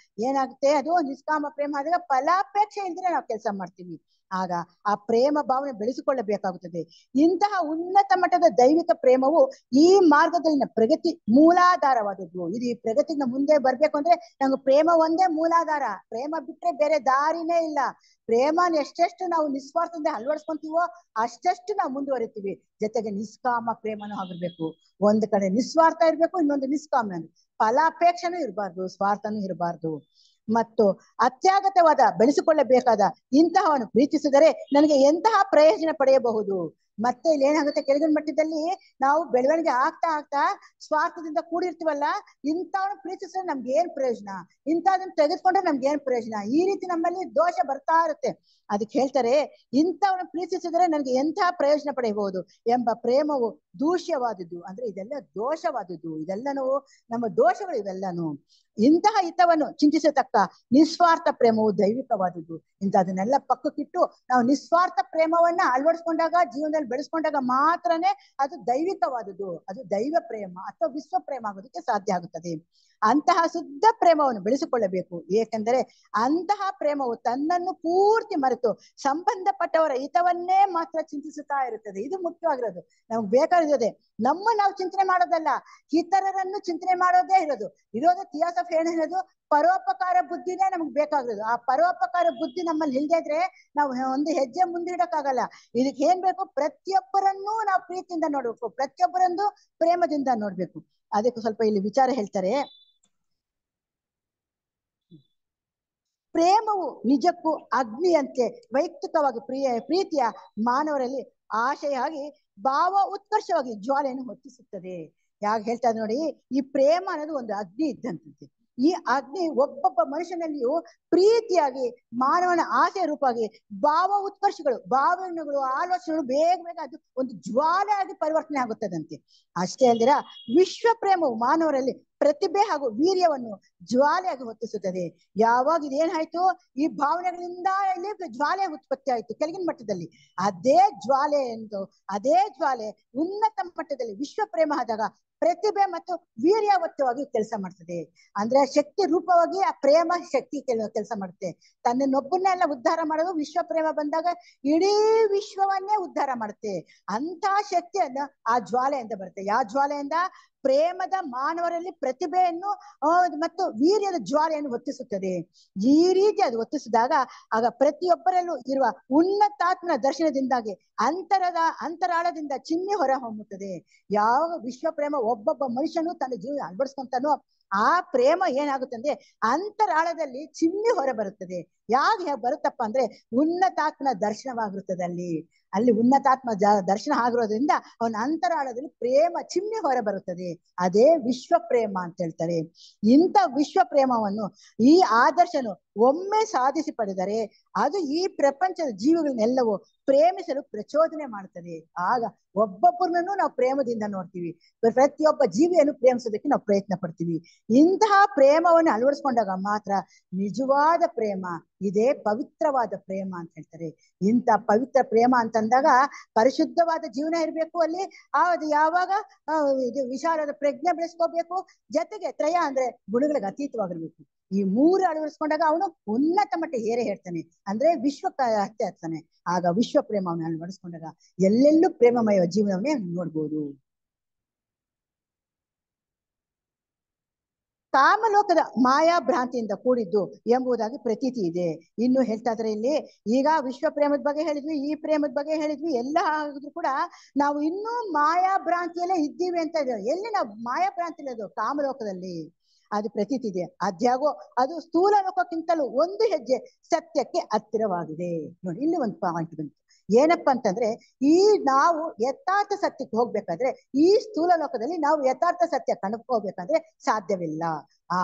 ಏನಾಗುತ್ತೆ, ಅದು ನಿಷ್ಕಾಮ ಪ್ರೇಮ ಆದಾಗ ಫಲಾಪೇಕ್ಷೆ ಇಲ್ದ್ರೆ ನಾವು ಕೆಲಸ ಮಾಡ್ತೀವಿ. ಆಗ ಆ ಪ್ರೇಮ ಭಾವನೆ ಬೆಳೆಸಿಕೊಳ್ಳಬೇಕಾಗುತ್ತದೆ. ಇಂತಹ ಉನ್ನತ ಮಟ್ಟದ ದೈವಿಕ ಪ್ರೇಮವು ಈ ಮಾರ್ಗದಲ್ಲಿನ ಪ್ರಗತಿ ಮೂಲಾಧಾರವಾದದ್ದು. ಇದು ಈ ಪ್ರಗತಿಗೆ ಮುಂದೆ ಬರ್ಬೇಕು ಅಂದ್ರೆ ನಮ್ಗೆ ಪ್ರೇಮ ಒಂದೇ ಮೂಲಾಧಾರ. ಪ್ರೇಮ ಬಿಟ್ರೆ ಬೇರೆ ದಾರಿನೇ ಇಲ್ಲ. ಪ್ರೇಮನ ಎಷ್ಟೆಷ್ಟು ನಾವು ನಿಸ್ವಾರ್ಥದಿಂದ ಅಳವಡಿಸ್ಕೊಂತೀವೋ ಅಷ್ಟೆಷ್ಟು ನಾವು ಮುಂದುವರಿತೀವಿ. ಜೊತೆಗೆ ನಿಷ್ಕಾಮ ಪ್ರೇಮನೂ ಆಗಿರ್ಬೇಕು. ಒಂದು ಕಡೆ ನಿಸ್ವಾರ್ಥ ಇರ್ಬೇಕು, ಇನ್ನೊಂದು ನಿಷ್ಕಾಮ. ಫಲಾಪೇಕ್ಷನೂ ಇರಬಾರ್ದು, ಸ್ವಾರ್ಥನೂ ಇರಬಾರ್ದು. ಮತ್ತು ಅತ್ಯಾಗತವಾದ ಬೆಳೆಸಿಕೊಳ್ಳಬೇಕಾದ ಇಂತಹವನ್ನು ಪ್ರೀತಿಸಿದರೆ ನನಗೆ ಎಂತಹ ಪ್ರಯೋಜನ ಪಡೆಯಬಹುದು. ಮತ್ತೆ ಇಲ್ಲಿ ಏನಾಗುತ್ತೆ, ಕೆಳಗಿನ ಮಟ್ಟದಲ್ಲಿ ನಾವು ಬೆಳವಣಿಗೆ ಆಗ್ತಾ ಆಗ್ತಾ ಸ್ವಾರ್ಥದಿಂದ ಕೂಡಿರ್ತೀವಲ್ಲ, ಇಂಥವನ್ನ ಪ್ರೀತಿಸಿದ್ರೆ ನಮ್ಗೆ ಏನ್ ಪ್ರಯೋಜನ, ಇಂಥದನ್ನ ತೆಗೆದುಕೊಂಡ್ರೆ ನಮ್ಗೆ ಏನ್ ಪ್ರಯೋಜನ, ಈ ರೀತಿ ನಮ್ಮಲ್ಲಿ ದೋಷ ಬರ್ತಾ ಇರುತ್ತೆ. ಅದಕ್ಕೆ ಹೇಳ್ತಾರೆ, ಇಂಥವನ್ನ ಪ್ರೀತಿಸಿದರೆ ನನಗೆ ಎಂತಹ ಪ್ರಯೋಜನ ಪಡೆಯಬಹುದು ಎಂಬ ಪ್ರೇಮವು ದೂಷ್ಯವಾದದ್ದು. ಅಂದ್ರೆ ಇದೆಲ್ಲ ದೋಷವಾದದ್ದು, ಇದೆಲ್ಲನೂ ನಮ್ಮ ದೋಷಗಳು ಇವೆಲ್ಲನು. ಇಂತಹ ಹಿತವನ್ನು ಚಿಂತಿಸತಕ್ಕ ನಿಸ್ವಾರ್ಥ ಪ್ರೇಮವು ದೈವಿಕವಾದದ್ದು. ಇಂಥದನ್ನೆಲ್ಲ ಪಕ್ಕಕ್ಕಿಟ್ಟು ನಾವು ನಿಸ್ವಾರ್ಥ ಪ್ರೇಮವನ್ನ ಅಳವಡಿಸ್ಕೊಂಡಾಗ, ಜೀವನದಲ್ಲಿ ಬೆಳೆಸ್ಕೊಂಡಾಗ ಮಾತ್ರನೇ ಅದು ದೈವಿಕವಾದದ್ದು, ಅದು ದೈವ ಪ್ರೇಮ ಅಥವಾ ವಿಶ್ವ ಪ್ರೇಮ ಆಗೋದಕ್ಕೆ ಸಾಧ್ಯ ಆಗುತ್ತದೆ. ಅಂತಹ ಶುದ್ಧ ಪ್ರೇಮವನ್ನು ಬೆಳೆಸಿಕೊಳ್ಳಬೇಕು. ಏಕೆಂದರೆ ಅಂತಹ ಪ್ರೇಮವು ತನ್ನನ್ನು ಪೂರ್ತಿ ಮರೆತು ಸಂಬಂಧಪಟ್ಟವರ ಹಿತವನ್ನೇ ಮಾತ್ರ ಚಿಂತಿಸುತ್ತಾ ಇರುತ್ತದೆ. ಇದು ಮುಖ್ಯವಾಗಿರೋದು. ನಮ್ಗೆ ಬೇಕಾಗಿರೋದೆ ನಾವು ಚಿಂತನೆ ಮಾಡೋದಲ್ಲ, ಇತರರನ್ನು ಚಿಂತನೆ ಮಾಡೋದೇ ಇರೋದು ಥಿಯಾಸಫಿ ಏನ್ ಹೇಳೋದು, ಪರೋಪಕಾರ ಬುದ್ಧಿನೇ ನಮ್ಗೆ ಬೇಕಾಗಿರೋದು. ಆ ಪರೋಪಕಾರ ಬುದ್ಧಿ ನಮ್ಮಲ್ಲಿ ಇಲ್ದೇ ಇದ್ರೆ ನಾವು ಒಂದು ಹೆಜ್ಜೆ ಮುಂದಿಡಕ್ಕಾಗಲ್ಲ. ಇದಕ್ಕೆ ಏನ್ ಬೇಕು, ಪ್ರತಿಯೊಬ್ಬರನ್ನೂ ನಾವು ಪ್ರೀತಿಯಿಂದ ನೋಡ್ಬೇಕು, ಪ್ರತಿಯೊಬ್ಬರನ್ನು ಪ್ರೇಮದಿಂದ ನೋಡ್ಬೇಕು. ಅದಕ್ಕೆ ಸ್ವಲ್ಪ ಇಲ್ಲಿ ವಿಚಾರ ಹೇಳ್ತಾರೆ. ಪ್ರೇಮವು ನಿಜಕ್ಕೂ ಅಗ್ನಿಯಂತೆ ವೈಯಕ್ತಿಕವಾಗಿ ಪ್ರೀತಿಯ ಮಾನವರಲ್ಲಿ ಆಶೆಯಾಗಿ ಭಾವ ಉತ್ಕರ್ಷವಾಗಿ ಜ್ವಾಲೆಯನ್ನು ಹೊತ್ತಿಸುತ್ತದೆ. ಯಾಕೆ ಹೇಳ್ತಾ ನೋಡಿ, ಈ ಪ್ರೇಮ ಅನ್ನೋದು ಒಂದು ಅಗ್ನಿ ಇದ್ದಂತೆ. ಈ ಅಗ್ನಿ ಒಬ್ಬೊಬ್ಬ ಮನುಷ್ಯನಲ್ಲಿಯೂ ಪ್ರೀತಿಯಾಗಿ ಮಾನವನ ಆಸೆ ರೂಪವಾಗಿ ಭಾವ ಉತ್ಕರ್ಷಗಳು, ಭಾವನೆಗಳು, ಆಲೋಚನೆಗಳು ಬೇಗ ಅದು ಒಂದು ಜ್ವಾಲೆ ಆಗಿ ಪರಿವರ್ತನೆ ಆಗುತ್ತದಂತೆ. ಅಷ್ಟೇ ಅಲ್ದಿರ ವಿಶ್ವ ಪ್ರೇಮವು ಮಾನವರಲ್ಲಿ ಪ್ರತಿಭೆ ಹಾಗೂ ವೀರ್ಯವನ್ನು ಜ್ವಾಲೆಯಾಗಿ ಹೊತ್ತಿಸುತ್ತದೆ. ಯಾವಾಗ ಇದೇನಾಯ್ತು, ಈ ಭಾವನೆಗಳಿಂದ ಇಲ್ಲಿ ಜ್ವಾಲೆ ಉತ್ಪತ್ತಿ ಆಯ್ತು ಕೆಳಗಿನ ಮಟ್ಟದಲ್ಲಿ, ಅದೇ ಜ್ವಾಲೆ ಉನ್ನತ ಮಟ್ಟದಲ್ಲಿ ವಿಶ್ವ ಪ್ರೇಮ ಆದಾಗ ಪ್ರತಿಭೆ ಮತ್ತು ವೀರ್ಯವತ್ತವಾಗಿ ಕೆಲಸ ಮಾಡ್ತದೆ. ಅಂದ್ರೆ ಶಕ್ತಿ ರೂಪವಾಗಿ ಆ ಪ್ರೇಮ ಶಕ್ತಿ ಕೆಲಸ ಮಾಡುತ್ತೆ. ತನ್ನನ್ನೊಬ್ಬನ್ನೆಲ್ಲ ಉದ್ಧಾರ ಮಾಡೋದು ವಿಶ್ವ ಪ್ರೇಮ ಬಂದಾಗ ಇಡೀ ವಿಶ್ವವನ್ನೇ ಉದ್ಧಾರ ಮಾಡುತ್ತೆ. ಅಂತ ಶಕ್ತಿಯನ್ನ ಆ ಜ್ವಾಲೆಯಿಂದ ಬರುತ್ತೆ. ಯಾವ ಜ್ವಾಲೆಯಿಂದ? ಪ್ರೇಮದ ಮಾನವರಲ್ಲಿ ಪ್ರತಿಭೆಯನ್ನು ಮತ್ತು ವೀರ್ಯದ ಜ್ವಾಲೆಯನ್ನು ಹೊತ್ತಿಸುತ್ತದೆ. ಈ ರೀತಿ ಅದು ಹೊತ್ತಿಸಿದಾಗ ಆಗ ಪ್ರತಿಯೊಬ್ಬರಲ್ಲೂ ಇರುವ ಉನ್ನತಾತ್ಮನ ದರ್ಶನದಿಂದಾಗಿ ಅಂತರಾಳದಿಂದ ಚಿಮ್ಮಿ ಹೊರ ಹೊಮ್ಮುತ್ತದೆ. ಯಾವ ವಿಶ್ವ ಪ್ರೇಮ ಒಬ್ಬೊಬ್ಬ ಮನುಷ್ಯನು ತನ್ನ ಜೀವನ ಅಳವಡಿಸ್ಕೊಂತಾನೋ ಆ ಪ್ರೇಮ ಏನಾಗುತ್ತೆ ಅಂದ್ರೆ ಅಂತರಾಳದಲ್ಲಿ ಚಿಮ್ಮಿ ಹೊರ ಬರುತ್ತದೆ. ಯಾಕೆ ಬರುತ್ತಪ್ಪ ಅಂದ್ರೆ ಉನ್ನತಾತ್ಮನ ದರ್ಶನವಾಗಿರುತ್ತದೆ ಅಲ್ಲಿ. ಅಲ್ಲಿ ಉನ್ನತಾತ್ಮ ದರ್ಶನ ಆಗಿರೋದ್ರಿಂದ ಅವನ ಅಂತರಾಳದಲ್ಲಿ ಪ್ರೇಮ ಚಿಮ್ಮಿ ಹೊರ ಬರುತ್ತದೆ. ಅದೇ ವಿಶ್ವ ಪ್ರೇಮ ಅಂತ ಹೇಳ್ತಾರೆ. ಇಂಥ ವಿಶ್ವ ಪ್ರೇಮವನ್ನು ಈ ಆದರ್ಶನು ಒಮ್ಮೆ ಸಾಧಿಸಿ ಪಡೆದರೆ ಅದು ಈ ಪ್ರಪಂಚದ ಜೀವಿಗಳನ್ನೆಲ್ಲವೂ ಪ್ರೇಮಿಸಲು ಪ್ರಚೋದನೆ ಮಾಡ್ತದೆ. ಆಗ ಒಬ್ಬೊಬ್ಬರನ್ನು ನಾವು ಪ್ರೇಮದಿಂದ ನೋಡ್ತೀವಿ, ಪ್ರತಿಯೊಬ್ಬ ಜೀವಿಯನ್ನು ಪ್ರೇಮಿಸೋದಕ್ಕೆ ನಾವು ಪ್ರಯತ್ನ ಪಡ್ತೀವಿ. ಇಂತಹ ಪ್ರೇಮವನ್ನು ಅಳವಡಿಸ್ಕೊಂಡಾಗ ಮಾತ್ರ ನಿಜವಾದ ಪ್ರೇಮ, ಇದೇ ಪವಿತ್ರವಾದ ಪ್ರೇಮ ಅಂತ ಹೇಳ್ತಾರೆ. ಇಂಥ ಪವಿತ್ರ ಪ್ರೇಮ ಅಂತಂದಾಗ ಪರಿಶುದ್ಧವಾದ ಜೀವನ ಇರಬೇಕು ಅಲ್ಲಿ. ಅದು ಯಾವಾಗ ಇದು ವಿಶಾಲವಾದ ಪ್ರಜ್ಞೆ ಬೆಳೆಸ್ಕೋಬೇಕು, ಜೊತೆಗೆ ತ್ರಯ ಅಂದ್ರೆ ಗುಣಗಳಿಗೆ ಅತೀತವಾಗಿರ್ಬೇಕು. ಈ ಮೂರು ಅಳವಡಿಸ್ಕೊಂಡಾಗ ಅವನು ಉನ್ನತ ಮಟ್ಟ ಏರೇ ಹೇಳ್ತಾನೆ, ಅಂದ್ರೆ ವಿಶ್ವಕ್ಕೆ ಹತ್ತೆ ಹತ್ತಾನೆ. ಆಗ ವಿಶ್ವ ಪ್ರೇಮವನ್ನು ಅಳವಡಿಸ್ಕೊಂಡಾಗ ಎಲ್ಲೆಲ್ಲೂ ಪ್ರೇಮಮಯ ಜೀವನವನ್ನೇ ನೋಡ್ಬೋದು. ಕಾಮಲೋಕದ ಮಾಯಾ ಭ್ರಾಂತಿಯಿಂದ ಕೂಡಿದ್ದು ಎಂಬುದಾಗಿ ಪ್ರತೀತಿ ಇದೆ. ಇನ್ನು ಹೇಳ್ತಾ ಇದ್ರೆ ಇಲ್ಲಿ ಈಗ ವಿಶ್ವ ಪ್ರೇಮದ ಬಗ್ಗೆ ಹೇಳಿದ್ವಿ, ಈ ಪ್ರೇಮದ ಬಗ್ಗೆ ಹೇಳಿದ್ವಿ, ಎಲ್ಲ ಆಗಿದ್ರು ಕೂಡ ನಾವು ಇನ್ನೂ ಮಾಯಾ ಭ್ರಾಂತಿಯಲ್ಲೇ ಇದ್ದೀವಿ ಅಂತ ಇದೆ. ಎಲ್ಲಿ ನಾವು ಮಾಯಾ ಭ್ರಾಂತಿ ಇಲ್ಲದು ಕಾಮಲೋಕದಲ್ಲಿ ಅದು ಪ್ರತೀತಿ ಇದೆ. ಅದ್ಯಾಗೋ ಅದು ಸ್ಥೂಲ ಲೋಕಕ್ಕಿಂತಲೂ ಒಂದು ಹೆಜ್ಜೆ ಸತ್ಯಕ್ಕೆ ಹತ್ತಿರವಾಗಿದೆ. ನೋಡಿ ಇಲ್ಲಿ ಒಂದು ಪಾಯಿಂಟ್ ಬಂತು, ಏನಪ್ಪಾ ಅಂತಂದ್ರೆ ಈ ನಾವು ಯಥಾರ್ಥ ಸತ್ಯಕ್ಕೆ ಹೋಗ್ಬೇಕಾದ್ರೆ ಈ ಸ್ಥೂಲ ಲೋಕದಲ್ಲಿ ನಾವು ಯಥಾರ್ಥ ಸತ್ಯ ಕಂಡುಕೋಬೇಕಂದ್ರೆ ಸಾಧ್ಯವಿಲ್ಲ.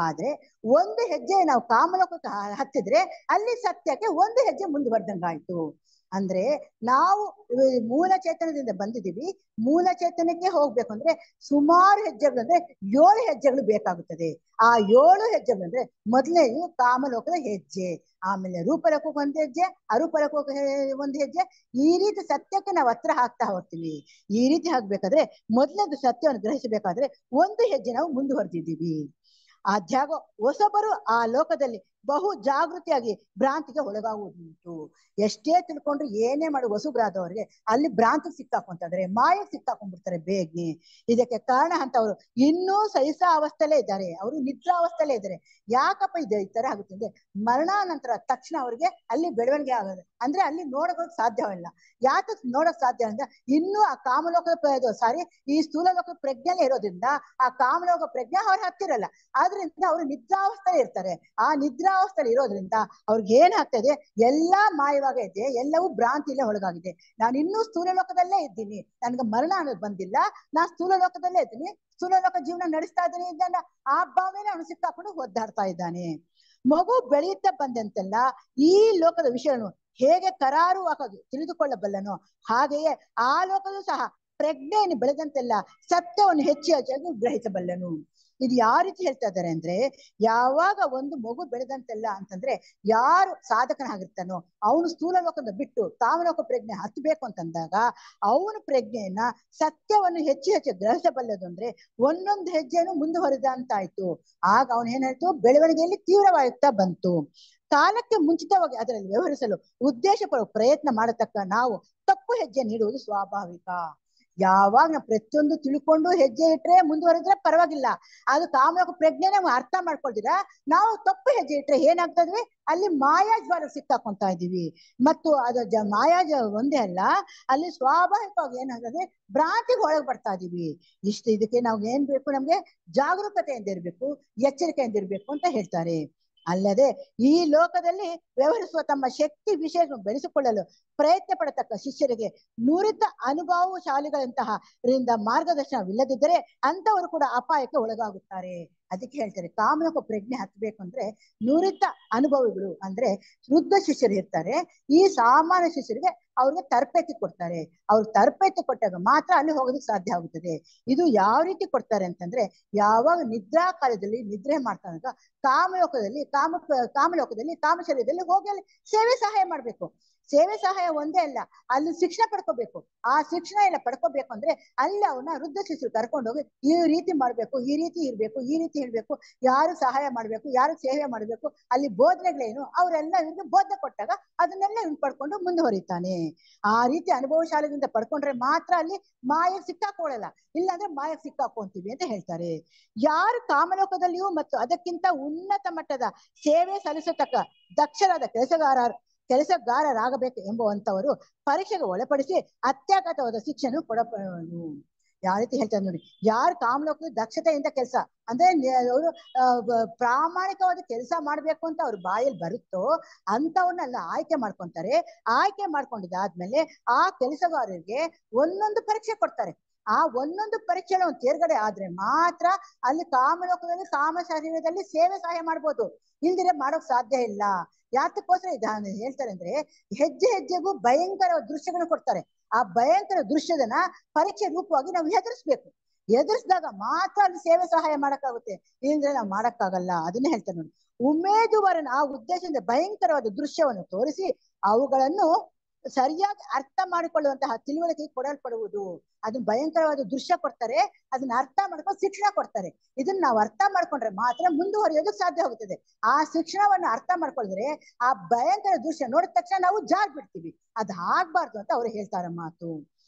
ಆದ್ರೆ ಒಂದು ಹೆಜ್ಜೆ ನಾವು ಕಾಮಲೋಕಕ್ಕೆ ಹತ್ತಿದ್ರೆ ಅಲ್ಲಿ ಸತ್ಯಕ್ಕೆ ಒಂದು ಹೆಜ್ಜೆ ಮುಂದುವರೆದಂಗಾಯ್ತು. ಅಂದ್ರೆ ನಾವು ಮೂಲ ಚೇತನದಿಂದ ಬಂದಿದ್ದೀವಿ, ಮೂಲ ಚೇತನಕ್ಕೆ ಹೋಗ್ಬೇಕು ಅಂದ್ರೆ ಸುಮಾರು ಹೆಜ್ಜೆಗಳು ಅಂದ್ರೆ 7 ಹೆಜ್ಜೆಗಳು ಬೇಕಾಗುತ್ತದೆ. ಆ 7 ಹೆಜ್ಜೆಗಳು ಅಂದ್ರೆ ಮೊದಲನೇದು ಕಾಮಲೋಕದ ಹೆಜ್ಜೆ, ಆಮೇಲೆ ರೂಪಲೋಕಕ್ಕೆ ಒಂದು ಹೆಜ್ಜೆ, ಅರೂಪಲೋಕಕ್ಕೆ ಒಂದು ಹೆಜ್ಜೆ. ಈ ರೀತಿ ಸತ್ಯಕ್ಕೆ ನಾವು ಹತ್ರ ಹಾಕ್ತಾ ಹೋಗ್ತೀವಿ. ಈ ರೀತಿ ಆಗ್ಬೇಕಾದ್ರೆ ಮೊದಲನೇದು ಸತ್ಯವನ್ನು ಗ್ರಹಿಸಬೇಕಾದ್ರೆ ಒಂದು ಹೆಜ್ಜೆ ನಾವು ಮುಂದುವರೆದಿದ್ದೀವಿ. ಆದ್ಯಾಗೋ ಹೊಸಬರು ಆ ಲೋಕದಲ್ಲಿ ಬಹು ಜಾಗೃತಿಯಾಗಿ ಭ್ರಾಂತಿಗೆ ಒಳಗಾಗುವುದುಂಟು. ಎಷ್ಟೇ ತಿಳ್ಕೊಂಡ್ರು ಏನೇ ಮಾಡಿ ಹೊಸಬ್ರಾದವ್ರಿಗೆ ಅಲ್ಲಿ ಭ್ರಾಂತಿ ಸಿಕ್ಕಾಕೊಂತಾರೆ, ಮಾಯಕ್ಕೆ ಸಿಕ್ಕಾಕೊಂಡ್ಬಿಡ್ತಾರೆ ಬೇಗನೆ. ಇದಕ್ಕೆ ಕಾರಣ ಅಂತವ್ರು ಇನ್ನೂ ಸಹಿಸಾ ಅವಸ್ಥೆಯಲ್ಲೇ ಇದ್ದಾರೆ, ಅವರು ನಿದ್ರಾವಸ್ಥೆಯಲ್ಲೇ ಇದ್ದಾರೆ. ಯಾಕಪ್ಪ ಇದೆ ಈ ತರ ಆಗುತ್ತೆ ಅಂದ್ರೆ ಮರಣಾನಂತರ ತಕ್ಷಣ ಅವ್ರಿಗೆ ಅಲ್ಲಿ ಬೆಳವಣಿಗೆ ಆಗೋದು ಅಂದ್ರೆ ಅಲ್ಲಿ ನೋಡೋಕೆ ಸಾಧ್ಯವಿಲ್ಲ. ಯಾಕೆ ನೋಡಕ್ ಸಾಧ್ಯ ಅಂದ್ರೆ ಇನ್ನೂ ಆ ಕಾಮಲೋಕದ ಸಾರಿ ಈ ಸ್ಥೂಲ ಲೋಕದ ಪ್ರಜ್ಞೆ ಇರೋದ್ರಿಂದ ಆ ಕಾಮಲೋಕ ಪ್ರಜ್ಞೆ ಅವ್ರ ಹತ್ತಿರಲ್ಲ. ಆದ್ರಿಂದ ಅವರು ನಿದ್ರಾವಸ್ಥೆಯಲ್ಲಿ ಇರ್ತಾರೆ. ಆ ನಿದ್ರಾವಸ್ಥೆಯಲ್ಲಿ ಇರೋದ್ರಿಂದ ಅವ್ರಿಗೆ ಏನಾಗ್ತದೆ, ಎಲ್ಲಾ ಮಾಯವಾಗೈತೆ, ಎಲ್ಲವೂ ಭ್ರಾಂತಿಯಲ್ಲೇ ಒಳಗಾಗಿದೆ. ನಾನು ಇನ್ನೂ ಸ್ಥೂಲ ಲೋಕದಲ್ಲೇ ಇದ್ದೀನಿ, ನನ್ಗೆ ಮರಣ ಅನ್ನೋದು ಬಂದಿಲ್ಲ, ನಾನು ಸ್ಥೂಲ ಲೋಕದಲ್ಲೇ ಇದ್ದೀನಿ, ಸ್ಥೂಲ ಲೋಕ ಜೀವನ ನಡೆಸ್ತಾ ಇದ್ದೀನಿ ಇದನ್ನ ಆ ಭಾವನೆ ಅವನು ಸಿಕ್ಕಾಕೊಂಡು ಒದ್ದಾಡ್ತಾ ಇದ್ದಾನೆ. ಮಗು ಬೆಳೆಯುತ್ತಾ ಬಂದಂತೆಲ್ಲ ಈ ಲೋಕದ ವಿಷಯನು ಹೇಗೆ ಕರಾರುವಾಗದು ತಿಳಿದುಕೊಳ್ಳಬಲ್ಲನೋ ಹಾಗೆಯೇ ಆ ಲೋಕದೂ ಸಹ ಪ್ರಜ್ಞೆಯನ್ನು ಬೆಳೆದಂತೆಲ್ಲ ಸತ್ಯವನ್ನು ಹೆಚ್ಚು ಹೆಚ್ಚಾಗಿ ಗ್ರಹಿಸಬಲ್ಲನು. ಇದು ಯಾವ ರೀತಿ ಹೇಳ್ತಾ ಇದ್ದಾರೆ ಅಂದ್ರೆ ಯಾವಾಗ ಒಂದು ಮಗು ಬೆಳೆದಂತೆಲ್ಲ ಅಂತಂದ್ರೆ ಯಾರು ಸಾಧಕನಾಗಿರ್ತಾನೋ ಅವನು ಸ್ಥೂಲ ಲೋಕದ ಬಿಟ್ಟು ಕಾಮಲೋಕ ಪ್ರಜ್ಞೆ ಹತ್ತಬೇಕು ಅಂತಂದಾಗ ಅವನ ಪ್ರಜ್ಞೆಯನ್ನ ಸತ್ಯವನ್ನು ಹೆಚ್ಚು ಹೆಚ್ಚು ಗ್ರಹಿಸಬಲ್ಲದು ಅಂದ್ರೆ ಒಂದೊಂದು ಹೆಜ್ಜೆನು ಮುಂದುವರೆದ ಅಂತಾಯ್ತು. ಆಗ ಅವನು ಏನಾಯ್ತು, ಬೆಳವಣಿಗೆಯಲ್ಲಿ ತೀವ್ರವಾಗುತ್ತಾ ಬಂತು. ಕಾಲಕ್ಕೆ ಮುಂಚಿತವಾಗಿ ಅದರಲ್ಲಿ ವ್ಯವಹರಿಸಲು ಉದ್ದೇಶ ಪಡುವ ಪ್ರಯತ್ನ ಮಾಡತಕ್ಕ ನಾವು ತಪ್ಪು ಹೆಜ್ಜೆ ನೀಡುವುದು ಸ್ವಾಭಾವಿಕ. ಯಾವಾಗ ನಾವು ಪ್ರತಿಯೊಂದು ತಿಳ್ಕೊಂಡು ಹೆಜ್ಜೆ ಇಟ್ರೆ ಮುಂದುವರೆದ್ರೆ ಪರವಾಗಿಲ್ಲ, ಅದು ಕಾಮಲೋಕ ಪ್ರಜ್ಞೆ ನಾವು ಅರ್ಥ ಮಾಡ್ಕೊಳ್ತೀರಾ, ನಾವು ತಪ್ಪು ಹೆಜ್ಜೆ ಇಟ್ರೆ ಏನಾಗ್ತದ್ವಿ, ಅಲ್ಲಿ ಮಾಯಾಜ್ವಾಲ ಸಿಕ್ಕಾಕೊಂತಾ ಇದೀವಿ. ಮತ್ತು ಅದು ಮಾಯಾಜ ಒಂದೇ ಅಲ್ಲ, ಅಲ್ಲಿ ಸ್ವಾಭಾವಿಕವಾಗಿ ಏನಾಗ್ತದೆ, ಭ್ರಾಂತಿಗೆ ಒಳಗೆ ಬರ್ತಾ ಇದೀವಿ. ಇದಕ್ಕೆ ನಾವು ಏನ್ ಬೇಕು, ನಮ್ಗೆ ಜಾಗರೂಕತೆಯಿಂದ ಇರ್ಬೇಕು, ಎಚ್ಚರಿಕೆಯಿಂದ ಇರ್ಬೇಕು ಅಂತ ಹೇಳ್ತಾರೆ. ಅಲ್ಲದೆ ಈ ಲೋಕದಲ್ಲಿ ವ್ಯವಹರಿಸುವ ತಮ್ಮ ಶಕ್ತಿ ವಿಷಯಗಳನ್ನು ಬೆಳೆಸಿಕೊಳ್ಳಲು ಪ್ರಯತ್ನ ಪಡತಕ್ಕ ಶಿಷ್ಯರಿಗೆ ನುರಿತ ಅನುಭವಶಾಲಿಗಳಂತಹ ಮಾರ್ಗದರ್ಶನವಿಲ್ಲದಿದ್ದರೆ ಅಂತವರು ಕೂಡ ಅಪಾಯಕ್ಕೆ ಒಳಗಾಗುತ್ತಾರೆ. ಅದಕ್ಕೆ ಹೇಳ್ತಾರೆ ಕಾಮಲೋಕ ಪ್ರಜ್ಞೆ ಹತ್ತಬೇಕು ಅಂದ್ರೆ ನುರಿತ ಅನುಭವಿಗಳು ಅಂದ್ರೆ ವೃದ್ಧ ಶಿಷ್ಯರು ಇರ್ತಾರೆ. ಈ ಸಾಮಾನ್ಯ ಶಿಷ್ಯರಿಗೆ ಅವ್ರಿಗೆ ತರಬೇತಿ ಕೊಡ್ತಾರೆ. ಅವ್ರು ತರಬೇತಿ ಕೊಟ್ಟಾಗ ಮಾತ್ರ ಅಲ್ಲಿ ಹೋಗೋದಕ್ಕೆ ಸಾಧ್ಯ ಆಗುತ್ತದೆ. ಇದು ಯಾವ ರೀತಿ ಕೊಡ್ತಾರೆ ಅಂತಂದ್ರೆ ಯಾವಾಗ ನಿದ್ರಾ ಕಾಲದಲ್ಲಿ ನಿದ್ರೆ ಮಾಡ್ತಾಗ ಕಾಮಲೋಕದಲ್ಲಿ ಕಾಮ ಶರೀರದಲ್ಲಿ ಹೋಗಿ ಅಲ್ಲಿ ಸೇವೆ ಸಹಾಯ ಮಾಡ್ಬೇಕು. ಸೇವೆ ಸಹಾಯ ಒಂದೇ ಅಲ್ಲ, ಅಲ್ಲಿ ಶಿಕ್ಷಣ ಪಡ್ಕೋಬೇಕು. ಆ ಶಿಕ್ಷಣ ಎಲ್ಲ ಪಡ್ಕೋಬೇಕು ಅಂದ್ರೆ ಅಲ್ಲಿ ಅವನ್ನ ವೃದ್ಧ ಶಿಷ್ಯರು ಕರ್ಕೊಂಡೋಗಿ ಈ ರೀತಿ ಮಾಡ್ಬೇಕು, ಈ ರೀತಿ ಇರ್ಬೇಕು, ಈ ರೀತಿ ಹೇಳ್ಬೇಕು, ಯಾರು ಸಹಾಯ ಮಾಡ್ಬೇಕು, ಯಾರು ಸೇವೆ ಮಾಡ್ಬೇಕು, ಅಲ್ಲಿ ಬೋಧನೆಗಳೇನು ಅವರೆಲ್ಲ ಇವ್ರಿಗೆ ಬೋಧನೆ ಕೊಟ್ಟಾಗ ಅದನ್ನೆಲ್ಲ ಇವ್ನು ಪಡ್ಕೊಂಡು ಮುಂದುವರಿತಾನೆ. ಆ ರೀತಿ ಅನುಭವಶಾಲೆಯಿಂದ ಪಡ್ಕೊಂಡ್ರೆ ಮಾತ್ರ ಅಲ್ಲಿ ಮಾಯಕ್ಕೆ ಸಿಕ್ಕಾಕೊಳ್ಳಲ್ಲ, ಇಲ್ಲಾಂದ್ರೆ ಮಾಯಕ್ಕೆ ಸಿಕ್ಕಾಕೊಂತೀವಿ ಅಂತ ಹೇಳ್ತಾರೆ. ಯಾರು ಕಾಮಲೋಕದಲ್ಲಿಯೂ ಮತ್ತು ಅದಕ್ಕಿಂತ ಉನ್ನತ ಮಟ್ಟದ ಸೇವೆ ಸಲ್ಲಿಸತಕ್ಕ ದಕ್ಷರಾದ ಕೆಲಸಗಾರರಾಗಬೇಕು ಎಂಬುವಂತವರು ಪರೀಕ್ಷೆಗೆ ಒಳಪಡಿಸಿ ಅತ್ಯಾಘಾತವಾದ ಶಿಕ್ಷೆಯನ್ನು ಕೊಡಬಹುದು. ಯಾವ ರೀತಿ ಹೇಳ್ತಾರೆ ನೋಡಿ, ಯಾರು ಕಾಮಲೋಕದ ದಕ್ಷತೆಯಿಂದ ಕೆಲಸ ಅಂದ್ರೆ ಅವರು ಪ್ರಾಮಾಣಿಕವಾದ ಕೆಲಸ ಮಾಡ್ಬೇಕು ಅಂತ ಅವ್ರ ಬಾಯಲ್ಲಿ ಬರುತ್ತೋ ಅಂತವನ್ನೆಲ್ಲ ಆಯ್ಕೆ ಮಾಡ್ಕೊಂತಾರೆ. ಆಯ್ಕೆ ಮಾಡ್ಕೊಂಡಿದ್ದಾದ್ಮೇಲೆ ಆ ಕೆಲಸಗಾರರಿಗೆ ಒಂದೊಂದು ಪರೀಕ್ಷೆ ಕೊಡ್ತಾರೆ. ಆ ಒಂದೊಂದು ಪರೀಕ್ಷೆ ತೇರ್ಗಡೆ ಆದ್ರೆ ಮಾತ್ರ ಅಲ್ಲಿ ಕಾಮಲೋಕದಲ್ಲಿ ಕಾಮ ಶರೀರದಲ್ಲಿ ಸೇವೆ ಸಹಾಯ ಮಾಡ್ಬೋದು, ಇಲ್ದಿರೆ ಮಾಡೋಕ್ ಸಾಧ್ಯ ಇಲ್ಲ. ಯಾತಕ್ಕೋಸ್ಕರ ಹೇಳ್ತಾರೆ ಅಂದ್ರೆ ಹೆಜ್ಜೆ ಹೆಜ್ಜೆಗೂ ಭಯಂಕರ ದೃಶ್ಯಗಳನ್ನು ಕೊಡ್ತಾರೆ. ಆ ಭಯಂಕರ ದೃಶ್ಯದನ್ನ ಪರೀಕ್ಷೆ ರೂಪವಾಗಿ ನಾವು ಎದುರಿಸ್ಬೇಕು. ಎದುರಿಸಿದಾಗ ಮಾತ್ರ ಅಲ್ಲಿ ಸೇವೆ ಸಹಾಯ ಮಾಡಕ್ಕಾಗುತ್ತೆ, ಇಲ್ಲಂದ್ರೆ ನಾವು ಮಾಡಕ್ಕಾಗಲ್ಲ. ಅದನ್ನೇ ಹೇಳ್ತಾರೆ ನೋಡಿ, ಉಮೇದುವಾರನ ಆ ಉದ್ದೇಶದಿಂದ ಭಯಂಕರವಾದ ದೃಶ್ಯವನ್ನು ತೋರಿಸಿ ಅವುಗಳನ್ನು ಸರಿಯಾಗಿ ಅರ್ಥ ಮಾಡಿಕೊಳ್ಳುವಂತಹ ತಿಳುವಳಿಕೆ ಕೊಡಲ್ಪಡುವುದು. ಅದನ್ನ ಭಯಂಕರವಾದ ದೃಶ್ಯ ಕೊಡ್ತಾರೆ, ಅದನ್ನ ಅರ್ಥ ಮಾಡ್ಕೊಂಡು ಶಿಕ್ಷಣ ಕೊಡ್ತಾರೆ. ಇದನ್ನ ನಾವು ಅರ್ಥ ಮಾಡ್ಕೊಂಡ್ರೆ ಮಾತ್ರ ಮುಂದುವರಿಯೋದಕ್ಕೆ ಸಾಧ್ಯ ಆಗುತ್ತದೆ. ಆ ಶಿಕ್ಷಣವನ್ನ ಅರ್ಥ ಮಾಡ್ಕೊಳಿದ್ರೆ ಆ ಭಯಂಕರ ದೃಶ್ಯ ನೋಡಿದ ತಕ್ಷಣ ನಾವು ಜಾರ್ ಬಿಡ್ತೀವಿ. ಅದ್ ಆಗ್ಬಾರ್ದು ಅಂತ ಅವ್ರು ಹೇಳ್ತಾರೆ ಮಾತು.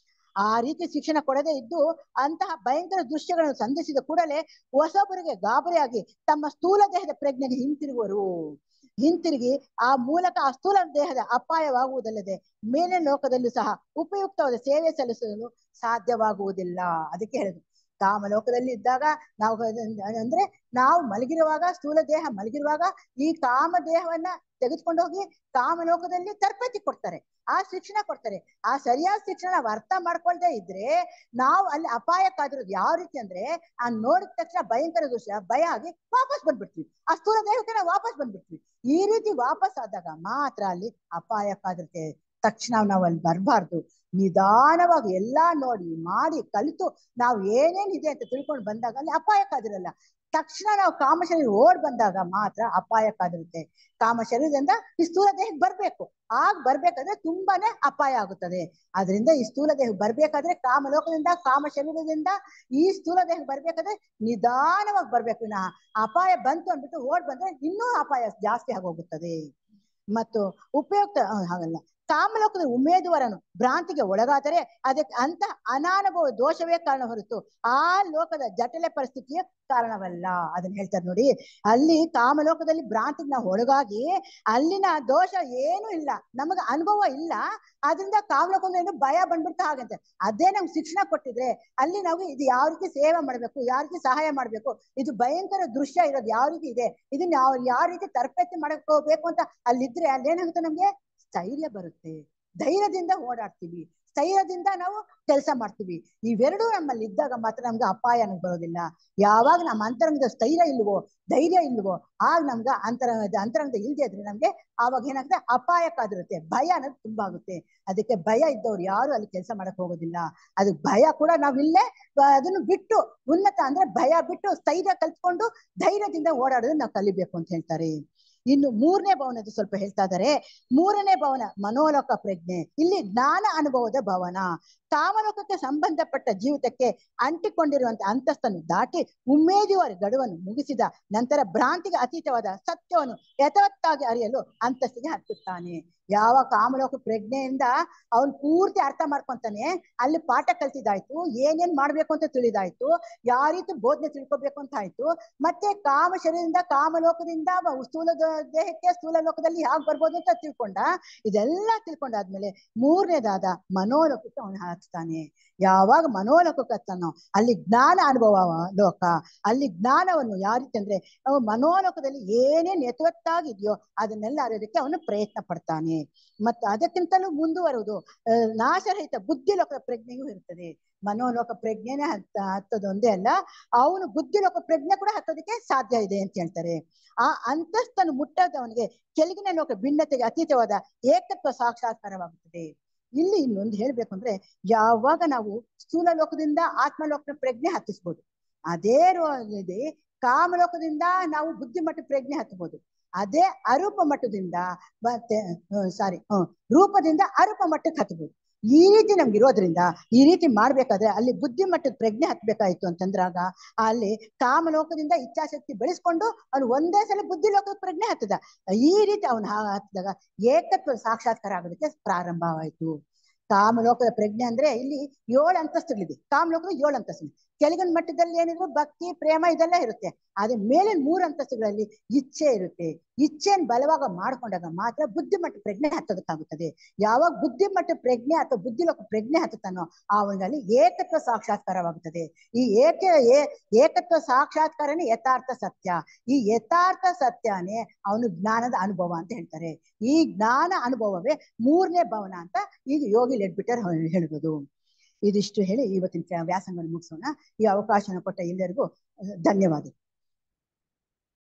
ಆ ರೀತಿ ಶಿಕ್ಷಣ ಕೊಡದೇ ಇದ್ದು ಅಂತಹ ಭಯಂಕರ ದೃಶ್ಯಗಳನ್ನು ಸಂಧಿಸಿದ ಕೂಡಲೇ ಹೊಸಬರಿಗೆ ಗಾಬರಿಯಾಗಿ ತಮ್ಮ ಸ್ಥೂಲ ದೇಹದ ಪ್ರಜ್ಞೆಗೆ ಹಿಂತಿರುಗಿ ಆ ಮೂಲಕ ಆ ಸ್ಥೂಲ ದೇಹದ ಅಪಾಯವಾಗುವುದಲ್ಲದೆ ಮೇಲಿನ ಲೋಕದಲ್ಲೂ ಸಹ ಉಪಯುಕ್ತವಾದ ಸೇವೆ ಸಲ್ಲಿಸಲು ಸಾಧ್ಯವಾಗುವುದಿಲ್ಲ. ಅದಕ್ಕೆ ಹೇಳಿದ್ರು, ಕಾಮಲೋಕದಲ್ಲಿ ಇದ್ದಾಗ ನಾವು ಅಂದ್ರೆ ನಾವು ಮಲಗಿರುವಾಗ, ಸ್ಥೂಲ ದೇಹ ಮಲಗಿರುವಾಗ ಈ ಕಾಮ ದೇಹವನ್ನ ತೆಗೆದುಕೊಂಡು ಹೋಗಿ ಕಾಮಲೋಕದಲ್ಲಿ ತರಬೇತಿ ಕೊಡ್ತಾರೆ, ಆ ಶಿಕ್ಷಣ ಕೊಡ್ತಾರೆ. ಆ ಸರಿಯಾದ ಶಿಕ್ಷಣ ನಾವು ಅರ್ಥ ಮಾಡ್ಕೊಳ್ದೇ ಇದ್ರೆ ನಾವು ಅಲ್ಲಿ ಅಪಾಯಕ್ಕಾದಿರೋದು ಯಾವ ರೀತಿ ಅಂದ್ರೆ ಆ ನೋಡಿದ ತಕ್ಷಣ ಭಯಂಕರ ದೃಶ್ಯ ಭಯ ಆಗಿ ವಾಪಸ್ ಬಂದ್ಬಿಡ್ತೀವಿ, ಆ ಸ್ಥೂಲ ದೇಹಕ್ಕೆ ನಾವು ವಾಪಸ್ ಬಂದ್ಬಿಡ್ತೀವಿ. ಈ ರೀತಿ ವಾಪಸ್ ಆದಾಗ ಮಾತ್ರ ಅಲ್ಲಿ ಅಪಾಯಕ್ಕಾದಿರುತ್ತೆ. ತಕ್ಷಣ ನಾವು ಅಲ್ಲಿ ಬರಬಾರ್ದು, ನಿಧಾನವಾಗಿ ಎಲ್ಲಾ ನೋಡಿ ಮಾಡಿ ಕಲಿತು ನಾವು ಏನೇನಿದೆ ಅಂತ ತಿಳ್ಕೊಂಡು ಬಂದಾಗ ಅಲ್ಲಿ ಅಪಾಯಕ್ಕಾದಿರಲ್ಲ. ತಕ್ಷಣ ನಾವು ಕಾಮ ಶರೀರ ಓಡ್ ಬಂದಾಗ ಮಾತ್ರ ಅಪಾಯಕ್ಕಾದಿರುತ್ತೆ. ಕಾಮ ಶರೀರದಿಂದ ಈ ಸ್ಥೂಲ ದೇಹಕ್ಕೆ ಬರ್ಬೇಕು, ಬರ್ಬೇಕಾದ್ರೆ ತುಂಬಾನೇ ಅಪಾಯ ಆಗುತ್ತದೆ. ಆದ್ರಿಂದ ಈ ಸ್ಥೂಲ ದೇಹಕ್ಕೆ ಬರ್ಬೇಕಾದ್ರೆ ಕಾಮಲೋಕದಿಂದ ಕಾಮ ಶರೀರದಿಂದ ಈ ಸ್ಥೂಲ ದೇಹಕ್ಕೆ ಬರ್ಬೇಕಾದ್ರೆ ನಿಧಾನವಾಗಿ ಬರ್ಬೇಕು. ಅಪಾಯ ಬಂತು ಅಂದ್ಬಿಟ್ಟು ಓಡ್ ಬಂದ್ರೆ ಇನ್ನೂ ಅಪಾಯ ಜಾಸ್ತಿ ಆಗೋಗುತ್ತದೆ. ಮತ್ತು ಉಪಯುಕ್ತ ಹಾಗಲ್ಲ, ಕಾಮಲೋಕದ ಉಮೇದುವರನು ಭ್ರಾಂತಿಗೆ ಒಳಗಾದರೆ ಅದಕ್ಕೆ ಅಂತ ಅನಾನುಭವ ದೋಷವೇ ಕಾರಣ ಹೊರತು ಆ ಲೋಕದ ಜಟಿಲ ಪರಿಸ್ಥಿತಿಯ ಕಾರಣವಲ್ಲ. ಅದನ್ನ ಹೇಳ್ತಾರೆ ನೋಡಿ, ಅಲ್ಲಿ ಕಾಮಲೋಕದಲ್ಲಿ ಭ್ರಾಂತಿಗೆ ನಾವು ಒಳಗಾಗಿ ಅಲ್ಲಿನ ದೋಷ ಏನು ಇಲ್ಲ, ನಮಗ ಅನುಭವ ಇಲ್ಲ, ಆದ್ರಿಂದ ಕಾಮಲೋಕದಲ್ಲಿ ಭಯ ಬಂದ್ಬಿಡ್ತಾ ಹಾಗಂತೆ. ಅದೇ ನಮ್ಗೆ ಶಿಕ್ಷಣ ಕೊಟ್ಟಿದ್ರೆ ಅಲ್ಲಿ ನಾವು ಇದು ಯಾವ ರೀತಿ ಸೇವೆ ಮಾಡ್ಬೇಕು, ಯಾವ ರೀತಿ ಸಹಾಯ ಮಾಡ್ಬೇಕು, ಇದು ಭಯಂಕರ ದೃಶ್ಯ ಇರೋದು ಯಾವ ರೀತಿ ಇದೆ, ಇದನ್ನ ಯಾವ ರೀತಿ ತರಬೇತಿ ಮಾಡಕ್ ಹೋಗ್ಬೇಕು ಅಂತ ಅಲ್ಲಿದ್ರೆ ಅಲ್ಲೇನಾಗುತ್ತೆ, ನಮ್ಗೆ ಸ್ಥೈರ್ಯ ಬರುತ್ತೆ, ಧೈರ್ಯದಿಂದ ಓಡಾಡ್ತೀವಿ, ಸ್ಥೈರ್ಯದಿಂದ ನಾವು ಕೆಲಸ ಮಾಡ್ತೀವಿ. ಇವೆರಡೂ ನಮ್ಮಲ್ಲಿ ಇದ್ದಾಗ ಮಾತ್ರ ನಮ್ಗೆ ಅಪಾಯ ಅನ್ನೋದು ಬರೋದಿಲ್ಲ. ಯಾವಾಗ ನಮ್ಮ ಅಂತರಂಗದ ಸ್ಥೈರ್ಯ ಇಲ್ವೋ, ಧೈರ್ಯ ಇಲ್ವೋ, ಆಗ ನಮ್ಗೆ ಅಂತರಂಗದ ಇಲ್ದೇ ಇದ್ರೆ ನಮ್ಗೆ ಆವಾಗ ಏನಾಗುತ್ತೆ, ಅಪಾಯಕ್ಕಾದಿರುತ್ತೆ, ಭಯ ಅನ್ನೋದು ತುಂಬಾ ಆಗುತ್ತೆ. ಅದಕ್ಕೆ ಭಯ ಇದ್ದವ್ರು ಯಾರು ಅಲ್ಲಿ ಕೆಲಸ ಮಾಡಕ್ ಹೋಗೋದಿಲ್ಲ. ಅದಕ್ಕೆ ಭಯ ಕೂಡ ನಾವಿಲ್ಲೇ ಅದನ್ನು ಬಿಟ್ಟು ಉನ್ನತ ಅಂದ್ರೆ ಭಯ ಬಿಟ್ಟು ಸ್ಥೈರ್ಯ ಕಲ್ತ್ಕೊಂಡು ಧೈರ್ಯದಿಂದ ಓಡಾಡೋದನ್ನ ನಾವು ಕಲಿಬೇಕು ಅಂತ ಹೇಳ್ತಾರೆ. ಇನ್ನು ಮೂರನೇ ಭವನದ ಸ್ವಲ್ಪ ಹೇಳ್ತಾ ಇದ್ದಾರೆ. ಮೂರನೇ ಭವನ ಮನೋಲೋಕ ಪ್ರಜ್ಞೆ. ಇಲ್ಲಿ ಜ್ಞಾನ ಅನುಭವದ ಭವನ. ಕಾಮಲೋಕಕ್ಕೆ ಸಂಬಂಧಪಟ್ಟ ಜೀವಿತಕ್ಕೆ ಅಂಟಿಕೊಂಡಿರುವಂತ ಅಂತಸ್ತನ್ನು ದಾಟಿ ಉಮೇದುವಾರಿ ಗಡುವನ್ನು ಮುಗಿಸಿದ ನಂತರ ಭ್ರಾಂತಿಗೆ ಅತೀತವಾದ ಸತ್ಯವನ್ನು ಯಥಾವತ್ತಾಗಿ ಅರಿಯಲು ಅಂತಸ್ತಿಗೆ ಹತ್ತುತ್ತಾನೆ. ಯಾವ ಕಾಮಲೋಕ ಪ್ರಜ್ಞೆಯಿಂದ ಅವನು ಪೂರ್ತಿ ಅರ್ಥ ಮಾಡ್ಕೊಂತಾನೆ, ಅಲ್ಲಿ ಪಾಠ ಕಲ್ತಿದ್ದಾಯ್ತು, ಏನೇನ್ ಮಾಡ್ಬೇಕು ಅಂತ ತಿಳಿದಾಯ್ತು, ಯಾವ ರೀತಿ ಬೋಧನೆ ತಿಳ್ಕೊಬೇಕು ಅಂತ ಆಯ್ತು, ಮತ್ತೆ ಕಾಮ ಶರೀರದಿಂದ ಕಾಮಲೋಕದಿಂದ ಸ್ಥೂಲ ದೇಹಕ್ಕೆ ಸ್ಥೂಲ ಲೋಕದಲ್ಲಿ ಯಾಕೆ ಬರ್ಬೋದು ಅಂತ ತಿಳ್ಕೊಂಡ. ಇದೆಲ್ಲ ತಿಳ್ಕೊಂಡಾದ್ಮೇಲೆ ಮೂರನೇದಾದ ಮನೋಲೋಕಕ್ಕೆ ಅವನು ಹಚ್ತಾನೆ. ಯಾವಾಗ ಮನೋಲೋಕಕ್ಕೆ ಹಚ್ತಾನೋ ಅಲ್ಲಿ ಜ್ಞಾನ ಅನುಭವ ಲೋಕ. ಅಲ್ಲಿ ಜ್ಞಾನವನ್ನು ಯಾವ ರೀತಿ ಅಂದ್ರೆ ಮನೋಲೋಕದಲ್ಲಿ ಏನೇನ್ ಯಥಾವತ್ತಾಗಿದೆಯೋ ಅದನ್ನೆಲ್ಲ ಅರಿಯೋದಕ್ಕೆ ಅವನು ಪ್ರಯತ್ನ ಪಡ್ತಾನೆ. ಮತ್ತು ಅದಕ್ಕಿಂತಲೂ ಮುಂದುವರುವುದು ನಾಶರಹಿತ ಬುದ್ಧಿ ಲೋಕದ ಪ್ರಜ್ಞೆಯೂ ಇರ್ತದೆ. ಮನೋಲೋಕ ಪ್ರಜ್ಞೆನೇ ಹತ್ತದೊಂದೇ ಅಲ್ಲ, ಅವನು ಬುದ್ಧಿ ಲೋಕ ಪ್ರಜ್ಞೆ ಕೂಡ ಹತ್ತೋದಕ್ಕೆ ಸಾಧ್ಯ ಇದೆ ಅಂತ ಹೇಳ್ತಾರೆ. ಆ ಅಂತಸ್ತನ್ನು ಮುಟ್ಟದವನಿಗೆ ಕೆಳಗಿನ ಲೋಕ ಭಿನ್ನತೆಗೆ ಅತೀತವಾದ ಏಕತ್ವ ಸಾಕ್ಷಾತ್ಕಾರವಾಗುತ್ತದೆ. ಇಲ್ಲಿ ಇನ್ನೊಂದು ಹೇಳ್ಬೇಕು ಅಂದ್ರೆ, ಯಾವಾಗ ನಾವು ಸ್ಥೂಲ ಲೋಕದಿಂದ ಆತ್ಮಲೋಕದ ಪ್ರಜ್ಞೆ ಹತ್ತಿಸ್ಬೋದು, ಅದೇ ರೀತಿ ಕಾಮಲೋಕದಿಂದ ನಾವು ಬುದ್ಧಿ ಮಟ್ಟ ಪ್ರಜ್ಞೆ ಹತ್ತಬಹುದು. ಅದೇ ಅರೂಪ ಮಟ್ಟದಿಂದ ರೂಪದಿಂದ ಅರೂಪ ಮಟ್ಟಕ್ಕೆ ಹತ್ತಬಹುದು. ಈ ರೀತಿ ನಮ್ಗೆ ಇರೋದ್ರಿಂದ ಈ ರೀತಿ ಮಾಡ್ಬೇಕಾದ್ರೆ ಅಲ್ಲಿ ಬುದ್ಧಿ ಮಟ್ಟದ ಪ್ರಜ್ಞೆ ಹತ್ಬೇಕಾಯ್ತು ಅಂತಂದ್ರಾಗ ಅಲ್ಲಿ ಕಾಮಲೋಕದಿಂದ ಇಚ್ಛಾಶಕ್ತಿ ಬೆಳೆಸ್ಕೊಂಡು ಅವನು ಒಂದೇ ಸಲ ಬುದ್ಧಿ ಲೋಕದ ಪ್ರಜ್ಞೆ ಹತ್ತದ. ಈ ರೀತಿ ಅವನು ಹತ್ತಿದಾಗ ಏಕತ್ವ ಸಾಕ್ಷಾತ್ಕಾರ ಆಗೋದಕ್ಕೆ ಪ್ರಾರಂಭವಾಯಿತು. ಕಾಮಲೋಕದ ಪ್ರಜ್ಞೆ ಅಂದ್ರೆ ಇಲ್ಲಿ 7 ಅಂತಸ್ತುಗಳಿದೆ. ಕಾಮಲೋಕದ 7 ಅಂತಸ್ತು. ಕೆಳಗಿನ ಮಟ್ಟದಲ್ಲಿ ಏನಿದ್ರು ಭಕ್ತಿ ಪ್ರೇಮ ಇದೆಲ್ಲ ಇರುತ್ತೆ. ಅದೇ ಮೇಲಿನ 3 ಅಂತಸ್ತುಗಳಲ್ಲಿ ಇಚ್ಛೆ ಇರುತ್ತೆ. ಇಚ್ಛೆಯನ್ನು ಬಲವಾಗ ಮಾಡ್ಕೊಂಡಾಗ ಮಾತ್ರ ಬುದ್ಧಿಮಟ್ಟ ಪ್ರಜ್ಞೆ ಹತ್ತೋದಕ್ಕಾಗುತ್ತದೆ. ಯಾವಾಗ ಬುದ್ಧಿಮಟ್ಟ ಪ್ರಜ್ಞೆ ಅಥವಾ ಬುದ್ಧಿಲೋಕ ಪ್ರಜ್ಞೆ ಹತ್ತುತ್ತಾನೋ ಅವನಲ್ಲಿ ಏಕತ್ವ ಸಾಕ್ಷಾತ್ಕಾರವಾಗುತ್ತದೆ. ಈ ಏಕತ್ವ ಸಾಕ್ಷಾತ್ಕಾರನೇ ಯಥಾರ್ಥ ಸತ್ಯ. ಈ ಯಥಾರ್ಥ ಸತ್ಯನೇ ಅವನು ಜ್ಞಾನದ ಅನುಭವ ಅಂತ ಹೇಳ್ತಾರೆ. ಈ ಜ್ಞಾನ ಅನುಭವವೇ ಮೂರನೇ ಭವನ ಅಂತ ಈಗ ಯೋಗಿ ಲೆಡ್ಬಿಟ್ಟರ್ ಹೇಳ್ಬೋದು. ಇದಿಷ್ಟು ಹೇಳಿ ಇವತ್ತಿನ ವ್ಯಾಸಂಗವನ್ನು ಮುಗಿಸೋಣ. ಈ ಅವಕಾಶನ ಕೊಟ್ಟ ಎಲ್ಲರಿಗೂ ಧನ್ಯವಾದ.